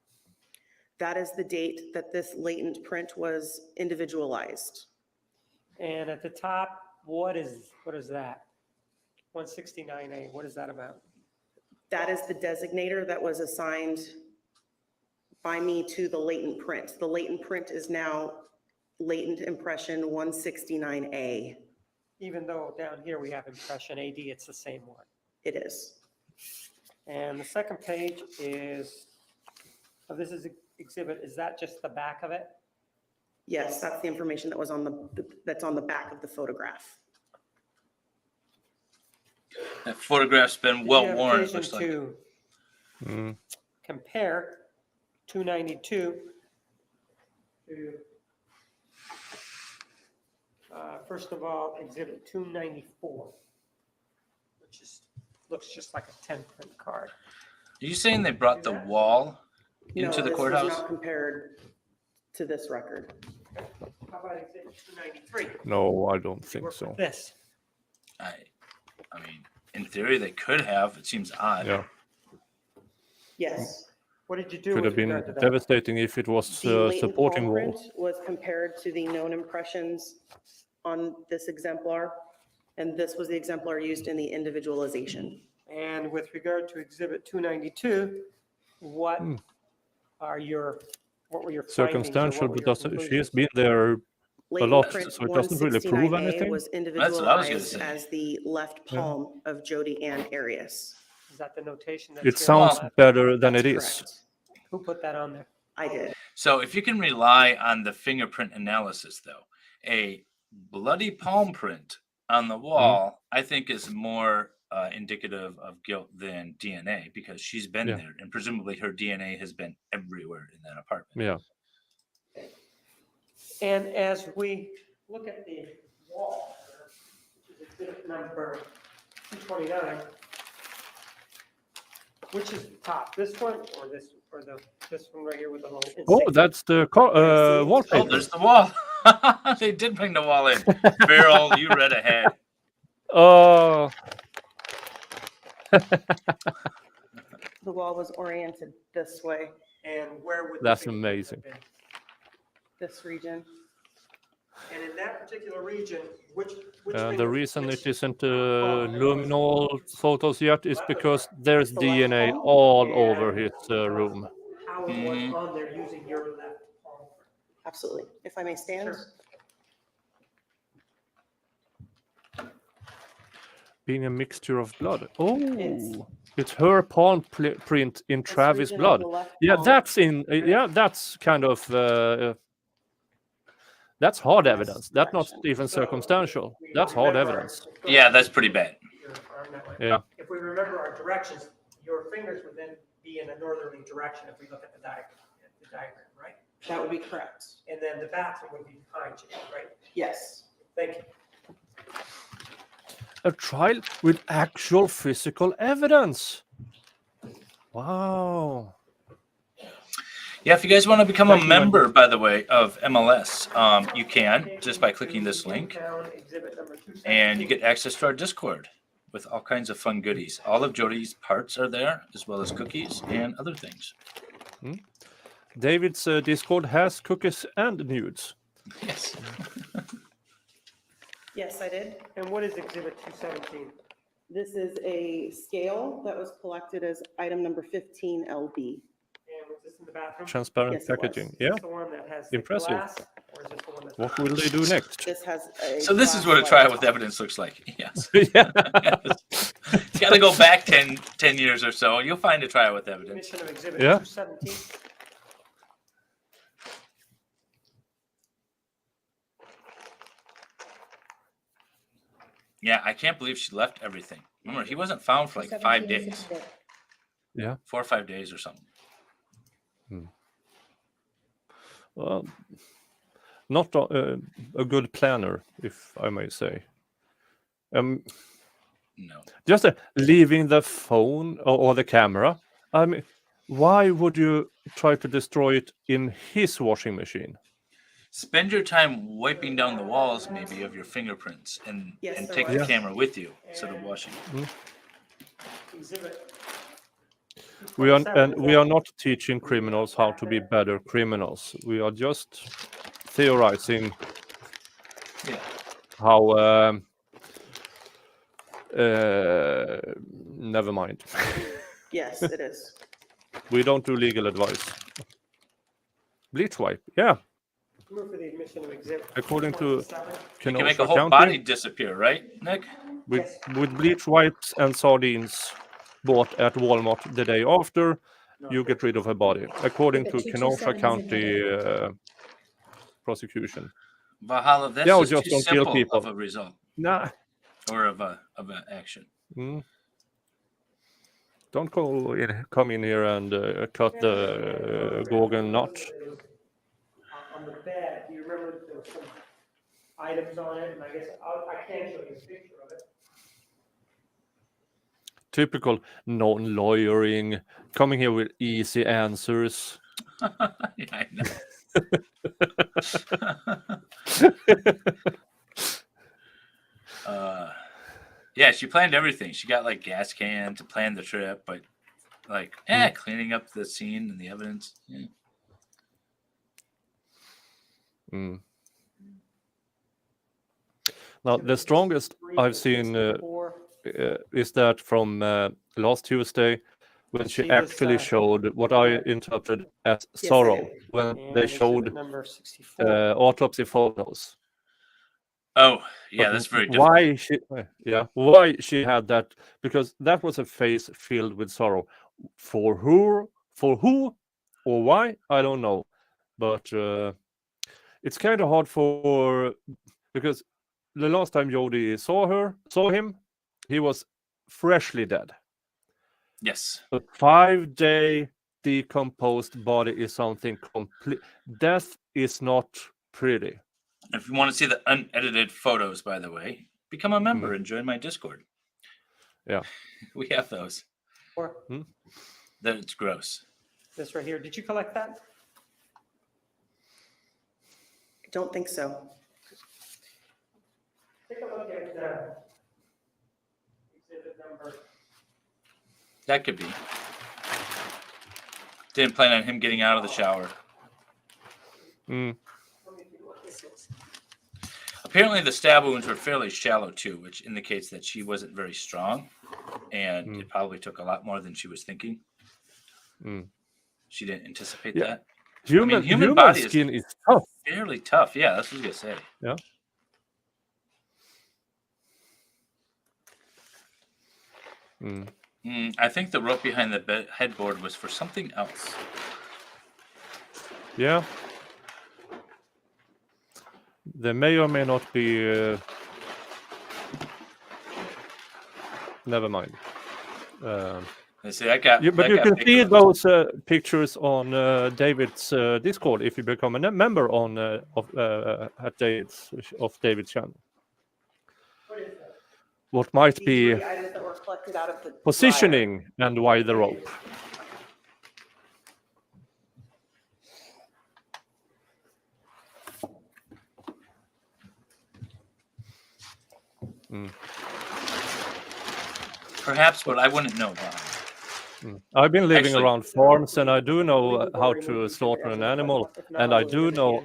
That is the date that this latent print was individualized. And at the top, what is that? 169A, what is that about? That is the designator that was assigned by me to the latent print. The latent print is now latent impression 169A. Even though down here we have impression AD, it's the same one. It is. And the second page is, this is exhibit, is that just the back of it? Yes, that's the information that was that's on the back of the photograph. That photograph's been well worn. It looks like. To compare 292 to, first of all, exhibit 294, which looks just like a 10-print card. Are you saying they brought the wall into the courthouse? No, this was not compared to this record. How about exhibit 293? No, I don't think Work so. with this. I mean, in theory, they could have. It seems odd. Yeah, Yes. What did you do? could with have been regard to that? devastating if it was The latent supporting palm wall. print was compared to the known impressions on this exemplar, and this was the exemplar used in the individualization. And with regard to exhibit 292, what were your findings? or Circumstantial, what were but your she has conclusions? been there. Latent lot, print so it doesn't really prove 169A anything? was That's what I was gonna individualized say. as the left palm of Jodi Arias. Is that the notation? that's It here? sounds better than it That's is. correct. Who put that on there? I did. So if you can rely on the fingerprint analysis, though, a bloody palm print on the wall, I think, is more indicative of guilt than DNA because she's been Yeah. there, and presumably her DNA has been everywhere in that apartment. Yeah. And as we look at the wall, which is exhibit number 229, which is the top, this one or this one right here with the little Oh, insignia? that's the Oh, wallpaper. there's the wall. They did bring the wall in. Beryl, you read ahead. Oh, The wall was oriented this way, And where would? the that's fingerprint have amazing. been? this region. And in that particular region, which The finger- reason which- it isn't palm luminol photos yet is because there's DNA all over his room. How it was on there using your left palm. Absolutely. If I may stand. Sure. Being a mixture of blood. Oh, It's- it's her palm print in This Travis' region of blood. the left Yeah, palm. that's in. Yeah, that's kind of. That's hard This evidence. That's not direction. even circumstantial. That's hard evidence. Yeah, that's pretty bad. Your arm that way. Yeah. If we remember our directions, your fingers would then be in a northerly direction if we look at the diagram, right? That would be correct. And then the bathroom would be behind you, right? Yes. Thank you. A trial with actual physical evidence. Wow. Yeah, if you guys want to become Thank a you, member, Wendy. by the way, of MLS, you can just by clicking this link, Exhibit number 217. and you get access to our Discord with all kinds of fun goodies. All of Jodi's parts are there, as well as cookies and other things. David's Discord has cookies and nudes. Yes. Yes, I did. And what is exhibit 217? This is a scale that was collected as item number 15 LB. And was this in the bathroom? Transparent Yes, it was. packaging. Is Yeah. this the one that has the Impressive. glass, or is this the one that's What will they do next? This has a. So this is glass what a light trial with top. evidence looks like. Yes. Yeah. You got to go back 10 years or so, and you'll find a trial with evidence. Submission of exhibit Yeah. 217. Yeah, I can't believe she left everything. Remember, he wasn't found for like 5 217 is days, exhibit. Yeah. 4 or 5 days or something. Well, not a good planner, if I may say. No. Just leaving the phone or the camera. I mean, why would you try to destroy it in his washing machine? Spend your time wiping down the walls, maybe, of your fingerprints, and Yes, there take was. the camera with you instead of washing. Exhibit. We are not teaching criminals how to be better criminals. We are just theorizing Yeah. how. Never mind. Yes, it is. We don't do legal advice. Bleach wipe, yeah. Move for the admission of exhibit. According to 27. You can make a Kenosha whole County, body disappear, right, Nick? with bleach wipes and sardines bought at Walmart the day after, you get rid of a body. According to Exhibit Kenosha 227 is County prosecution. Valhalla, that's Yeah, just just too don't kill simple people. of a result Nah. or of an action. Don't come in here and cut the Gorgon nut. On the bed, do you remember there were some items on it? And I guess I can't show you a picture of it. Typical non-lawyering, coming here with easy answers. Yeah, I know. Yeah, she planned everything. She got like gas can to plan the trip, but like, cleaning up the scene and the evidence. Yeah. Now, the strongest I've seen is that from last Tuesday, when she actually showed what I interpreted as sorrow, when they showed Number 64. autopsy photos. Oh, yeah, But that's very difficult. why she had that? Because that was a face filled with sorrow. For who, or why? I don't know. But it's kind of hard because the last time Jodi saw him, he was freshly dead. Yes. A 5-day decomposed body is something complete. Death is not pretty. If you want to see the unedited photos, by the way, become a member and join my Discord. Yeah. We have those. Or That's gross. this right here. Did you collect that? Don't think so. Take a look at exhibit number. That could be. Didn't plan on him getting out of the shower. Mm. Let me see what this is. Apparently, the stab wounds were fairly shallow too, which indicates that she wasn't very strong, and it probably took a lot more than she was thinking. Mm. She didn't anticipate Yeah. that. Human body skin is tough. fairly tough. Yeah, that's what I was gonna say. Yeah. I think the rope behind the headboard was for something else. Yeah. There may or may not be. Never mind. I say that got. But that you got can picked see up. those pictures on David's Discord if you become a member on at David's channel. What might These be 3 items that were collected out of the positioning and why the rope. Perhaps, but I wouldn't know why. I've been living Actually- around farms, and I do know how to slaughter an animal, and I do know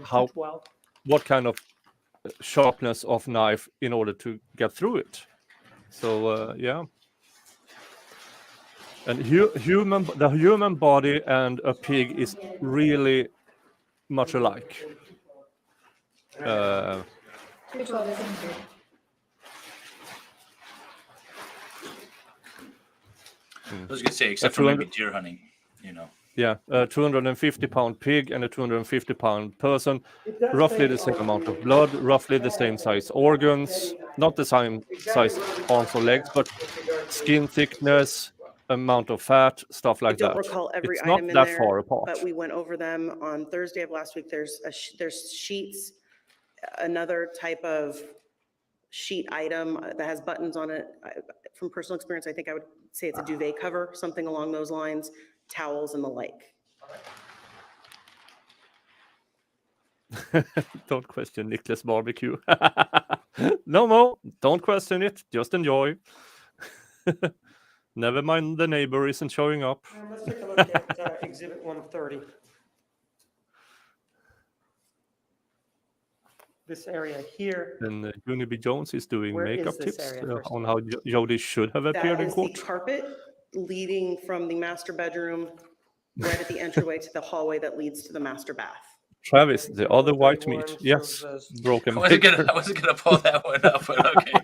what kind of sharpness of knife in order to get through it. So yeah, and the human body and a pig is really much alike. 212 is injured. I was gonna say, except for maybe deer hunting, you know. Yeah, a 250-pound pig and a 250-pound person, roughly the same amount of blood, roughly the same size organs, not the same size arms or legs, but skin thickness, amount of fat, stuff like I don't that. recall every It's item not in that there, far apart. but we went over them on Thursday of last week. There's sheets, another type of sheet item that has buttons on it. From personal experience, I think I would say it's a duvet cover, something along those lines, towels and the like. Don't question Nicholas barbecue. No more. Don't question it. Just enjoy. Never mind the neighbor isn't showing up. Let's take a look at exhibit 130. This area here. And Juni B. Jones is doing Where makeup is this tips area, first on of how Jodi should have appeared That in is the court. carpet leading from the master bedroom right at the entryway to the hallway that leads to the master bath. Travis, the other white meat. 131 Yes, shows broken I wasn't picture. gonna pull that one up, but okay.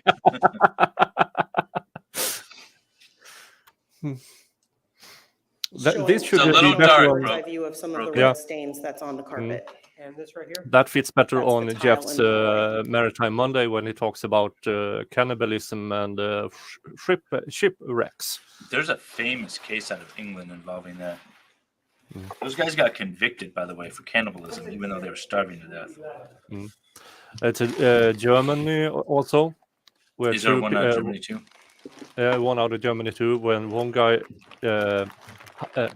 This should It's a be little better dark, on, bro. Bird's eye view of some of the Okay. red stains that's on the carpet. And this right here. that fits better That's the on tile Jeff's in the hallway. Maritime Monday when he talks about cannibalism and shipwrecks. There's a famous case out of England involving that. Those guys got convicted, by the way, for cannibalism, even though they were starving to death. It's Germany also. Where Is there one out of Germany too? one out of Germany too, when one guy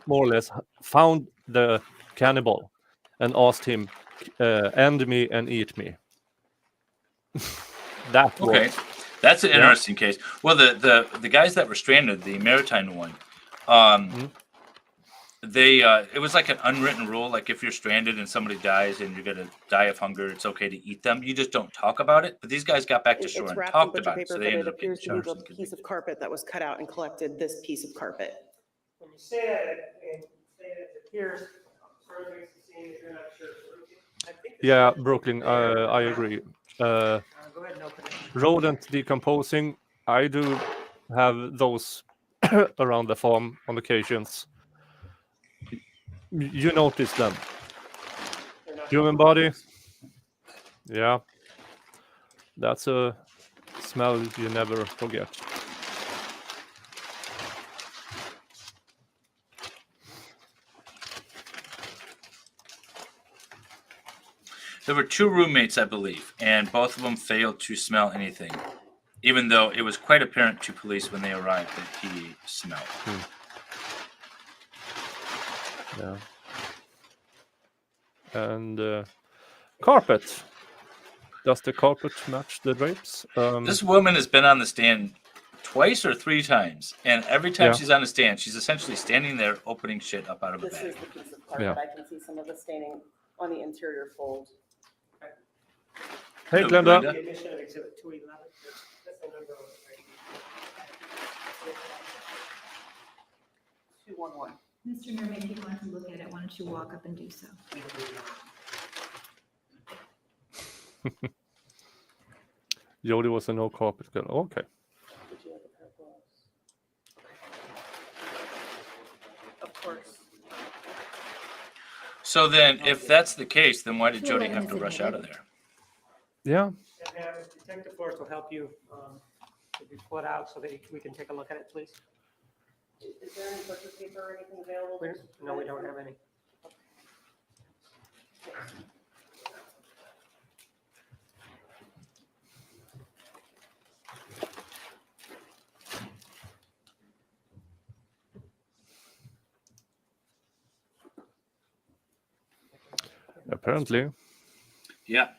more or less found the cannibal and asked him, end me and eat me. That Okay, was, that's an interesting case. Well, the guys that were stranded, the maritime one, they it was like an unwritten rule. Like if you're stranded and somebody dies and you're gonna die of hunger, it's okay to eat them. You just don't talk about it. But these guys got back to shore It's and wrapped in talked butcher about it, paper, so but they it ended up getting appears to be charged. the and piece of convicted. carpet that was cut out and collected this piece of carpet. When you say that, it appears, sort of makes it seem that you're not sure. I think this yeah, is- Brooklyn, I agree. Go ahead and open it. Rodent decomposing, I do have those around the farm on occasions. You notice them. They're not- Human body, yeah, that's a smell you never forget. There were two roommates, I believe, and both of them failed to smell anything, even though it was quite apparent to police when they arrived that he smelled. Yeah. And carpet. Does the carpet match the drapes? This woman has been on the stand twice or 3 times, and every time she's on the stand, she's essentially standing there opening shit up out of a This bag. is the piece of carpet. I can see some of the staining on the interior fold. Hey, Hello, Glenda. Glenda. The admission of exhibit 211. That's the number of it, right? 211. Mr. Nurman, if you want to look at it, why don't you walk up and do so? Jodi was a no carpet girl. Okay. Did you have a pair of gloves? Of course. So then, if that's the case, then why did Jodi 211 have to is rush out of admitted. there? Yeah. And Detective Flores will help you, if you pull it out so that we can take a look at it, please. Is there any butcher paper or anything available? No, we don't have any. Apparently. Yeah.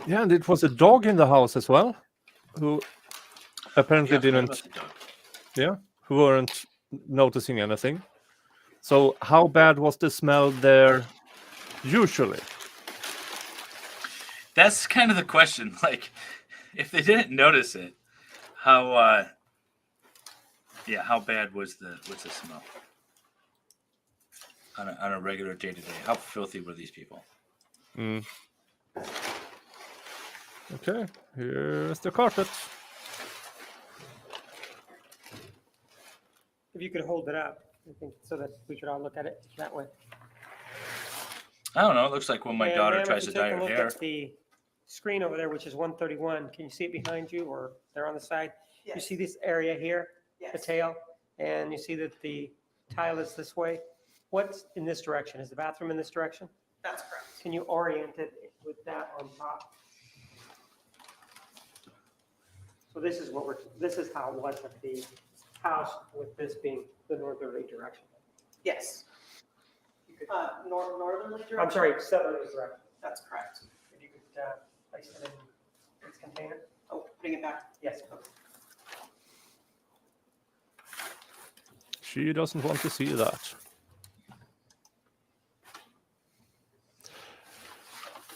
Yeah, and it was a dog in the house as well, who apparently didn't. Yeah, who weren't noticing anything. So how bad was the smell there usually? That's kind of the question. Like, if they didn't notice it, how bad was the smell on a regular day to day? How filthy were these people? Mm. Okay, here's the carpet. If you could hold it up, I think, so that we could all look at it that way. I don't know. It looks like when my And daughter ma'am, tries if to you dye take a her look hair. at the screen over there, which is 131, can you see it behind you or there on the side? You Yes. see this area here, the Yes. tail, and you see that the tile is this way. What's in this direction? Is the bathroom in this direction? That's correct. Can you orient it with that on top? So this is how it was at the house, with this being the northerly direction. Yes. You could- Northerly direction? I'm sorry, southerly direction. That's correct. If you could place it in its container? Oh, putting it back. Yes. She doesn't want to see that.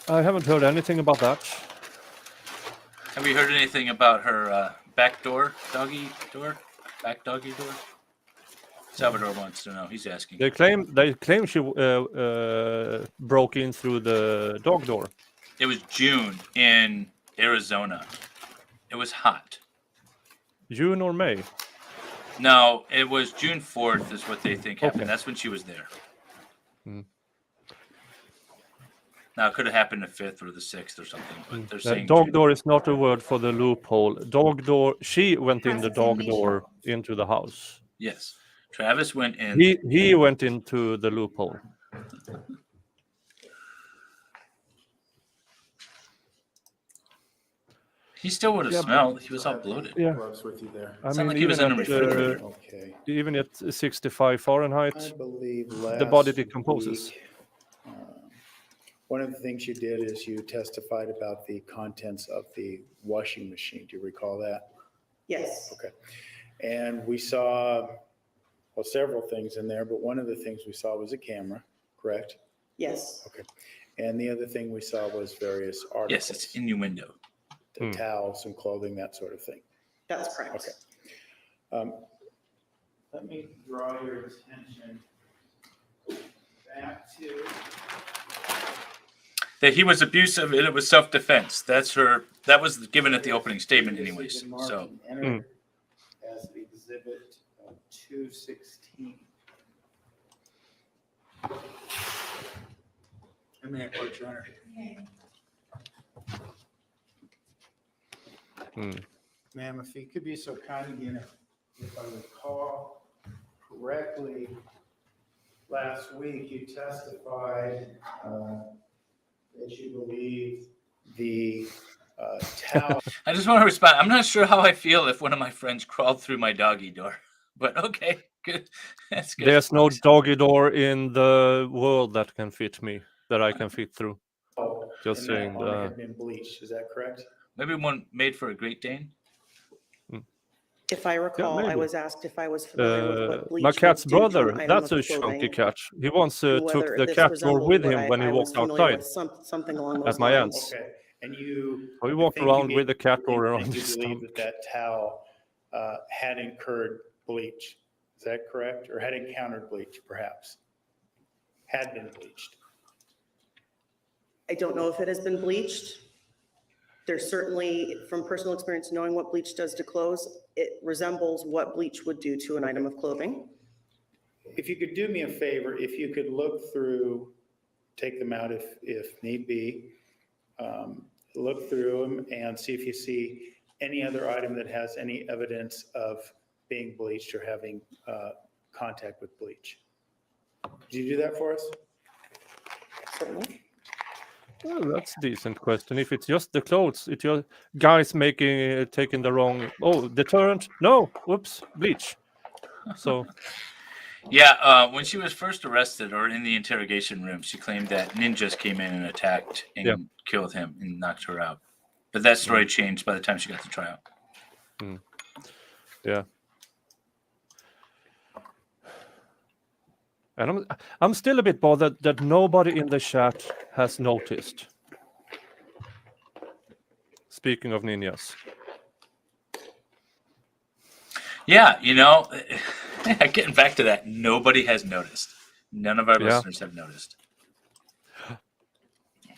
I haven't heard anything about that. Have you heard anything about her back doggy door? Salvador wants to know. He's asking. They claim she broke in through the dog door. It was June in Arizona. It was hot. June or May? No, it was June 4th is what they think happened. Okay. That's when she was there. Mm. Now, it could have happened the 5th or the 6th or something, but they're saying Dog June. door is not a word for the loophole. Dog door, she went in the dog Cross-examination. door into the house. Yes. Travis went in. He went into the loophole. He still would have Yeah, smelled. He was all bloated. Yeah. Gloves with you there. I Sound mean, like he was in a even refrigerator. Okay. even at 65 Fahrenheit, I believe the body last decomposes. week, one of the things you did is you testified about the contents of the washing machine. Do you recall that? Yes. Okay. And we saw, well, several things in there, but one of the things we saw was a camera, correct? Yes. Okay. And the other thing we saw was various articles. Yes, it's innuendo. The towels and clothing, that sort of thing. That's correct. Okay. Let me draw your attention back to. That he was abusive and it was self-defense. That was given at the opening statement anyways. So Entered as exhibit 216. I mean, Court Your Honor. Ma'am, if you could be so kind again, if I recall correctly, last week you testified that you believe the towel. I just want to respond. I'm not sure how I feel if one of my friends crawled through my doggy door, but okay, good. That's good. There's no doggy door in the world that can fit me, that I can fit through. Just And saying. that one had been bleached, is that correct? Maybe one made for a Great Dane. If I recall, I maybe. was asked if I was familiar with what bleach My would cat's do to an brother, item that's of a chunky clothing, cat. He once and took whether the this cat door resembled with what him when he I was walked familiar outside. with, something along those At my lines. aunt's. Okay, and you. So he I walked think you around gave with the cat me door that around you his believe stomach. that towel had incurred bleach. Is that correct? Or had encountered bleach, perhaps? Had been bleached. I don't know if it has been bleached. There's certainly, from personal experience, knowing what bleach does to clothes, it resembles what bleach would do to an item of clothing. If you could do me a favor, if you could look through, take them out if need be, look through them and see if you see any other item that has any evidence of being bleached or having contact with bleach. Could you do that for us? Certainly. Well, that's a decent question. If it's just the clothes, it's your guys taking the wrong. Oh, deterrent? No, whoops, bleach. So Yeah, when she was first arrested or in the interrogation room, she claimed that ninjas came in and attacked and killed him and knocked her out. But that story changed by the time she got to trial. Yeah. And I'm still a bit bothered that nobody in the chat has noticed. Speaking of ninjas. Yeah, getting back to that, nobody has noticed. None of our listeners have noticed.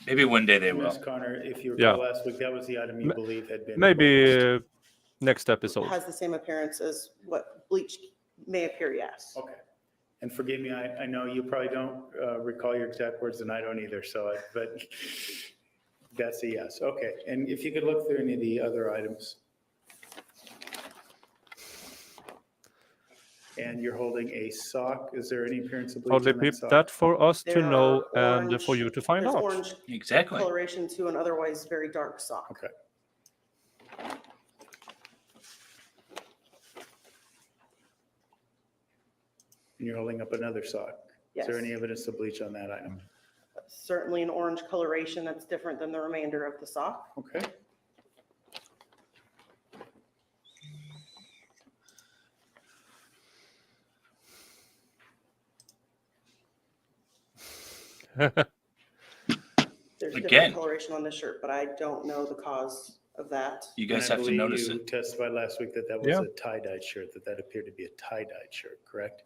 Maybe one day they will. Ms. Connor, if you recall last week, that was the item you believe had been. Maybe next episode. It has the same appearance as what bleach may appear, yes. Okay. And forgive me, I know you probably don't recall your exact words, and I don't either, but that's a yes. Okay, and if you could look through any of the other items. And you're holding a sock. Is there any appearance of bleach Hardly on that peep sock? that for us to There know are and for you to find there's out. orange Exactly. coloration to an otherwise very dark sock. Okay. And you're holding up another sock. Is there Yes. any evidence of bleach on that item? Certainly an orange coloration that's different than the remainder of the sock. Okay. There's Again. different coloration on this shirt, but I don't know the cause of that. You guys And have to notice you it. testified last week that was a tie-dyed shirt, that appeared to be a tie-dyed shirt, correct?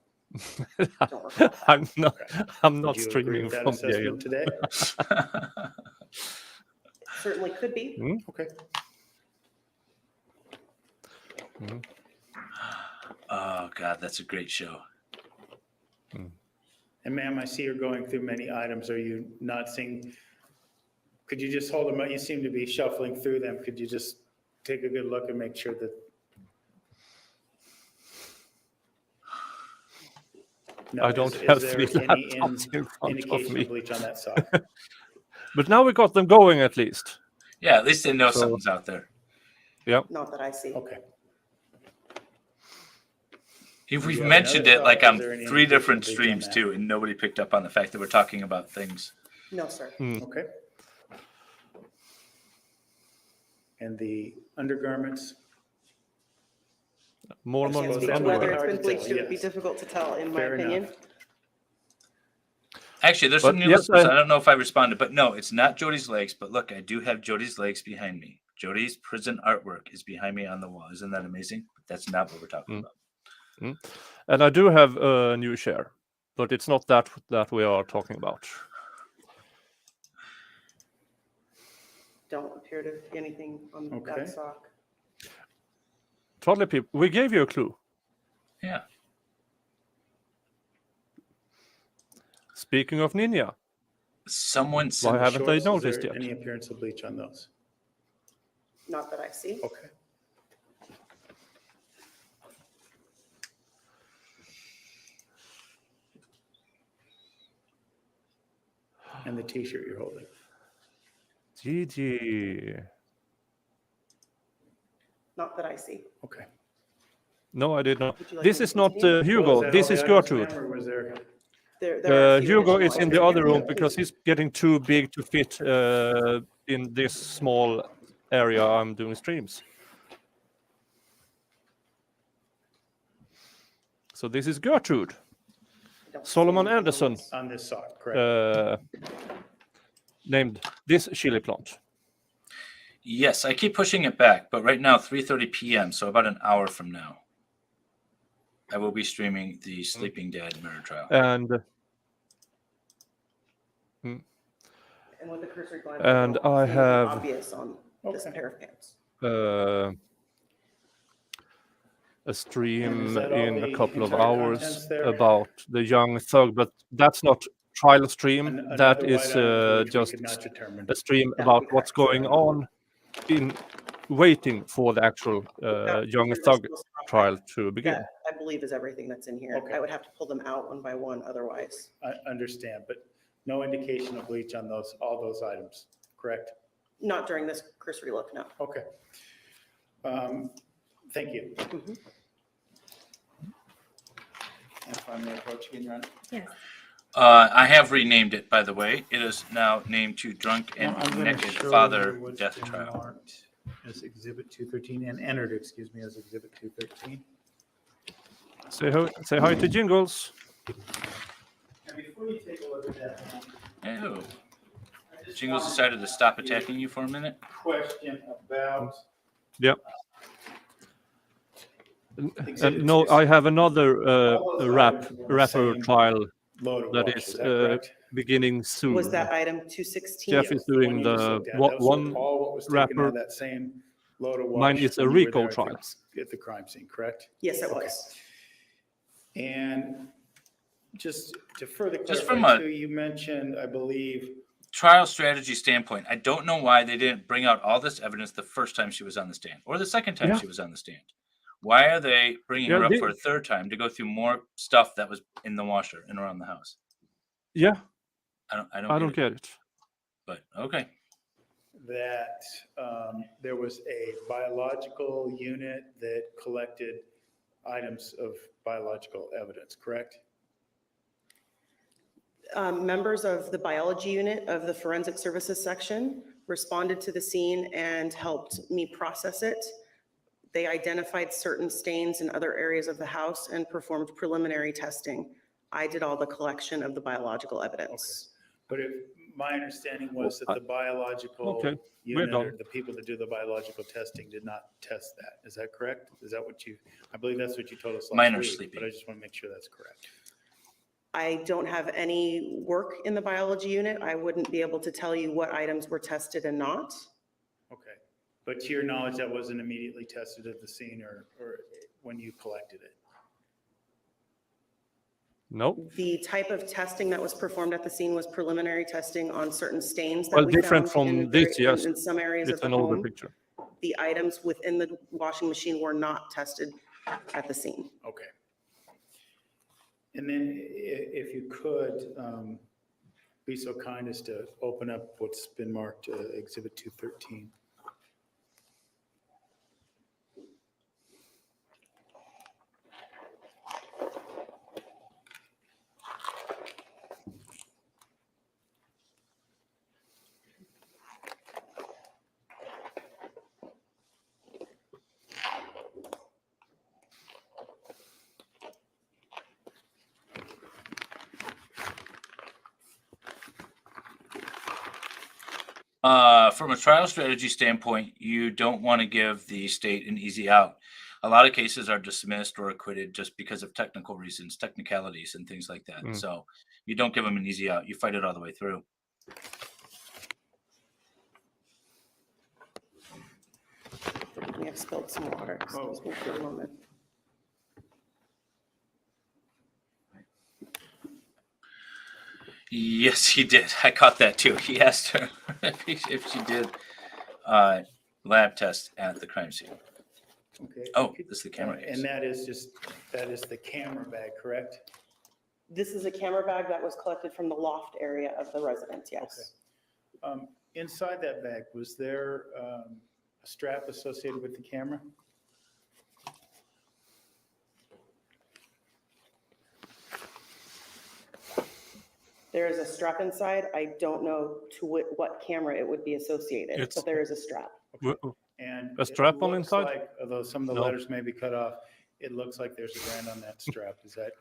Don't recall that. I'm not Would you agree streaming with that from jail. assessment today? Certainly could be. Okay. Oh, God, that's a great show. And ma'am, I see you're going through many items. Are you not seeing? Could you just hold them up? You seem to be shuffling through them. Could you just take a good look and make sure that? No, I don't is have there 3 any laptops in front of indication me. of bleach on that sock? But now we got them going at least. Yeah, at least they know something's out there. Yep. Not that I see. Okay. If Do we've you have mentioned another it like sock? on Is there any 3 different indication of bleach on streams that? too, and nobody picked up on the fact that we're talking about things. No, sir. Okay. And the undergarments? More I money suppose on that To would underwear. whether hard it's to been tell, bleached, it would be yes. difficult to tell, in my Fair opinion. enough. Actually, there's But some new yes, listeners. I don't know if I responded, but no, it's not Jodi's legs. But look, I do have Jodi's legs behind me. Jodi's prison artwork is behind me on the wall. Isn't that amazing? But that's not what we're talking about. And I do have a new chair, but it's not that we are talking about. Don't appear to be anything on Okay. that sock. Toddler people, we gave you a clue. Yeah. Speaking of ninja, Someone why sent haven't they Shorts, is noticed there yet? any appearance of bleach on those? Not that I see. Okay. And the T-shirt you're holding. GG. Not that I see. Okay. No, I did not. Would you like This me to is not continue? Hugo. This is Gertrude. Or was there? There are a few Hugo additional is in the items. other room Yeah, because please. he's getting too big to fit in this small area I'm doing streams. So this is Gertrude. I don't see Solomon anything on Anderson this. On this side, correct. named this chili plant. Yes, I keep pushing it back, but right now 3:30 p.m., so about an hour from now, I will be streaming the Sleeping Dead murder trial. And And with the cursory glance, And don't I see anything have- obvious on this Okay. pair of pants. a stream Is that all in a the couple of entire hours contents there? about the young thug, but that's not trial stream. An- That another is white item which we just could not determine. a stream That would about be what's correct. going on in waiting for the actual young thug trial to begin. That, I believe, is everything that's in here. Okay. I would have to pull them out one by one otherwise. I understand, but no indication of bleach on all those items, correct? Not during this cursory look, no. Okay. Thank you. Mhm. If I may approach again, Your Honor. Yes. I have renamed it, by the way. It is now named to Drunk and I'm gonna Naked show Father you what's Death been Trial. marked as Exhibit 213 and entered, excuse me, as Exhibit 213. Say hi to Jingles. And before you take a look at that, Oh, I just Jingles wanted decided to stop attacking you for a minute. question about. Yep. Exhibit And no, 2. I have another All those items were the rapper same trial load of that wash, is is that correct? beginning soon. Was that item 216? Jeff is doing One you just the looked at, that was one all what was taken out rapper. of that same load of wash. Mine is a when you were RICO there at the- trial. At the crime scene, correct? Yes, it Okay. was. And just to further Just from clarify a- too, you mentioned, I believe, Trial strategy standpoint, I don't know why they didn't bring out all this evidence the first time she was on the stand or the second time Yeah. she was on the stand. Why are they bringing Yeah, her up they- for a third time to go through more stuff that was in the washer and around the house? Yeah, I don't I get don't it, get it. but okay. that there was a biological unit that collected items of biological evidence, correct? Members of the biology unit of the forensic services section responded to the scene and helped me process it. They identified certain stains in other areas of the house and performed preliminary testing. I did all the collection of the biological evidence. But my understanding was that the biological Okay, we're unit, or done. the people that do the biological testing did not test that. Is that correct? Is that what I believe that's what you told us last Mine are week, sleeping. but I just want to make sure that's correct. I don't have any work in the biology unit. I wouldn't be able to tell you what items were tested and not. Okay. But to your knowledge, that wasn't immediately tested at the scene or when you collected it? No. The type of testing that was performed at the scene was preliminary testing on certain stains that Well, we different found from in this, yes. in some areas of It's the an older home. picture. The items within the washing machine were not tested at the scene. Okay. And then if you could, be so kind as to open up what's been marked Exhibit 213. From a trial strategy standpoint, you don't want to give the state an easy out. A lot of cases are dismissed or acquitted just because of technical reasons, technicalities, and things like that. So you don't give them an easy out. You fight it all the way through. We have spilled some water. Excuse me for a moment. Yes, he did. I caught that too. He asked her if she did lab tests at the crime scene. Okay. Oh, this is the camera case. And that is the camera bag, correct? This is a camera bag that was collected from the loft area of the residence, yes. Inside that bag, was there a strap associated with the camera? There is a strap inside. I don't know to what camera it would be associated, It's- but there is a strap. And A it strap on looks inside? like, although some of the No. letters may be cut off, it looks like there's a brand on that strap. Is that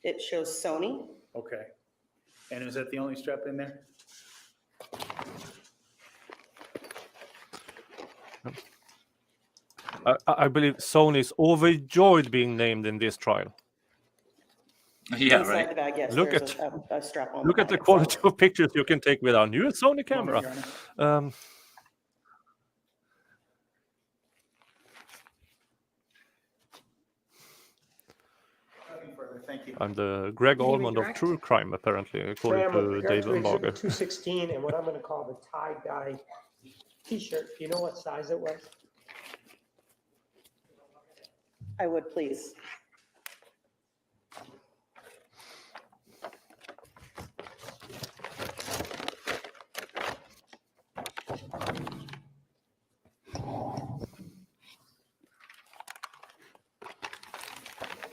It shows Sony. okay? And is that the only strap in there? I believe Sony is overjoyed being named in this trial. Yeah, Inside right. the bag, yes, Look there's a strap on Look the at the bag quality itself. of pictures you can take with our new Sony camera. Your Honor. Nothing further. Thank you. I'm the Greg Can you Almond of redirect? true crime, apparently, according Ma'am, with to regard Dave to Exhibit Umbacher. 216 and what I'm going to call the tie-dye T-shirt, do you know what size it was? I would please.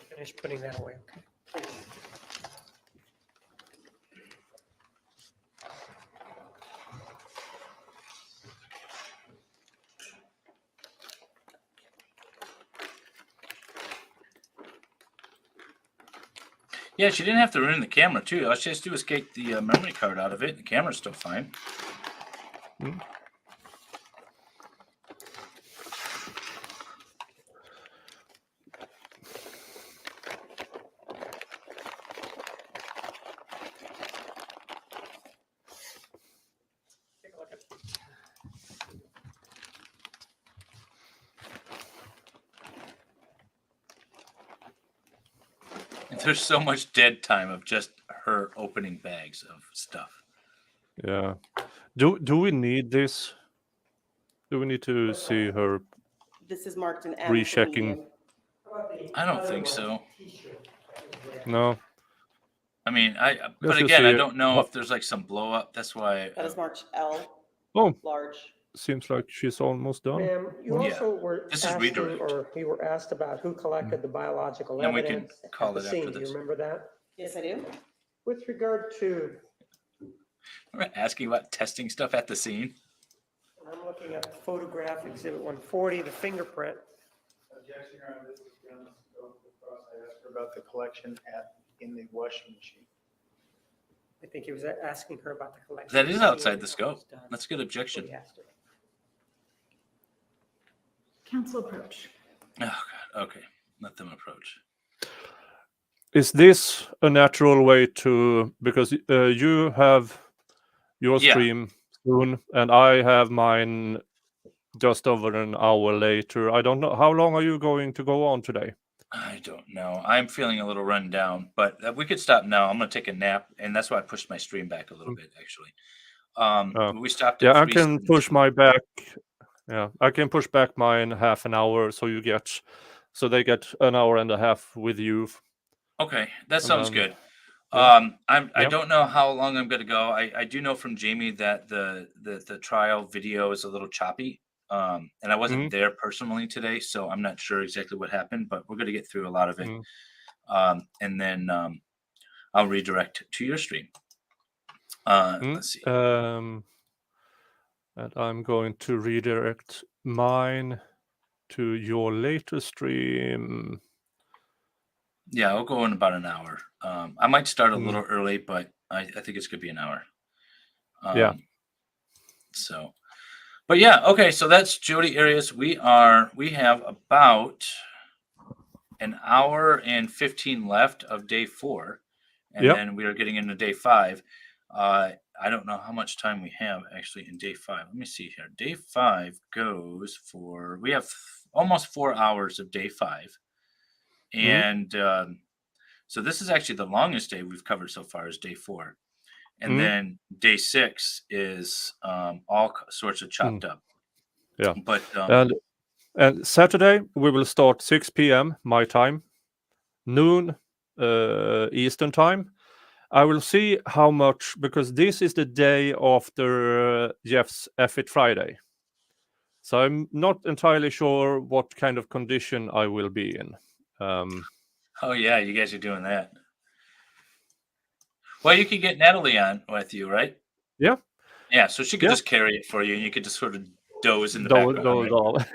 Finish putting that away, okay? Yeah, she didn't have to ruin the camera too. All she has to do is take the memory card out of it. The camera's still fine. Take a look at There's so much dead time of just her opening bags of stuff. Yeah. Do we need this? Do we need to see her? This is marked an M. for Rechecking. medium. I don't think so. No. I mean, but Let's just again, I see don't know what- if there's like some blow up. That's why. That is marked L, Oh, large. seems like she's almost done. Ma'am, you Yeah. also were This is asking, redirect. or you were asked about who collected the biological Then we can evidence call at the it after scene. Do this. you remember that? Yes, I do. With regard to, We're asking about testing stuff at the scene. I'm looking at photograph exhibit 140, the fingerprint. Objection, Your Honor. This is Jim. I asked her about the collection in the washing machine. I think he was asking her about the collection. That is Seeing outside the how scope. it's done. That's a good objection. He asked her. Council approach. Oh God. Okay. Let them approach. Is this a natural way to, because you have your Yeah. stream soon and I have mine just over an hour later. I don't know. How long are you going to go on today? I don't know. I'm feeling a little run down, but we could stop now. I'm going to take a nap, and that's why I pushed my stream back a little bit, actually. We stopped. Yeah, At I can 3:17. push my back. Yeah, I can push back mine half an hour, so they get an hour and a half with you. Okay, that sounds good. yeah. I don't know how long I'm going to go. I do know from Jamie that the trial video is a little choppy. And I wasn't there personally today, so I'm not sure exactly what happened, but we're going to get through a lot of it. And then I'll redirect to your stream. Let's see. And I'm going to redirect mine to your later stream. Yeah, I'll go in about an hour. I might start a little early, but I think it's going to be an hour. Yeah. So, but yeah, okay. So that's Jodi Arias. We have about an hour and 15 left of day 4, and then we are getting into day 5. I don't know how much time we have actually in day 5. Let me see here. Day 5 goes for, we have almost 4 hours of day 5. And so this is actually the longest day we've covered so far is day 4. And then day 6 is all sorts of chopped up. Yeah. But and Saturday we will start 6 p.m. my time, noon Eastern time. I will see how much, because this is the day after Jeff's F-It Friday. So I'm not entirely sure what kind of condition I will be in. oh yeah, you guys are doing that. Well, you could get Natalie on with you, right? Yeah. Yeah, so she could Yeah. just carry it for you, and you could just sort of doze in the background.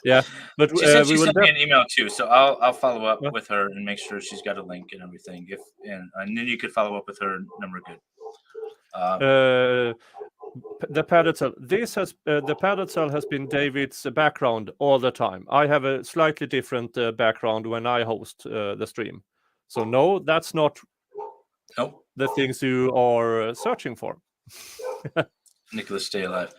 Yeah, but she said we she will. sent me an email too, so I'll follow up with her and make sure she's got a link and everything. And then you could follow up with her number. Good. The padded cell. The padded cell has been David's background all the time. I have a slightly different background when I host the stream. So no, that's not the things you are searching for. Nicholas, stay alive.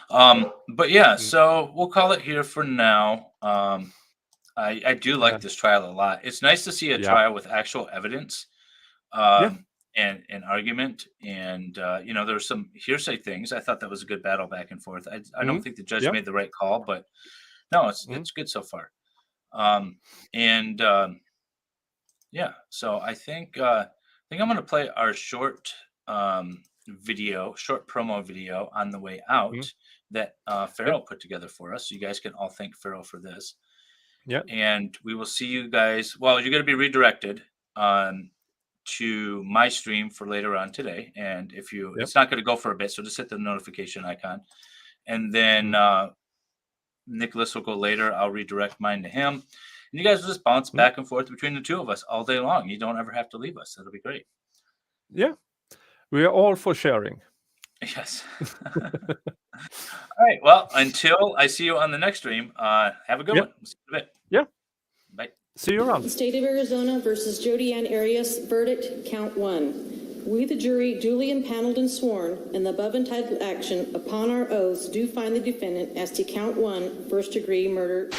But yeah, so we'll call it here for now. I do like this trial a lot. It's nice to see a trial with actual evidence. And argument, and there's some hearsay things. I thought that was a good battle back and forth. I don't think the judge made the right call, but no, it's good so far. So I think I'm going to play our short promo video on the way out that Farrell put together for us. So you guys can all thank Farrell for this. Yeah, and we will see you guys. Well, you're going to be redirected to my stream for later on today. And if you, it's not going to go for a bit, so just hit the notification icon. And then Nicholas will go later. I'll redirect mine to him. And you guys will just bounce back and forth between the two of us all day long. You don't ever have to leave us. That'll be great. Yeah. We are all for sharing. Yes. All right. Well, until I see you on the next stream, have a good one. See you in a bit. Yeah. Bye. See you around. The State of Arizona versus Jodi Arias, verdict, count 1. We, the jury, duly impaneled and sworn in the above entitled action upon our oaths, do find the defendant as to count 1, first-degree murder.